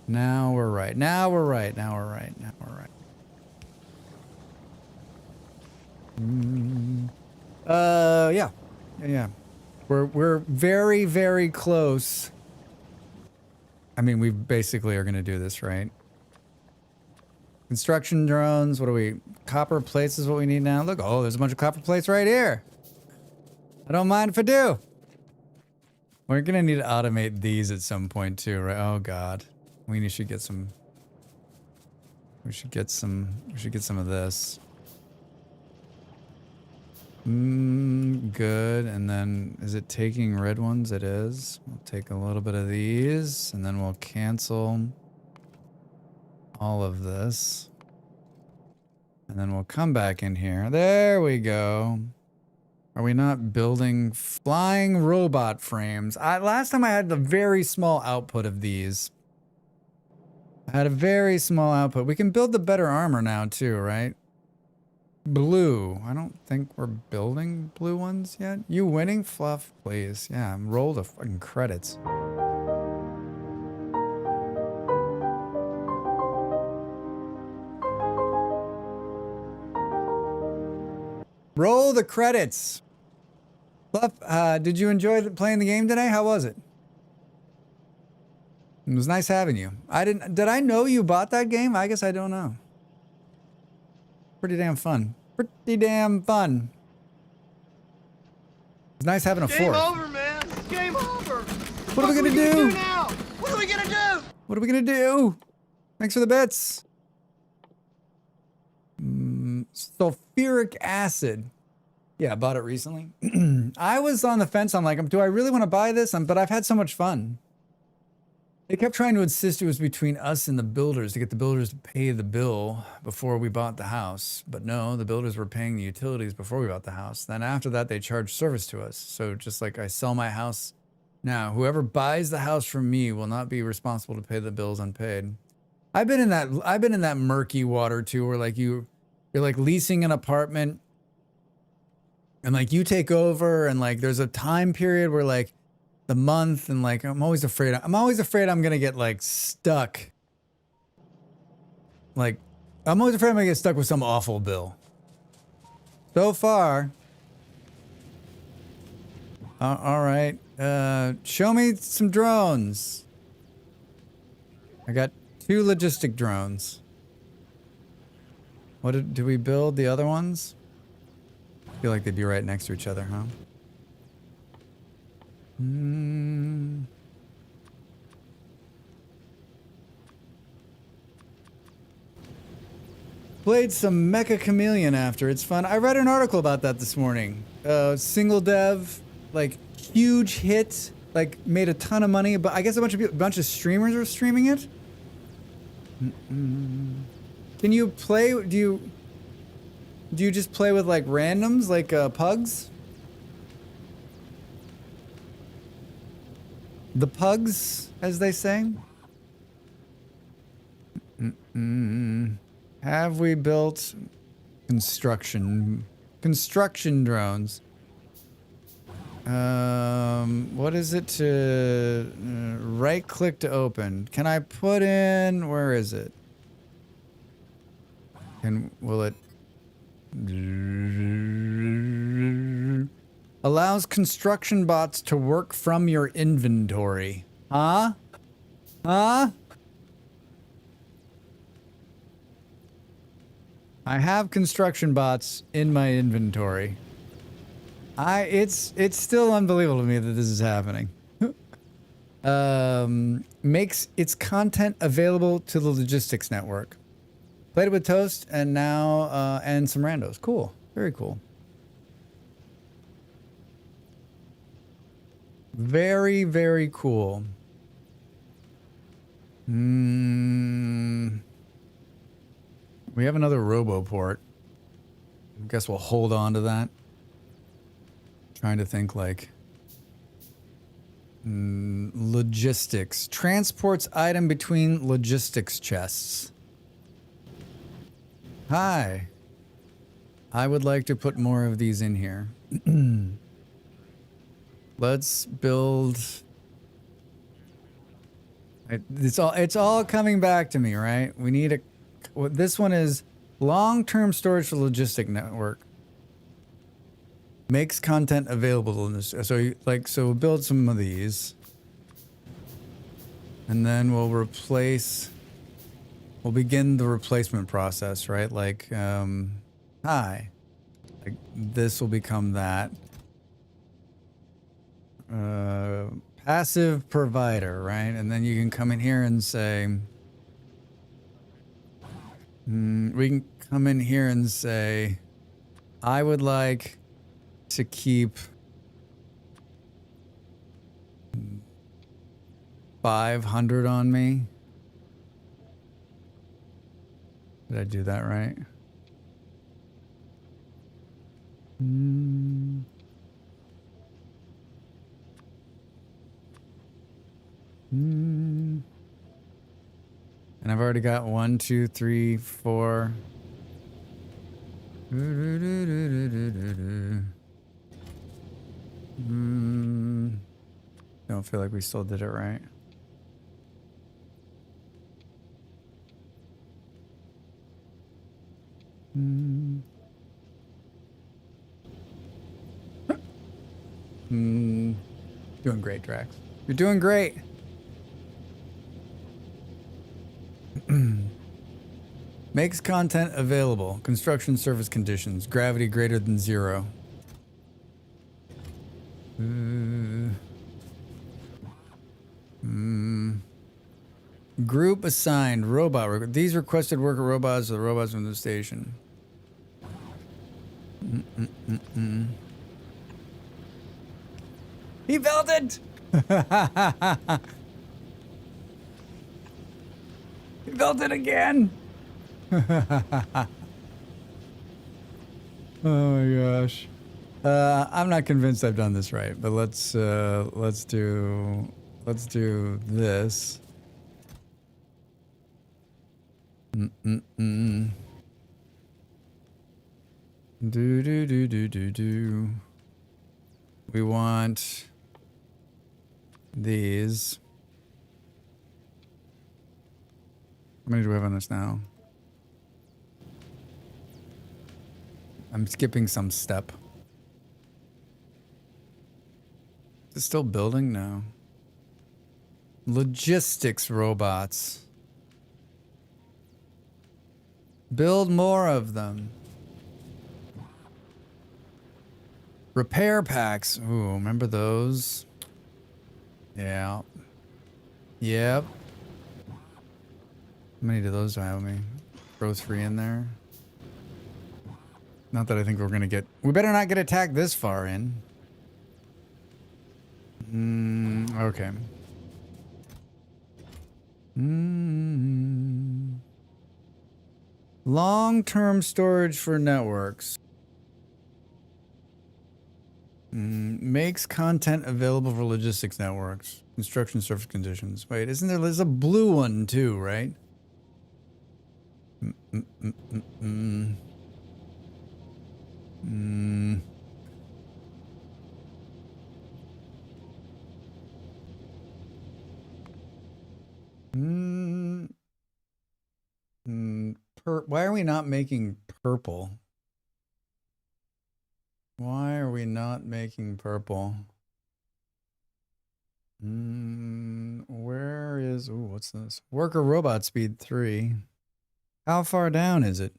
Now we're right. Now we're right. Now we're right. Now we're right. Yeah. Yeah. We're very, very close. I mean, we basically are going to do this, right? Construction drones. What are we? Copper plates is what we need now. Look, oh, there's a bunch of copper plates right here. I don't mind if I do. We're going to need to automate these at some point too, right? Oh God. We should get some. We should get some of this. Good. And then, is it taking red ones? It is. We'll take a little bit of these, and then we'll cancel all of this. And then we'll come back in here. There we go. Are we not building flying robot frames? Last time I had the very small output of these. I had a very small output. We can build the better armor now too, right? Blue. I don't think we're building blue ones yet. You winning? Fluff, please. Yeah, roll the fucking credits. Roll the credits. Fluff, did you enjoy playing the game today? How was it? It was nice having you. Did I know you bought that game? I guess I don't know. Pretty damn fun. pretty damn fun. It's nice having a Game fourth. over, man. Game over. What are we gonna do? Now? What are we gonna do? What are we gonna do? Thanks for the bits. Sulfuric acid. Yeah, I bought it recently. I was on the fence. I'm like, do I really want to buy this? But I've had so much fun. They kept trying to insist it was between us and the builders to get the builders to pay the bill before we bought the house. But no, the builders were paying the utilities before we bought the house. Then after that, they charged service to us. So just like I sell my house now, whoever buys the house from me will not be responsible to pay the bills unpaid. I've been in that murky water too, where like you're like leasing an apartment and like you take over and like there's a time period where like the month and like I'm always afraid I'm gonna get like stuck. Like I'm always afraid I'm gonna get stuck with some awful bill. So far. All right. Show me some drones. I got 2 logistic drones. Do we build the other ones? I feel like they'd be right next to each other, huh? Played some Mecha Chameleon after. It's fun. I read an article about that this morning. Single dev, like huge hit, like made a ton of money. But I guess a bunch of streamers are streaming it. Can you play? Do you just play with like randoms, like pugs? The pugs, as they say. Have we built construction drones? What is it to right click to open? Can I put in, where is it? Will it allows construction bots to work from your inventory? Huh? I have construction bots in my inventory. It's still unbelievable to me that this is happening. Makes its content available to the logistics network. Played it with Toast and now and some randos. Cool. Very cool. Very, very cool. We have another RoboPort. I guess we'll hold on to that. Trying to think like logistics. Transports item between logistics chests. Hi. I would like to put more of these in here. Let's build. It's all coming back to me, right? We need this one is long-term storage for logistic network. Makes content available in this. So we'll build some of these. And then we'll begin the replacement process, right? Like, hi. Like this will become that. Passive provider, right? And then you can come in here and say, we can come in here and say, I would like to keep 500 on me. Did I do that right? And I've already got 1, 2, 3, 4. Don't feel like we still did it right. Doing great, Drax. You're doing great. Makes content available. Construction surface conditions. Gravity greater than 0. Group assigned. Robot. These requested worker robots are the robots from the station. He felt it! He felt it again! Oh my gosh. I'm not convinced I've done this right, but let's do this. Do. We want these. How many do we have on this now? I'm skipping some step. Is it still building? No. Logistics robots. Build more of them. Repair packs. Ooh, remember those? Yeah. Yep. How many of those do I have with me? Throw 3 in there. Not that I think we're gonna get... We better not get attacked this far in. Okay. Long-term storage for networks. Makes content available for logistics networks. Construction surface conditions. Wait, isn't there... There's a blue one too, right? Why are we not making purple? Why are we not making purple? Where is... Ooh, what's this? Worker robot speed 3. How far down is it?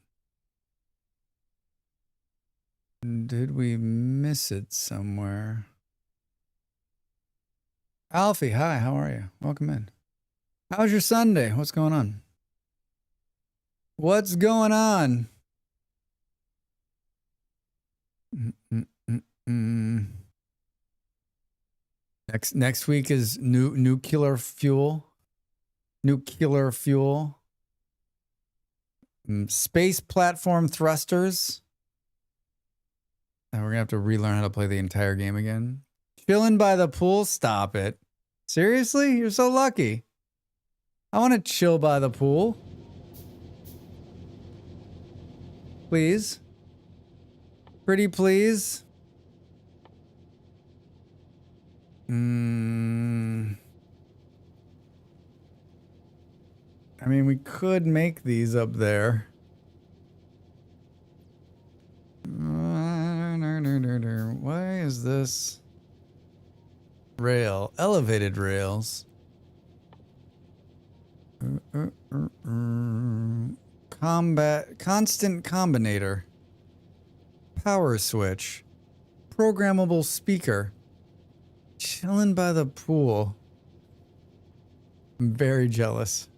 Did we miss it somewhere? Alfie, hi, how are you? Welcome in. How's your Sunday? What's going on? What's going on? Next week is nuclear fuel. Nuclear fuel. Space platform thrusters. And we're gonna have to relearn how to play the entire game again. Chilling by the pool? Stop it. Seriously? You're so lucky. I want to chill by the pool. Please. Pretty please. I mean, we could make these up there. Why is this rail? Elevated rails. Constant combinator. Power switch. Programmable speaker. Chilling by the pool. I'm very jealous.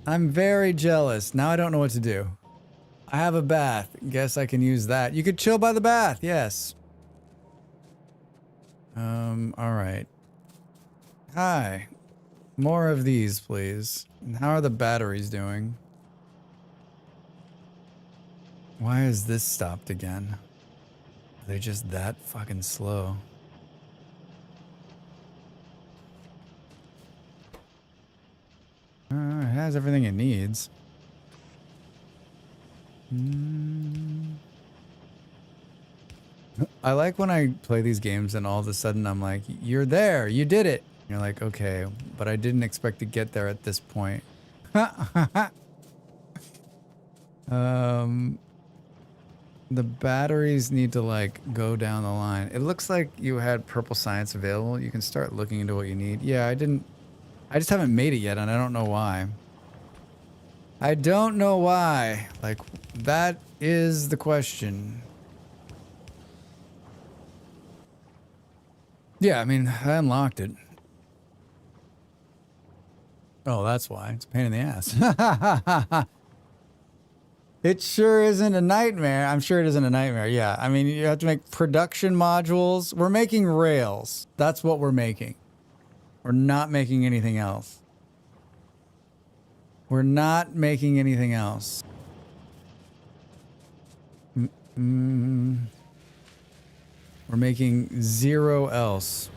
I'm very jealous. Now I don't know what to do. I have a bath. Guess I can use that. You could chill by the bath. Yes. All right. Hi. More of these, please. And how are the batteries doing? Why is this stopped again? Are they just that fucking slow? It has everything it needs. I like when I play these games and all of a sudden I'm like, you're there, you did it. You're like, okay, but I didn't expect to get there at this point. The batteries need to like go down the line. It looks like you had purple science available. You can start looking into what you need. Yeah, I just haven't made it yet and I don't know why. I don't know why. Like, that is the question. Yeah, I mean, I unlocked it. Oh, that's why. It's a pain in the ass. It sure isn't a nightmare. I'm sure it isn't a nightmare. Yeah, I mean, you have to make production modules. We're making rails. That's what we're making. We're not making anything else. We're not making anything else. We're making zero else.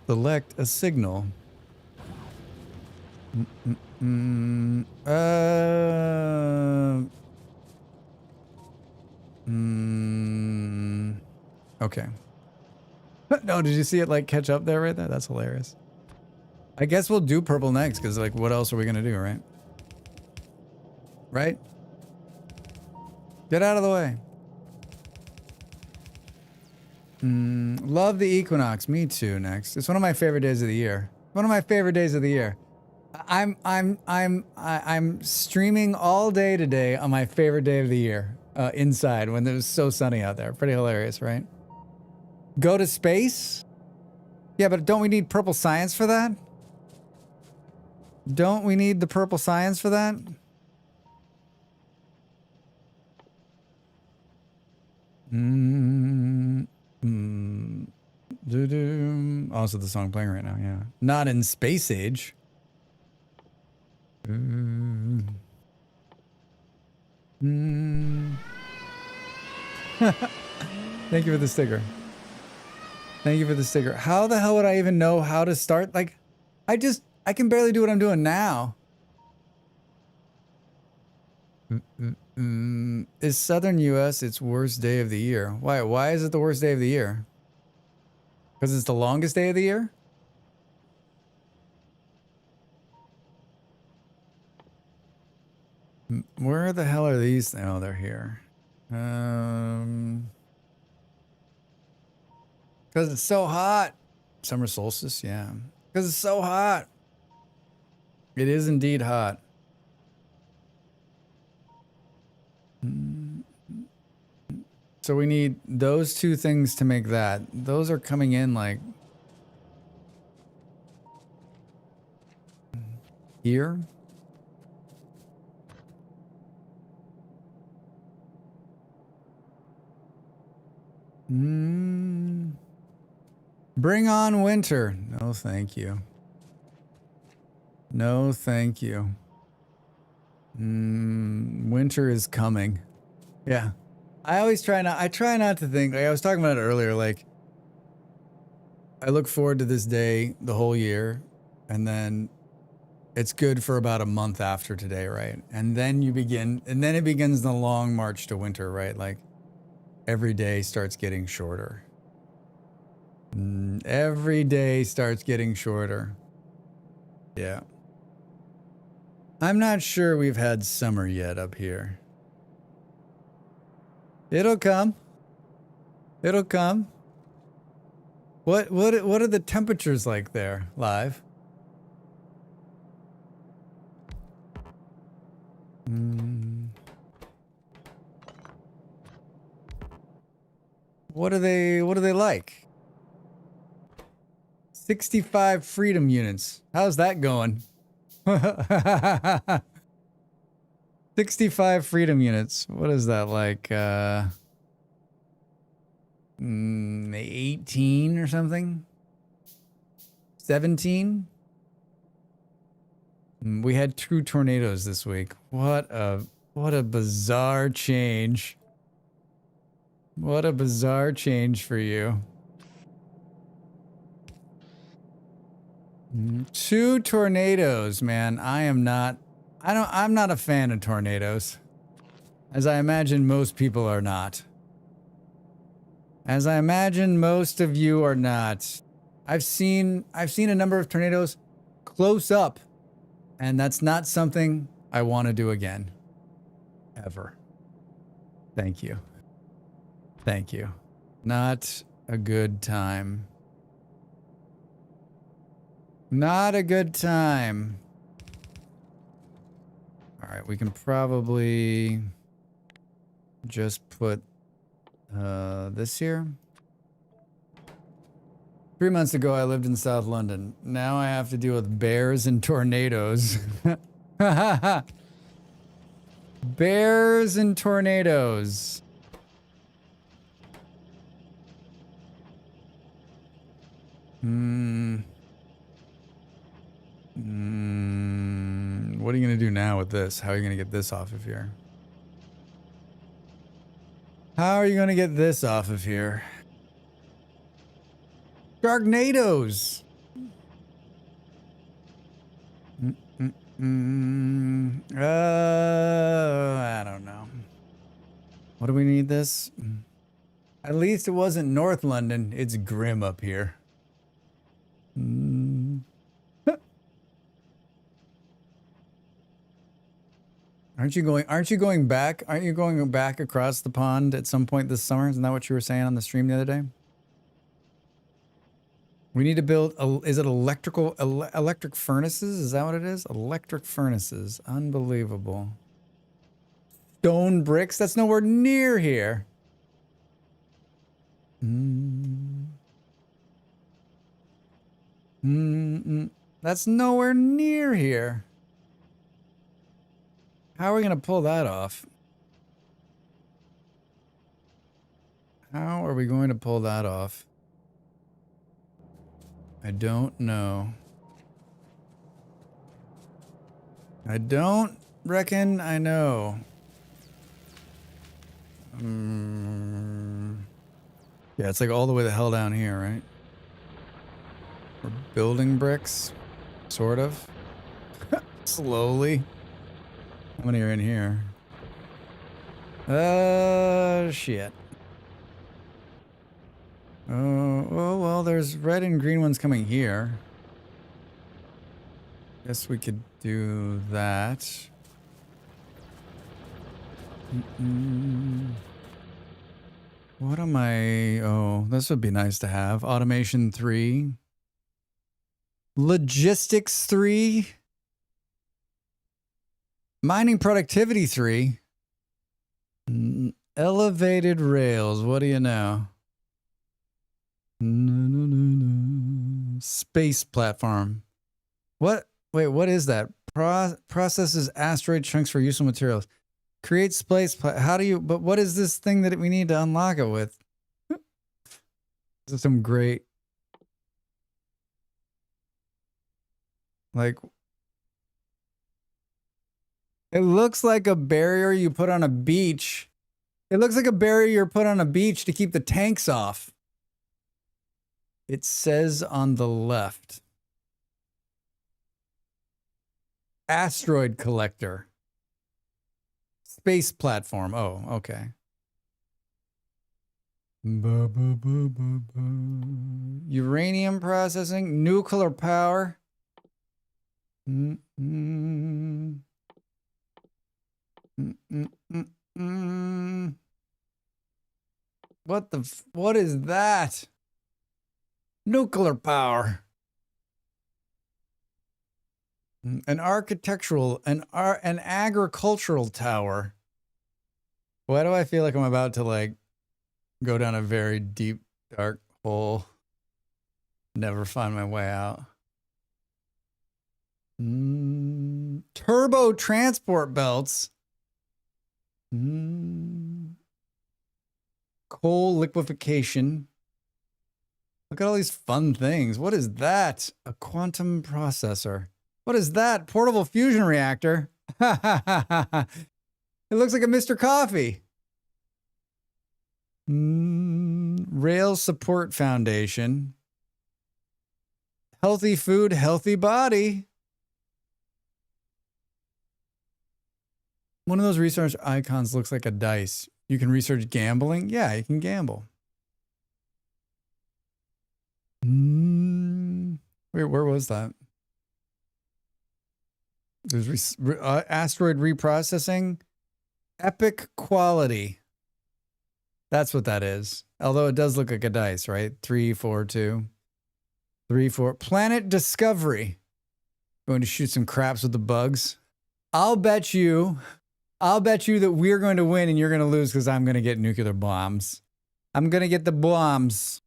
Select a signal. Okay. No, did you see it like catch up there right there? That's hilarious. I guess we'll do purple next because like what else are we gonna do, right? Right? Get out of the way. Love the equinox. Me too. Next, it's one of my favorite days of the year. One of my favorite days of the year. I'm streaming all day today on my favorite day of the year. Inside when it was so sunny out there. Pretty hilarious, right? Go to space? Yeah, but don't we need purple science for that? Don't we need the purple science for that? Also, the song playing right now, yeah. Not in Space Age. Thank you for the sticker. Thank you for the sticker. How the hell would I even know how to start? Like, I can barely do what I'm doing now. Is Southern US its worst day of the year? Why? Why is it the worst day of the year? Because it's the longest day of the year? Where the hell are these? Oh, they're here. Because it's so hot. Summer solstice, yeah. Because it's so hot. It is indeed hot. So we need those two things to make that. Those are coming in like here. Bring on winter. No, thank you. No, thank you. Winter is coming. Yeah. I try not to think, like I was talking about it earlier, like I look forward to this day the whole year and then it's good for about a month after today, right? And then it begins the long march to winter, right? Like every day starts getting shorter. Every day starts getting shorter. Yeah. I'm not sure we've had summer yet up here. It'll come. It'll come. What are the temperatures like there, live? What are they like? 65 freedom units. How's that going? 65 freedom units. What is that like? 18 or something? 17? We had 2 tornadoes this week. What a bizarre change. What a bizarre change for you. 2 tornadoes, man. I'm not a fan of tornadoes. As I imagine most people are not. As I imagine most of you are not. I've seen a number of tornadoes close up, and that's not something I want to do again. Ever. Thank you. Thank you. Not a good time. Not a good time. All right, we can probably just put this here. 3 months ago, I lived in South London. Now I have to deal with bears and tornadoes. Bears and tornadoes. What are you going to do now with this? How are you going to get this off of here? How are you going to get this off of here? Sharknadoes. I don't know. What do we need this? At least it wasn't North London. It's grim up here. Aren't you going back? Aren't you going back across the pond at some point this summer? Isn't that what you were saying on the stream the other day? We need to build, is it electric furnaces? Is that what it is? Electric furnaces. Unbelievable. Stone bricks? That's nowhere near here. That's nowhere near here. How are we going to pull that off? How are we going to pull that off? I don't know. I don't reckon I know. Yeah, it's like all the way the hell down here, right? We're building bricks, sort of. Slowly. How many are in here? Shit. Oh, well, there's red and green ones coming here. Guess we could do that. What am I? Oh, this would be nice to have. Automation 3. Logistics 3. Mining productivity 3. Elevated rails. What do you know? Space platform. What? Wait, what is that? Processes asteroid chunks for useful materials. Create space. How do you? But what is this thing that we need to unlock it with? This is some great. Like. It looks like a barrier you put on a beach. It looks like a barrier you put on a beach to keep the tanks off. It says on the left. Asteroid collector. Space platform. Oh, okay. Uranium processing. Nuclear power. What is that? Nuclear power. An architectural, an agricultural tower. Why do I feel like I'm about to like go down a very deep, dark hole? Never find my way out. Turbo transport belts. Coal liquefaction. Look at all these fun things. What is that? A quantum processor. What is that? Portable fusion reactor. It looks like a Mr. Coffee. Rail Support Foundation. Healthy food, healthy body. One of those research icons looks like a dice. You can research gambling. Yeah, you can gamble. Wait, where was that? There's asteroid reprocessing. Epic quality. That's what that is. Although it does look like a dice, right? 3, 4, 2. 3, 4. Planet Discovery. Going to shoot some craps with the bugs. I'll bet you that we're going to win and you're going to lose because I'm going to get nuclear bombs. I'm going to get the bombs.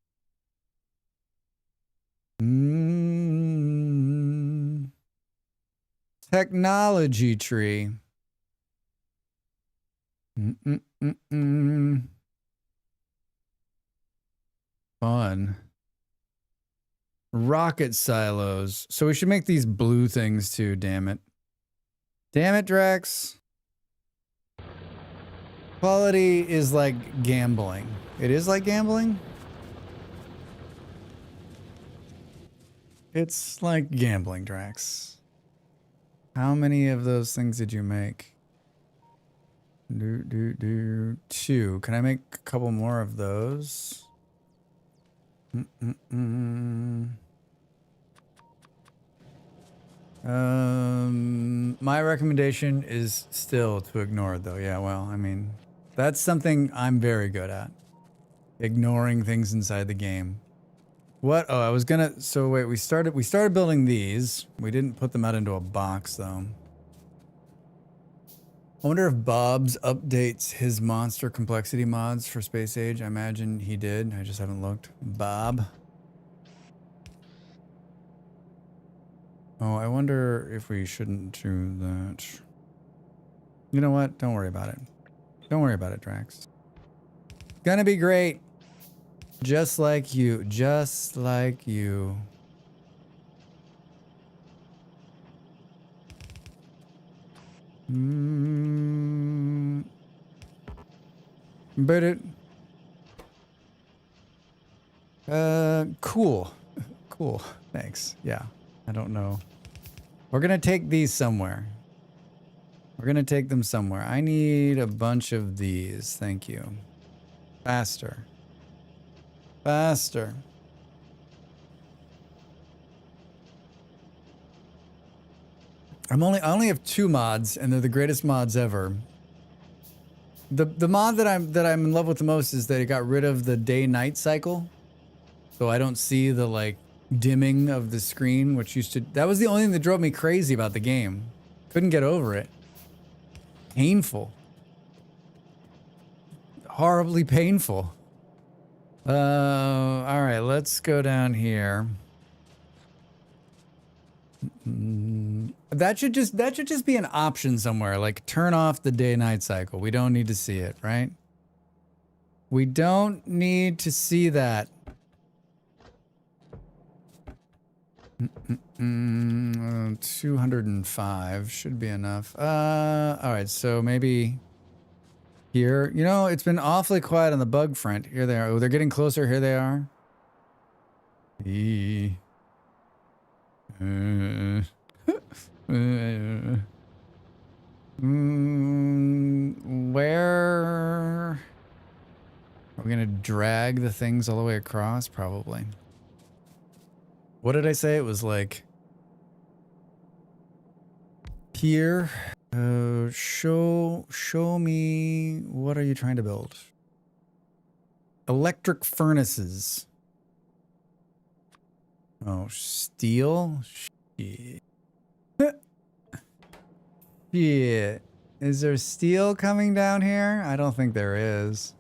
Technology tree. Fun. Rocket silos. So we should make these blue things too, damn it. Damn it, Drax. Quality is like gambling. It is like gambling? It's like gambling, Drax. How many of those things did you make? 2. Can I make a couple more of those? My recommendation is still to ignore it, though. Yeah, well, I mean, that's something I'm very good at. Ignoring things inside the game. What? Oh, I was gonna. So wait, we started building these. We didn't put them out into a box, though. I wonder if Bob's updates his monster complexity mods for Space Age. I imagine he did. I just haven't looked. Bob. Oh, I wonder if we shouldn't do that. You know what? Don't worry about it. Don't worry about it, Drax. Gonna be great. Just like you. Just like you. But it... cool. Cool. Thanks. Yeah. I don't know. We're gonna take these somewhere. We're gonna take them somewhere. I need a bunch of these. Thank you. Faster. Faster. I only have 2 mods, and they're the greatest mods ever. The mod that I'm in love with the most is that it got rid of the day-night cycle, so I don't see the like dimming of the screen, which used to. That was the only thing that drove me crazy about the game. Couldn't get over it. Painful. Horribly painful. All right, let's go down here. That should just be an option somewhere, like turn off the day-night cycle. We don't need to see it, right? We don't need to see that. 205 should be enough. All right, so maybe here. You know, it's been awfully quiet on the bug front. Here they are. Oh, they're getting closer. Here they are. Where are we gonna drag the things all the way across? Probably. What did I say? It was like here. Show me, what are you trying to build? Electric furnaces. Oh, steel? Shit. Shit. Is there steel coming down here? I don't think there is.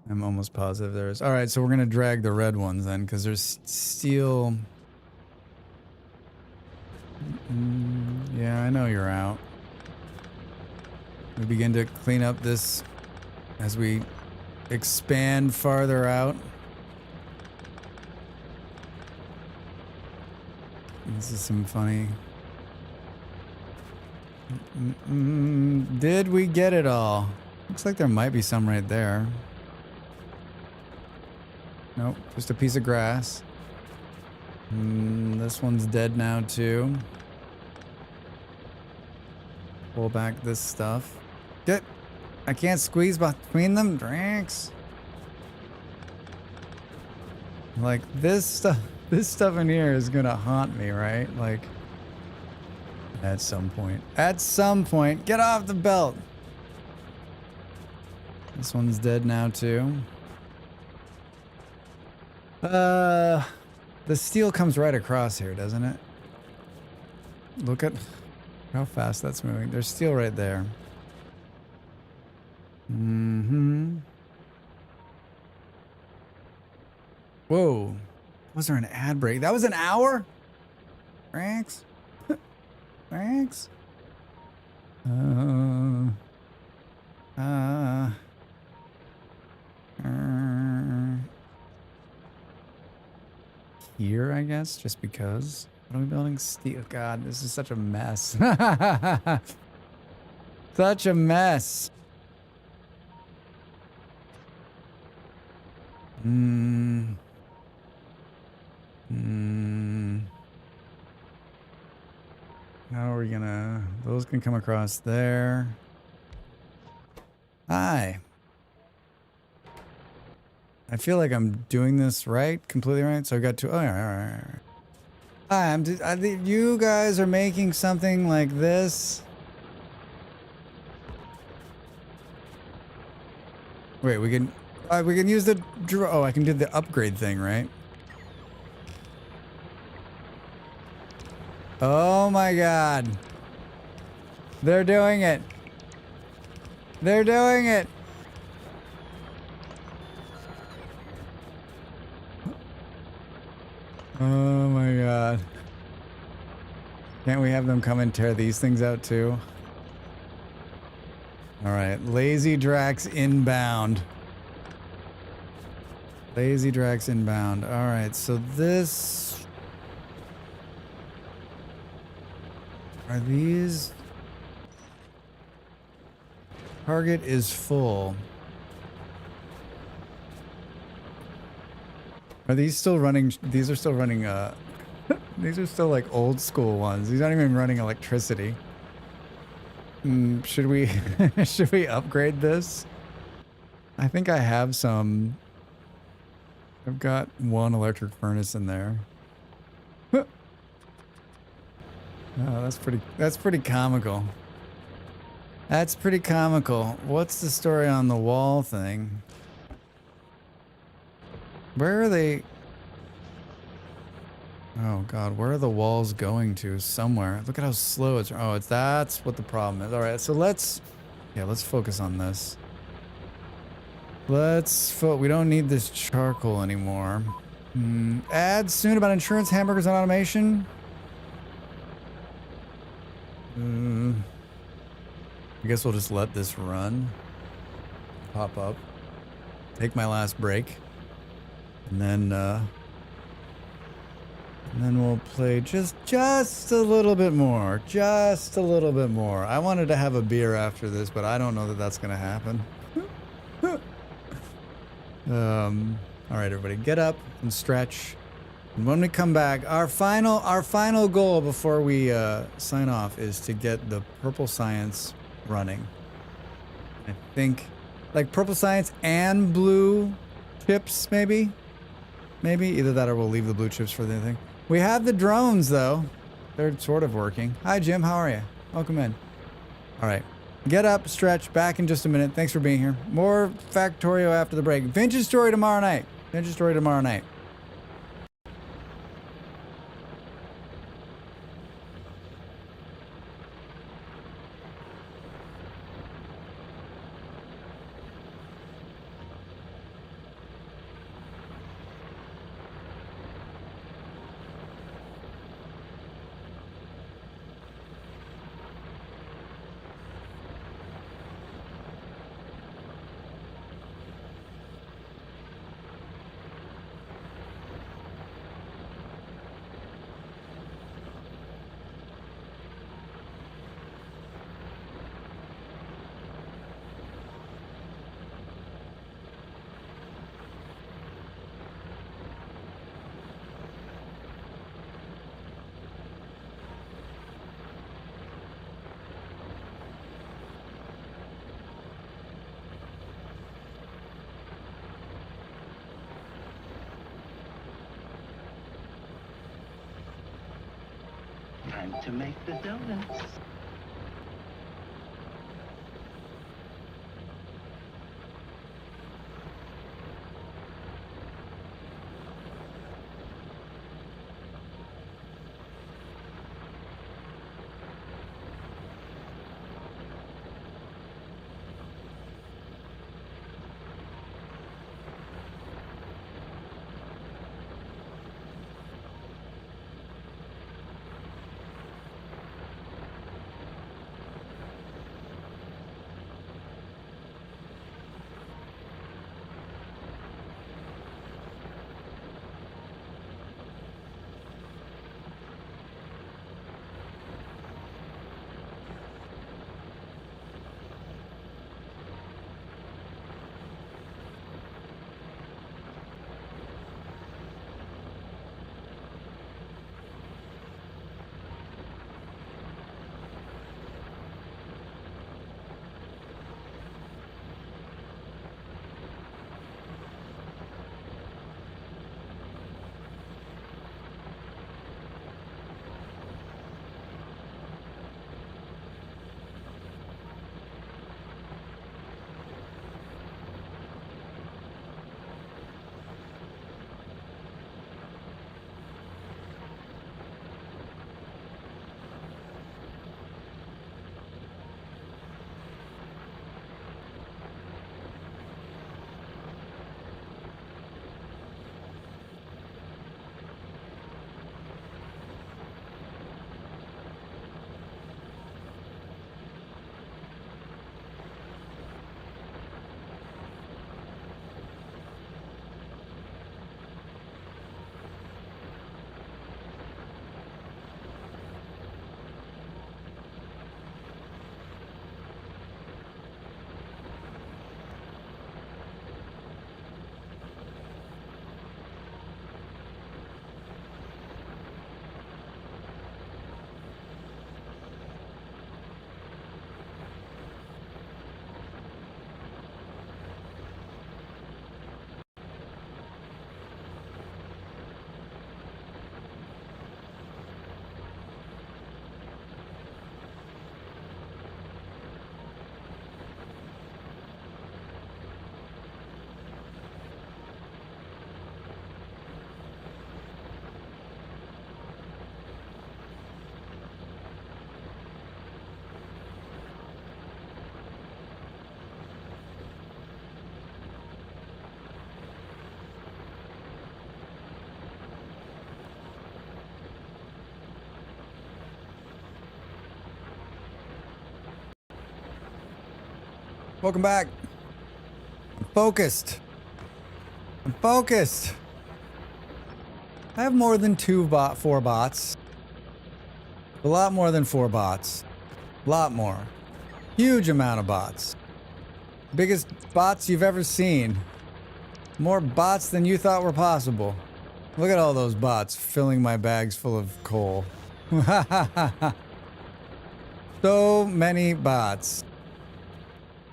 I'm almost positive there is. All right, so we're going to drag the red ones then, because there's steel. Yeah, I know you're out. We begin to clean up this as we expand farther out. This is some funny. Did we get it all? Looks like there might be some right there. Nope, just a piece of grass. This one's dead now too. Pull back this stuff. Get! I can't squeeze between them, Drax. Like this stuff in here is gonna haunt me, right? Like at some point. At some point, get off the belt. This one's dead now too. The steel comes right across here, doesn't it? Look at how fast that's moving. There's steel right there. Mm-hmm. Whoa. Was there an ad break? That was an hour? Thanks. Thanks. Here, I guess, just because. What are we building? Steel. God, this is such a mess. Such a mess. How are we gonna... Those can come across there. Hi. I feel like I'm doing this right, completely right. So I got to... Oh, yeah, all right. Hi, you guys are making something like this. Wait, we can use the... Oh, I can do the upgrade thing, right? Oh my god. They're doing it. They're doing it. Oh my god. Can't we have them come and tear these things out too? Alright, Lazy Drax inbound. Lazy Drax inbound. Alright, so this... Are these... Target is full. Are these still running? These are still running, these are still like old school ones. These aren't even running electricity. Should we, should we upgrade this? I think I have some. I've got one electric furnace in there. Oh, that's pretty comical. That's pretty comical. What's the story on the wall thing? Where are they? Oh god, where are the walls going to? Somewhere. Look at how slow it's... Oh, that's what the problem is. Alright, so let's focus on this. We don't need this charcoal anymore. Ads soon about insurance, hamburgers, and automation. I guess we'll just let this run. Pop up. Take my last break. And then we'll play just a little bit more. Just a little bit more. I wanted to have a beer after this, but I don't know that that's going to happen. All right, everybody, get up and stretch. And when we come back, our final goal before we sign off is to get the purple science running. I think, like purple science and blue chips, maybe. Maybe either that or we'll leave the blue chips for the thing. We have the drones though. They're sort of working. Hi Jim, how are you? Welcome in. All right. Get up, stretch, back in just a minute. Thanks for being here. More Factorio after the break. Vintage story tomorrow night. Vintage story tomorrow night. Time to make the donuts. Welcome back. I'm focused. I'm focused. I have more than 4 bots. A lot more than 4 bots. A lot more. Huge amount of bots. Biggest bots you've ever seen. More bots than you thought were possible. Look at all those bots filling my bags full of coal. So many bots.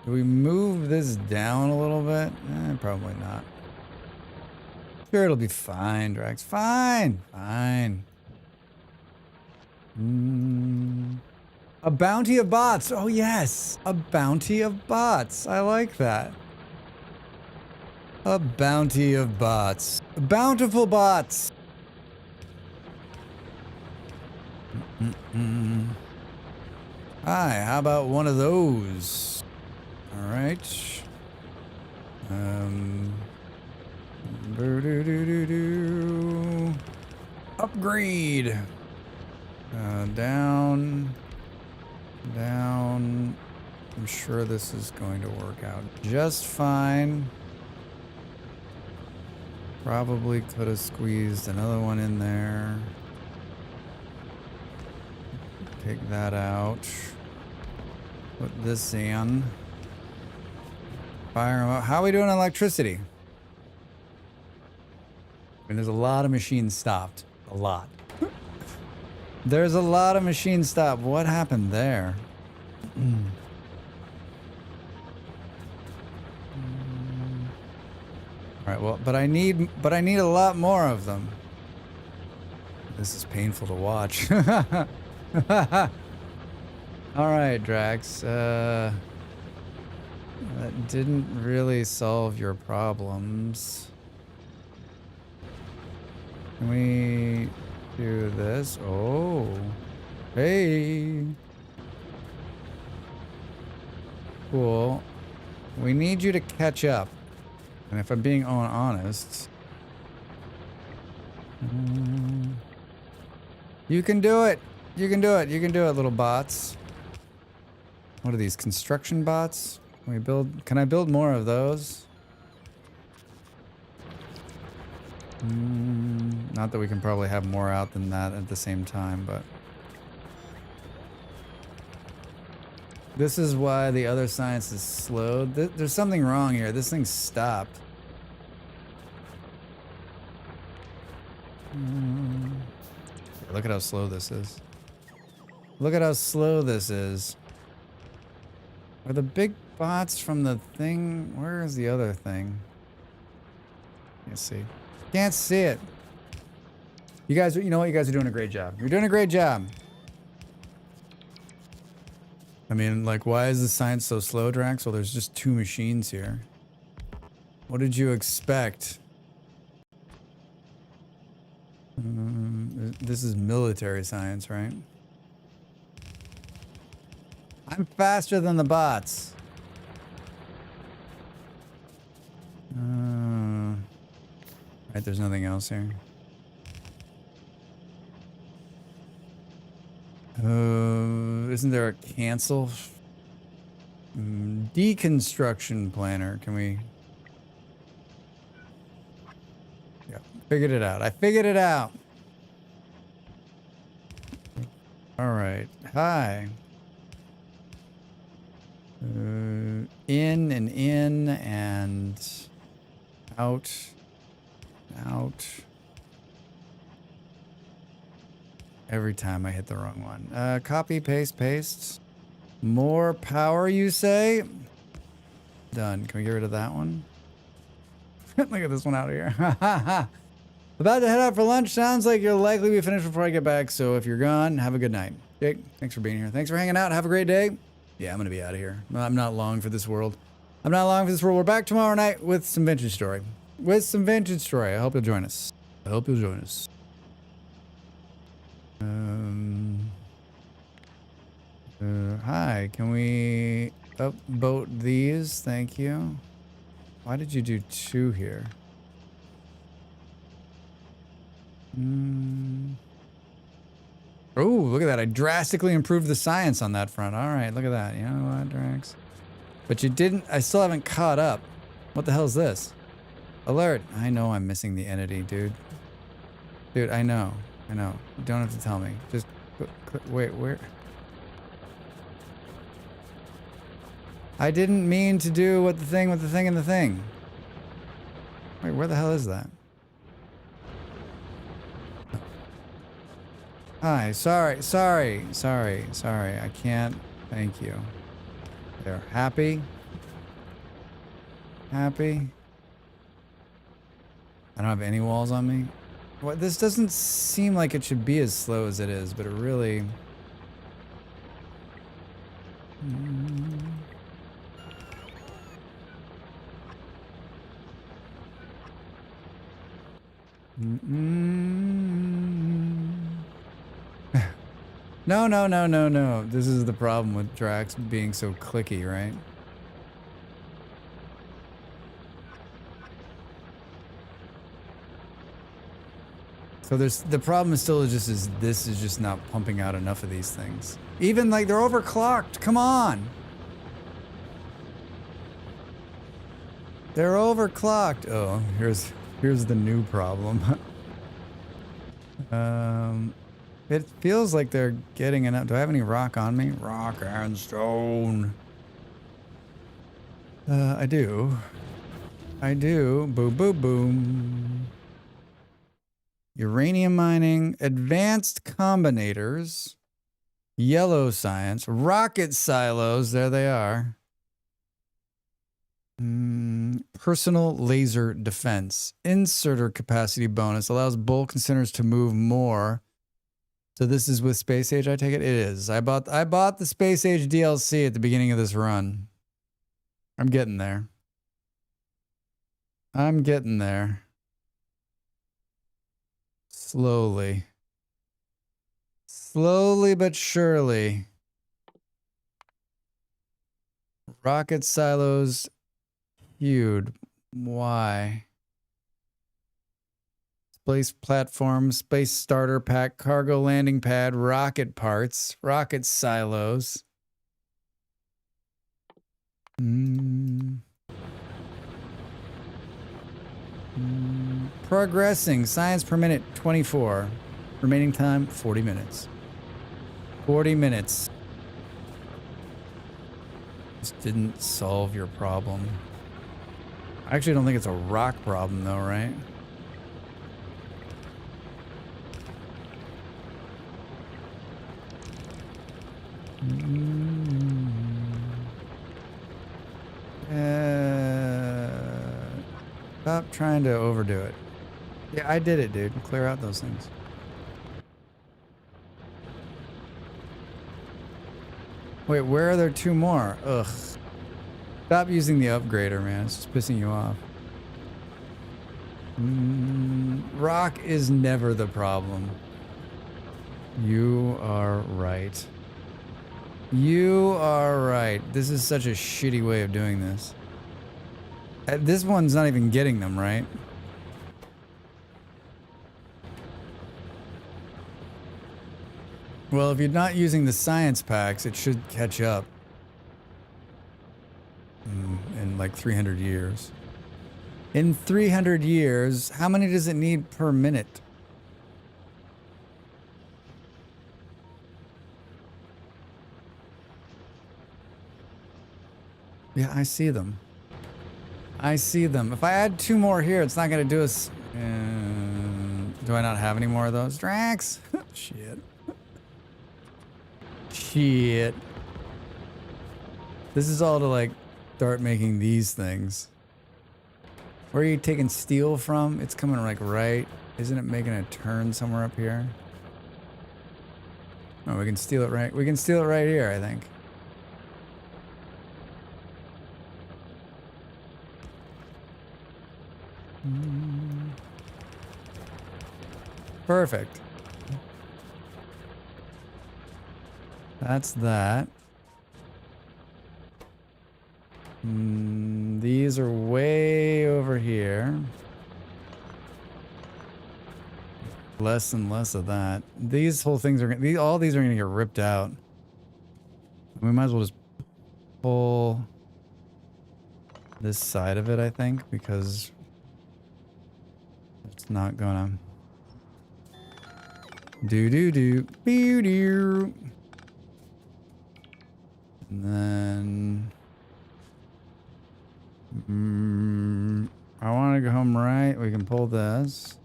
Do we move this down a little bit? Probably not. Sure, it'll be fine, Drax. Fine. Fine. A bounty of bots. Oh, yes. A bounty of bots. I like that. A bounty of bots. Bountiful bots. Hi, how about one of those? All right. Upgrade. Down. Down. I'm sure this is going to work out just fine. Probably could have squeezed another one in there. Take that out. Put this in. Fire them up. How are we doing on electricity? I mean, there's a lot of machines stopped. A lot. There's a lot of machines stopped. What happened there? All right, well, but I need a lot more of them. This is painful to watch. All right, Drax. That didn't really solve your problems. Can we do this? Oh, hey. Cool. We need you to catch up. And if I'm being honest, you can do it. You can do it. You can do it, little bots. What are these, construction bots? Can we build? Can I build more of those? Not that we can probably have more out than that at the same time, but this is why the other science is slowed. There's something wrong here. This thing stopped. Look at how slow this is. Look at how slow this is. Are the big bots from the thing? Where is the other thing? Can't see. Can't see it. You guys, you know what? You guys are doing a great job. You're doing a great job. I mean, like, why is the science so slow, Drax? Well, there's just 2 machines here. What did you expect? This is military science, right? I'm faster than the bots. Right, there's nothing else here. Isn't there a cancel? Deconstruction planner. Can we? Yeah, figured it out. I figured it out. All right. Hi. In and out. Out. Every time I hit the wrong one. Copy, paste, paste. More power, you say? Done. Can we get rid of that one? Look at this one out here. About to head out for lunch. Sounds like you'll likely be finished before I get back. So if you're gone, have a good night. Jake, thanks for being here. Thanks for hanging out. Have a great day. Yeah, I'm going to be out of here. I'm not long for this world. I'm not long for this world. We're back tomorrow night with some vintage story. With some vintage story. I hope you'll join us. I hope you'll join us. Hi, can we upvote these? Thank you. Why did you do 2 here? Oh, look at that. I drastically improved the science on that front. All right, look at that. You know what, Drax? But you didn't, I still haven't caught up. What the hell is this? Alert. I know I'm missing the entity, dude. Dude, I know. I know. You don't have to tell me. Just, wait, where? I didn't mean to do what the thing with the thing and the thing. Wait, where the hell is that? Hi, sorry. I can't. Thank you. There. Happy? Happy? I don't have any walls on me. What? This doesn't seem like it should be as slow as it is, but it really... No. This is the problem with Drax being so clicky, right? So the problem is still just this is just not pumping out enough of these things. Even like they're overclocked. Come on. They're overclocked. Oh, here's the new problem. It feels like they're getting enough. Do I have any rock on me? Rock and stone. I do. Boom. Uranium mining, advanced combinators, yellow science, rocket silos. There they are. Personal laser defense, inserter capacity bonus allows bulk containers to move more. So this is with Space Age, I take it? It is. I bought the Space Age DLC at the beginning of this run. I'm getting there. Slowly but surely. Rocket silos, huge. Why? Space platform, space starter pack, cargo landing pad, rocket parts, rocket silos. Progressing. Science per minute, 24. Remaining time, 40 minutes. 40 minutes. This didn't solve your problem. I actually don't think it's a rock problem though, right? Stop trying to overdo it. Yeah, I did it, dude. Clear out those things. Wait, where are there two more? Ugh. Stop using the upgrader, man. It's just pissing you off. Rock is never the problem. You are right. You are right. This is such a shitty way of doing this. This one's not even getting them, right? Well, if you're not using the science packs, it should catch up. In like 300 years. In 300 years, how many does it need per minute? Yeah, I see them. I see them. If I add two more here, it's not going to do us... do I not have any more of those? Drax! Shit. Shit. This is all to, like, start making these things. Where are you taking steel from? It's coming, like, right. Isn't it making a turn somewhere up here? Oh, we can steal it right... We can steal it right here, I think. Perfect. That's that. These are way over here. Less and less of that. These whole things are gonna, all these are gonna get ripped out. We might as well just pull this side of it, I think, because it's not gonna do. And then I want to go home right. We can pull this.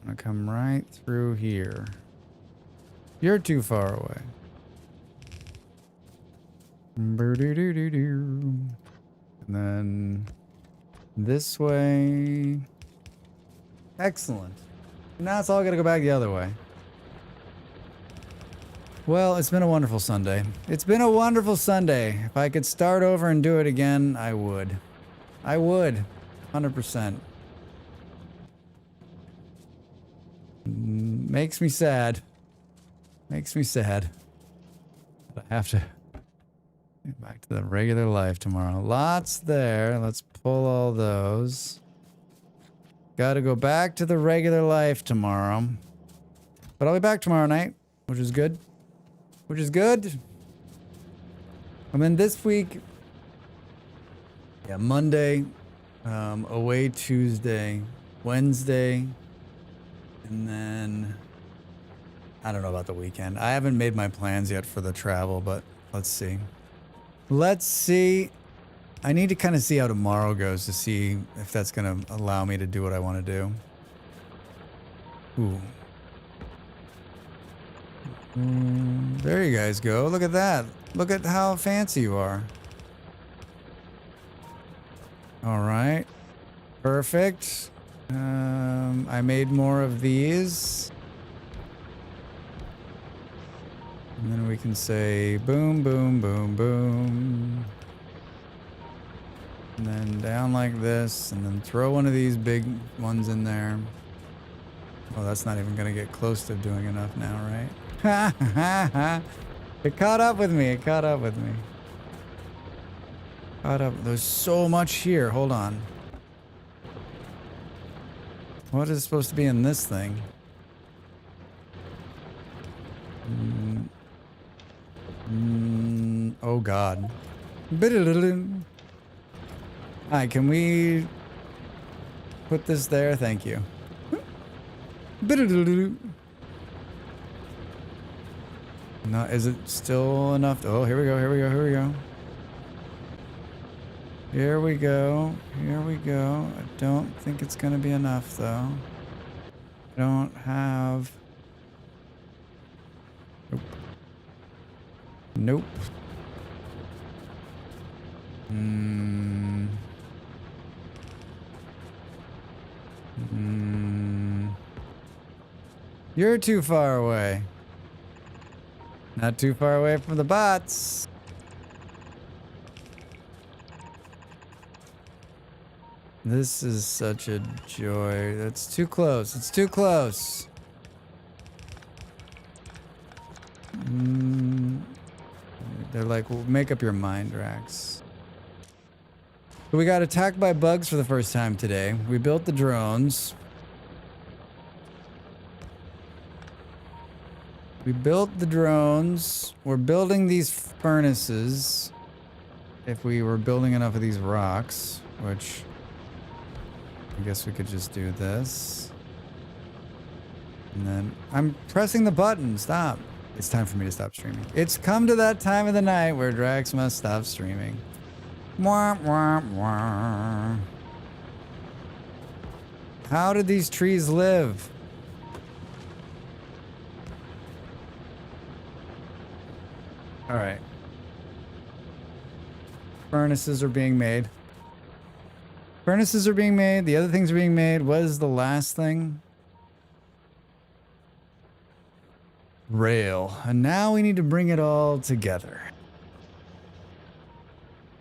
I'm gonna come right through here. You're too far away. And then this way. Excellent. Now it's all got to go back the other way. Well, it's been a wonderful Sunday. It's been a wonderful Sunday. If I could start over and do it again, I would. I would. 100%. Makes me sad. Makes me sad. But I have to get back to the regular life tomorrow. Lots there. Let's pull all those. Got to go back to the regular life tomorrow. But I'll be back tomorrow night, which is good. Which is good. And then this week, yeah, Monday, away Tuesday, Wednesday, and then I don't know about the weekend. I haven't made my plans yet for the travel, but let's see. Let's see. I need to kind of see how tomorrow goes to see if that's going to allow me to do what I want to do. Ooh. There you guys go. Look at that. Look at how fancy you are. All right. Perfect. I made more of these. And then we can say boom, boom, boom, boom. And then down like this, and then throw one of these big ones in there. Oh, that's not even going to get close to doing enough now, right? Ha ha ha. It caught up with me. It caught up with me. Caught up. There's so much here. Hold on. What is supposed to be in this thing? Oh, God. Hi, can we put this there? Thank you. No, is it still enough? Oh, here we go, here we go, here we go. Here we go, here we go. I don't think it's gonna be enough though. I don't have... Nope. Nope. You're too far away. Not too far away from the bots. This is such a joy. That's too close. It's too close. They're like, well, make up your mind, Drax. So we got attacked by bugs for the first time today. We built the drones. We built the drones. We're building these furnaces. If we were building enough of these rocks, which I guess we could just do this. And then I'm pressing the button. Stop. It's time for me to stop streaming. It's come to that time of the night where Drax must stop streaming. Wah, wah, wah. How did these trees live? All right. Furnaces are being made. Furnaces are being made. The other things are being made. What is the last thing? Rail. And now we need to bring it all together.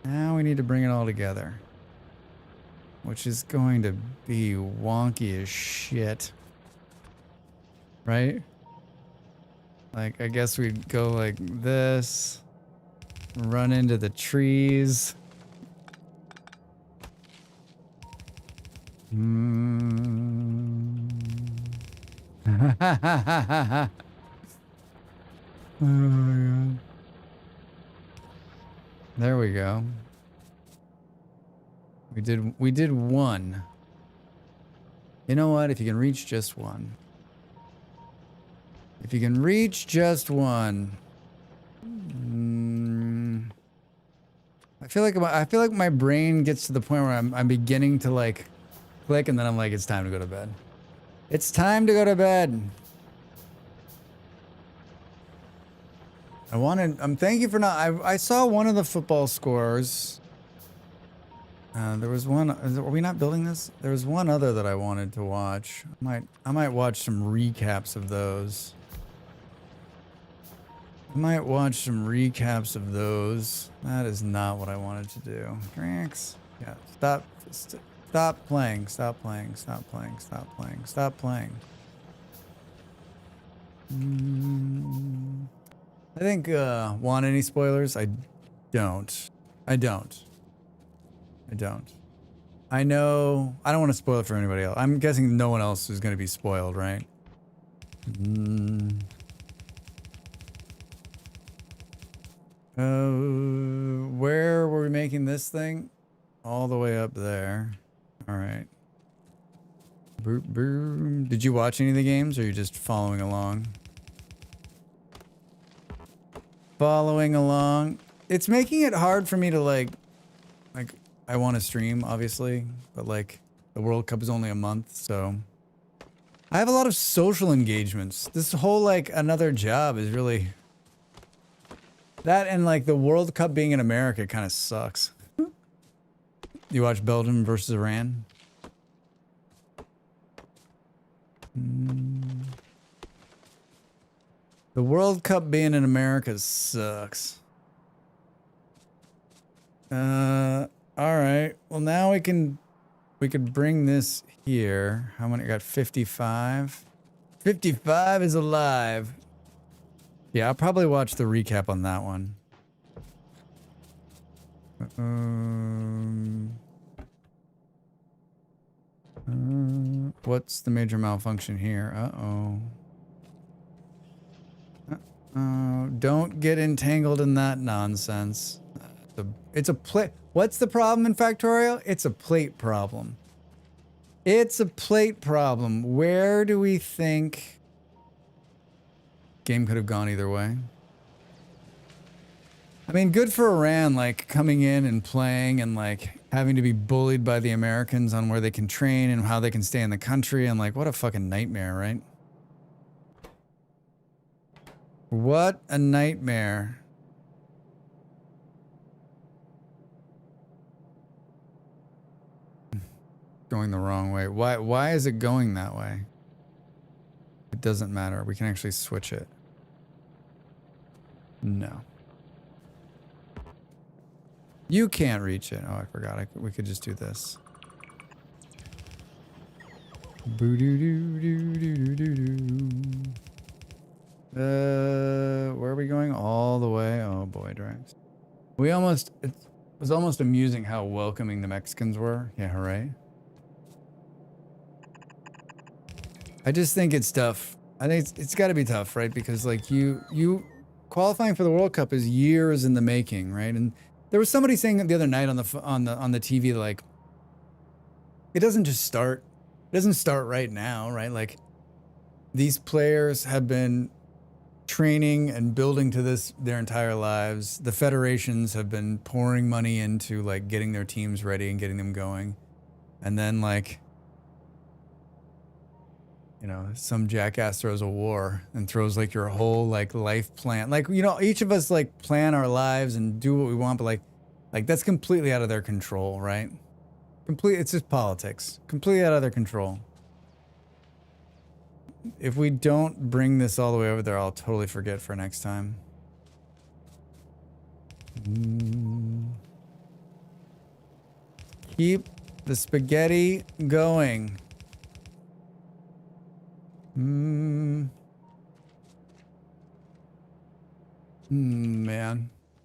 Now we need to bring it all together. Which is going to be wonky as shit. Right? Like, I guess we'd go like this. Run into the trees. Oh my God. There we go. We did one. You know what? If you can reach just one. If you can reach just one. I feel like my brain gets to the point where I'm beginning to like click, and then I'm like, it's time to go to bed. It's time to go to bed. Thank you for not. I saw one of the football scores. There was one. Are we not building this? There was one other that I wanted to watch. I might watch some recaps of those. That is not what I wanted to do. Drinks. Yeah. Stop playing. I think, want any spoilers? I don't. I know, I don't want to spoil it for anybody else. I'm guessing no one else is going to be spoiled, right? Where were we making this thing? All the way up there. All right. Did you watch any of the games, or are you just following along? It's making it hard for me to like I want to stream, obviously, but like the World Cup is only a month, so I have a lot of social engagements. This whole like another job is really that, and like the World Cup being in America kind of sucks. You watch Belgium versus Iran? The World Cup being in America sucks. All right. Well, now we could bring this here. How many? I got 55. 55 is alive. Yeah, I'll probably watch the recap on that one. What's the major malfunction here? Don't get entangled in that nonsense. It's a plate. What's the problem in Factorio? It's a plate problem. It's a plate problem. Where do we think game could have gone either way? I mean, good for Iran, like coming in and playing and like having to be bullied by the Americans on where they can train and how they can stay in the country, and like what a fucking nightmare, right? What a nightmare. Going the wrong way. Why is it going that way? It doesn't matter. We can actually switch it. No. You can't reach it. Oh, I forgot. We could just do this. Where are we going? All the way. Oh boy, Drax. It was almost amusing how welcoming the Mexicans were. Yeah, hooray. I just think it's tough. I think it's got to be tough, right? Because like you qualifying for the World Cup is years in the making, right? And there was somebody saying the other night on the TV, like, it doesn't just start. It doesn't start right now, right? Like, these players have been training and building to this their entire lives. The federations have been pouring money into like getting their teams ready and getting them going, and then like, you know, some jackass throws a war and throws like your whole like life plan. Like, you know, each of us like plan our lives and do what we want, but like that's completely out of their control, right? It's just politics. Completely out of their control. If we don't bring this all the way over there, I'll totally forget for next time. Keep the spaghetti going. Man,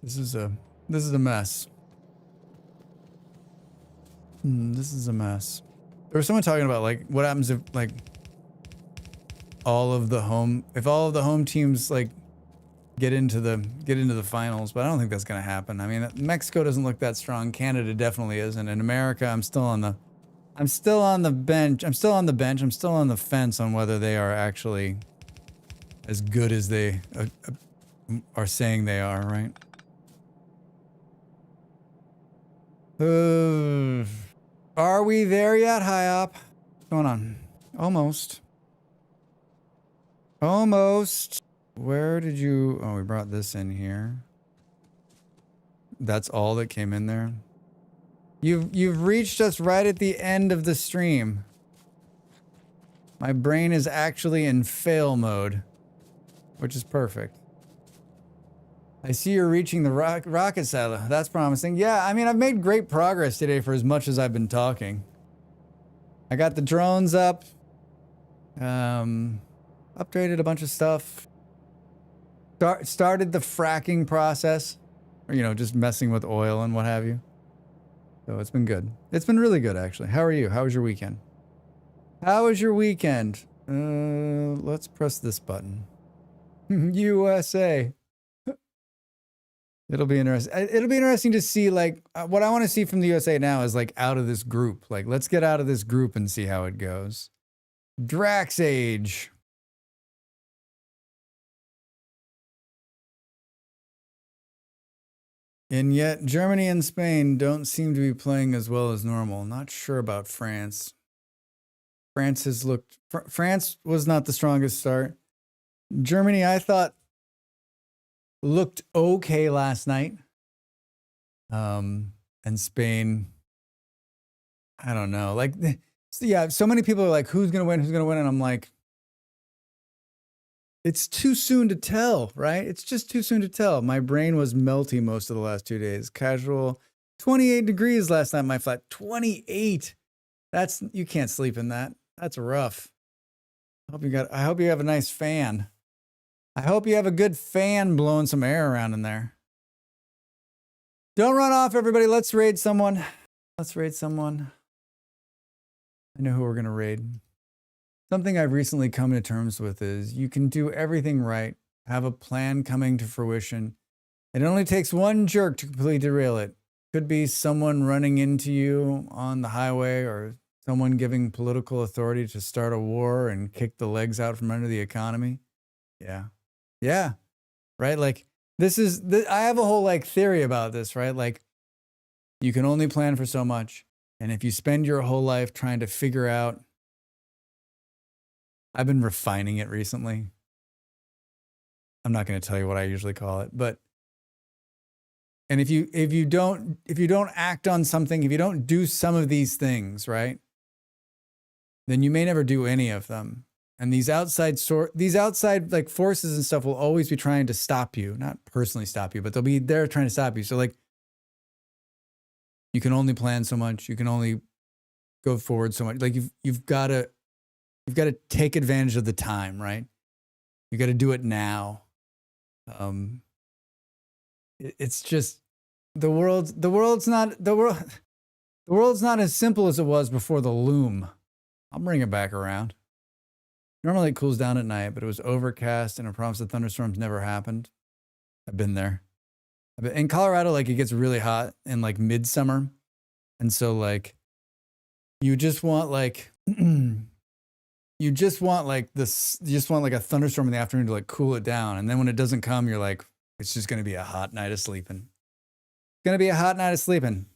this is a mess. This is a mess. There was someone talking about like what happens if like if all of the home teams like get into the finals, but I don't think that's gonna happen. I mean, Mexico doesn't look that strong. Canada definitely isn't. In America, I'm still on the bench. I'm still on the fence on whether they are actually as good as they are saying they are, right? Are we there yet, Hi-Op? What's going on? Almost. Almost. Where did you... Oh, we brought this in here. That's all that came in there. You've reached us right at the end of the stream. My brain is actually in fail mode, which is perfect. I see you're reaching the rocket saddle. That's promising. Yeah, I mean, I've made great progress today for as much as I've been talking. I got the drones up. Upgraded a bunch of stuff. Started the fracking process. Or, you know, just messing with oil and what have you. So it's been good. It's been really good, actually. How are you? How was your weekend? How was your weekend? Let's press this button. USA. It'll be interesting. It'll be interesting to see, like, what I want to see from the USA now is, like, out of this group. Like, let's get out of this group and see how it goes. Drax Age. And yet, Germany and Spain don't seem to be playing as well as normal. Not sure about France. France was not the strongest start. Germany, I thought, looked okay last night. And Spain, I don't know. Like, yeah, so many people are like, who's going to win? Who's going to win? And I'm like, it's too soon to tell, right? It's just too soon to tell. My brain was melty most of the last 2 days. Casual, 28 degrees last night, my flat. 28. You can't sleep in that. That's rough. I hope you have a nice fan. I hope you have a good fan blowing some air around in there. Don't run off, everybody. Let's raid someone. Let's raid someone. I know who we're going to raid. Something I've recently come to terms with is you can do everything right, have a plan coming to fruition, and it only takes one jerk to completely derail it. Could be someone running into you on the highway or someone giving political authority to start a war and kick the legs out from under the economy. Yeah. Yeah. Right? Like, I have a whole, like, theory about this, right? Like, you can only plan for so much. And if you spend your whole life trying to figure out, I've been refining it recently. I'm not going to tell you what I usually call it, but, and if you don't act on something, if you don't do some of these things, right, then you may never do any of them. And these outside like forces and stuff will always be trying to stop you, not personally stop you, but they'll be there trying to stop you. So, like, you can only plan so much. You can only go forward so much. Like, you've got to take advantage of the time, right? You got to do it now. It's just the world's not as simple as it was before the loom. I'll bring it back around. Normally it cools down at night, but it was overcast and a promise that thunderstorms never happened. I've been there. In Colorado, like, it gets really hot in, like, midsummer. And so, like, you just want like a thunderstorm in the afternoon to, like, cool it down. And then when it doesn't come, you're like, it's just going to be a hot night of sleeping. It's going to be a hot night of sleeping.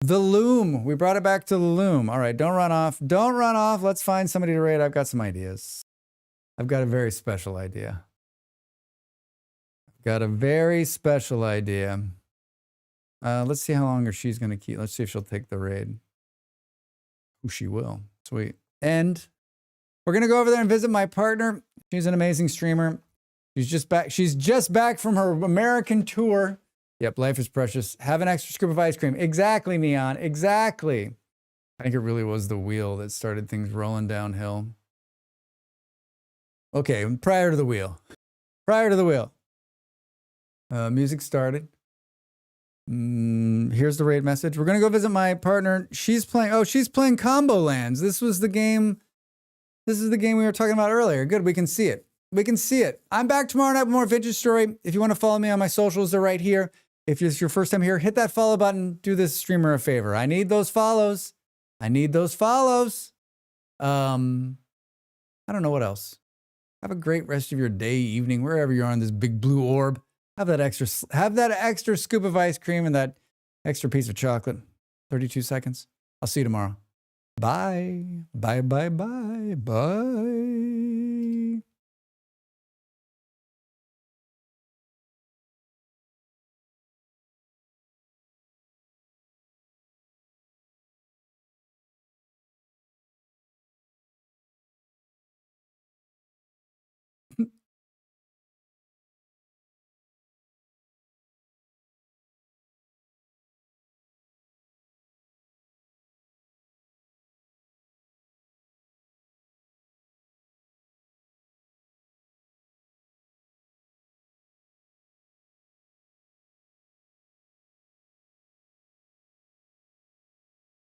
The loom. We brought it back to the loom. All right, don't run off. Don't run off. Let's find somebody to raid. I've got some ideas. I've got a very special idea. Let's see how long she's going to keep. Let's see if she'll take the raid. Oh, she will. Sweet. And we're going to go over there and visit my partner. She's an amazing streamer. She's just back. She's just back from her American tour. Yep, life is precious. Have an extra scoop of ice cream. Exactly, Neon. Exactly. I think it really was the wheel that started things rolling downhill. Okay, prior to the wheel. Music started. Here's the raid message. We're going to go visit my partner. She's playing Combo Lands. This is the game we were talking about earlier. Good, we can see it. We can see it. I'm back tomorrow night with more Vintage Story. If you want to follow me on my socials, they're right here. If it's your first time here, hit that follow button. Do this streamer a favor. I need those follows. I need those follows. I don't know what else. Have a great rest of your day, evening, wherever you are on this big blue orb. Have that extra scoop of ice cream and that extra piece of chocolate. 32 seconds. I'll see you tomorrow. Bye. Bye, bye, bye, bye.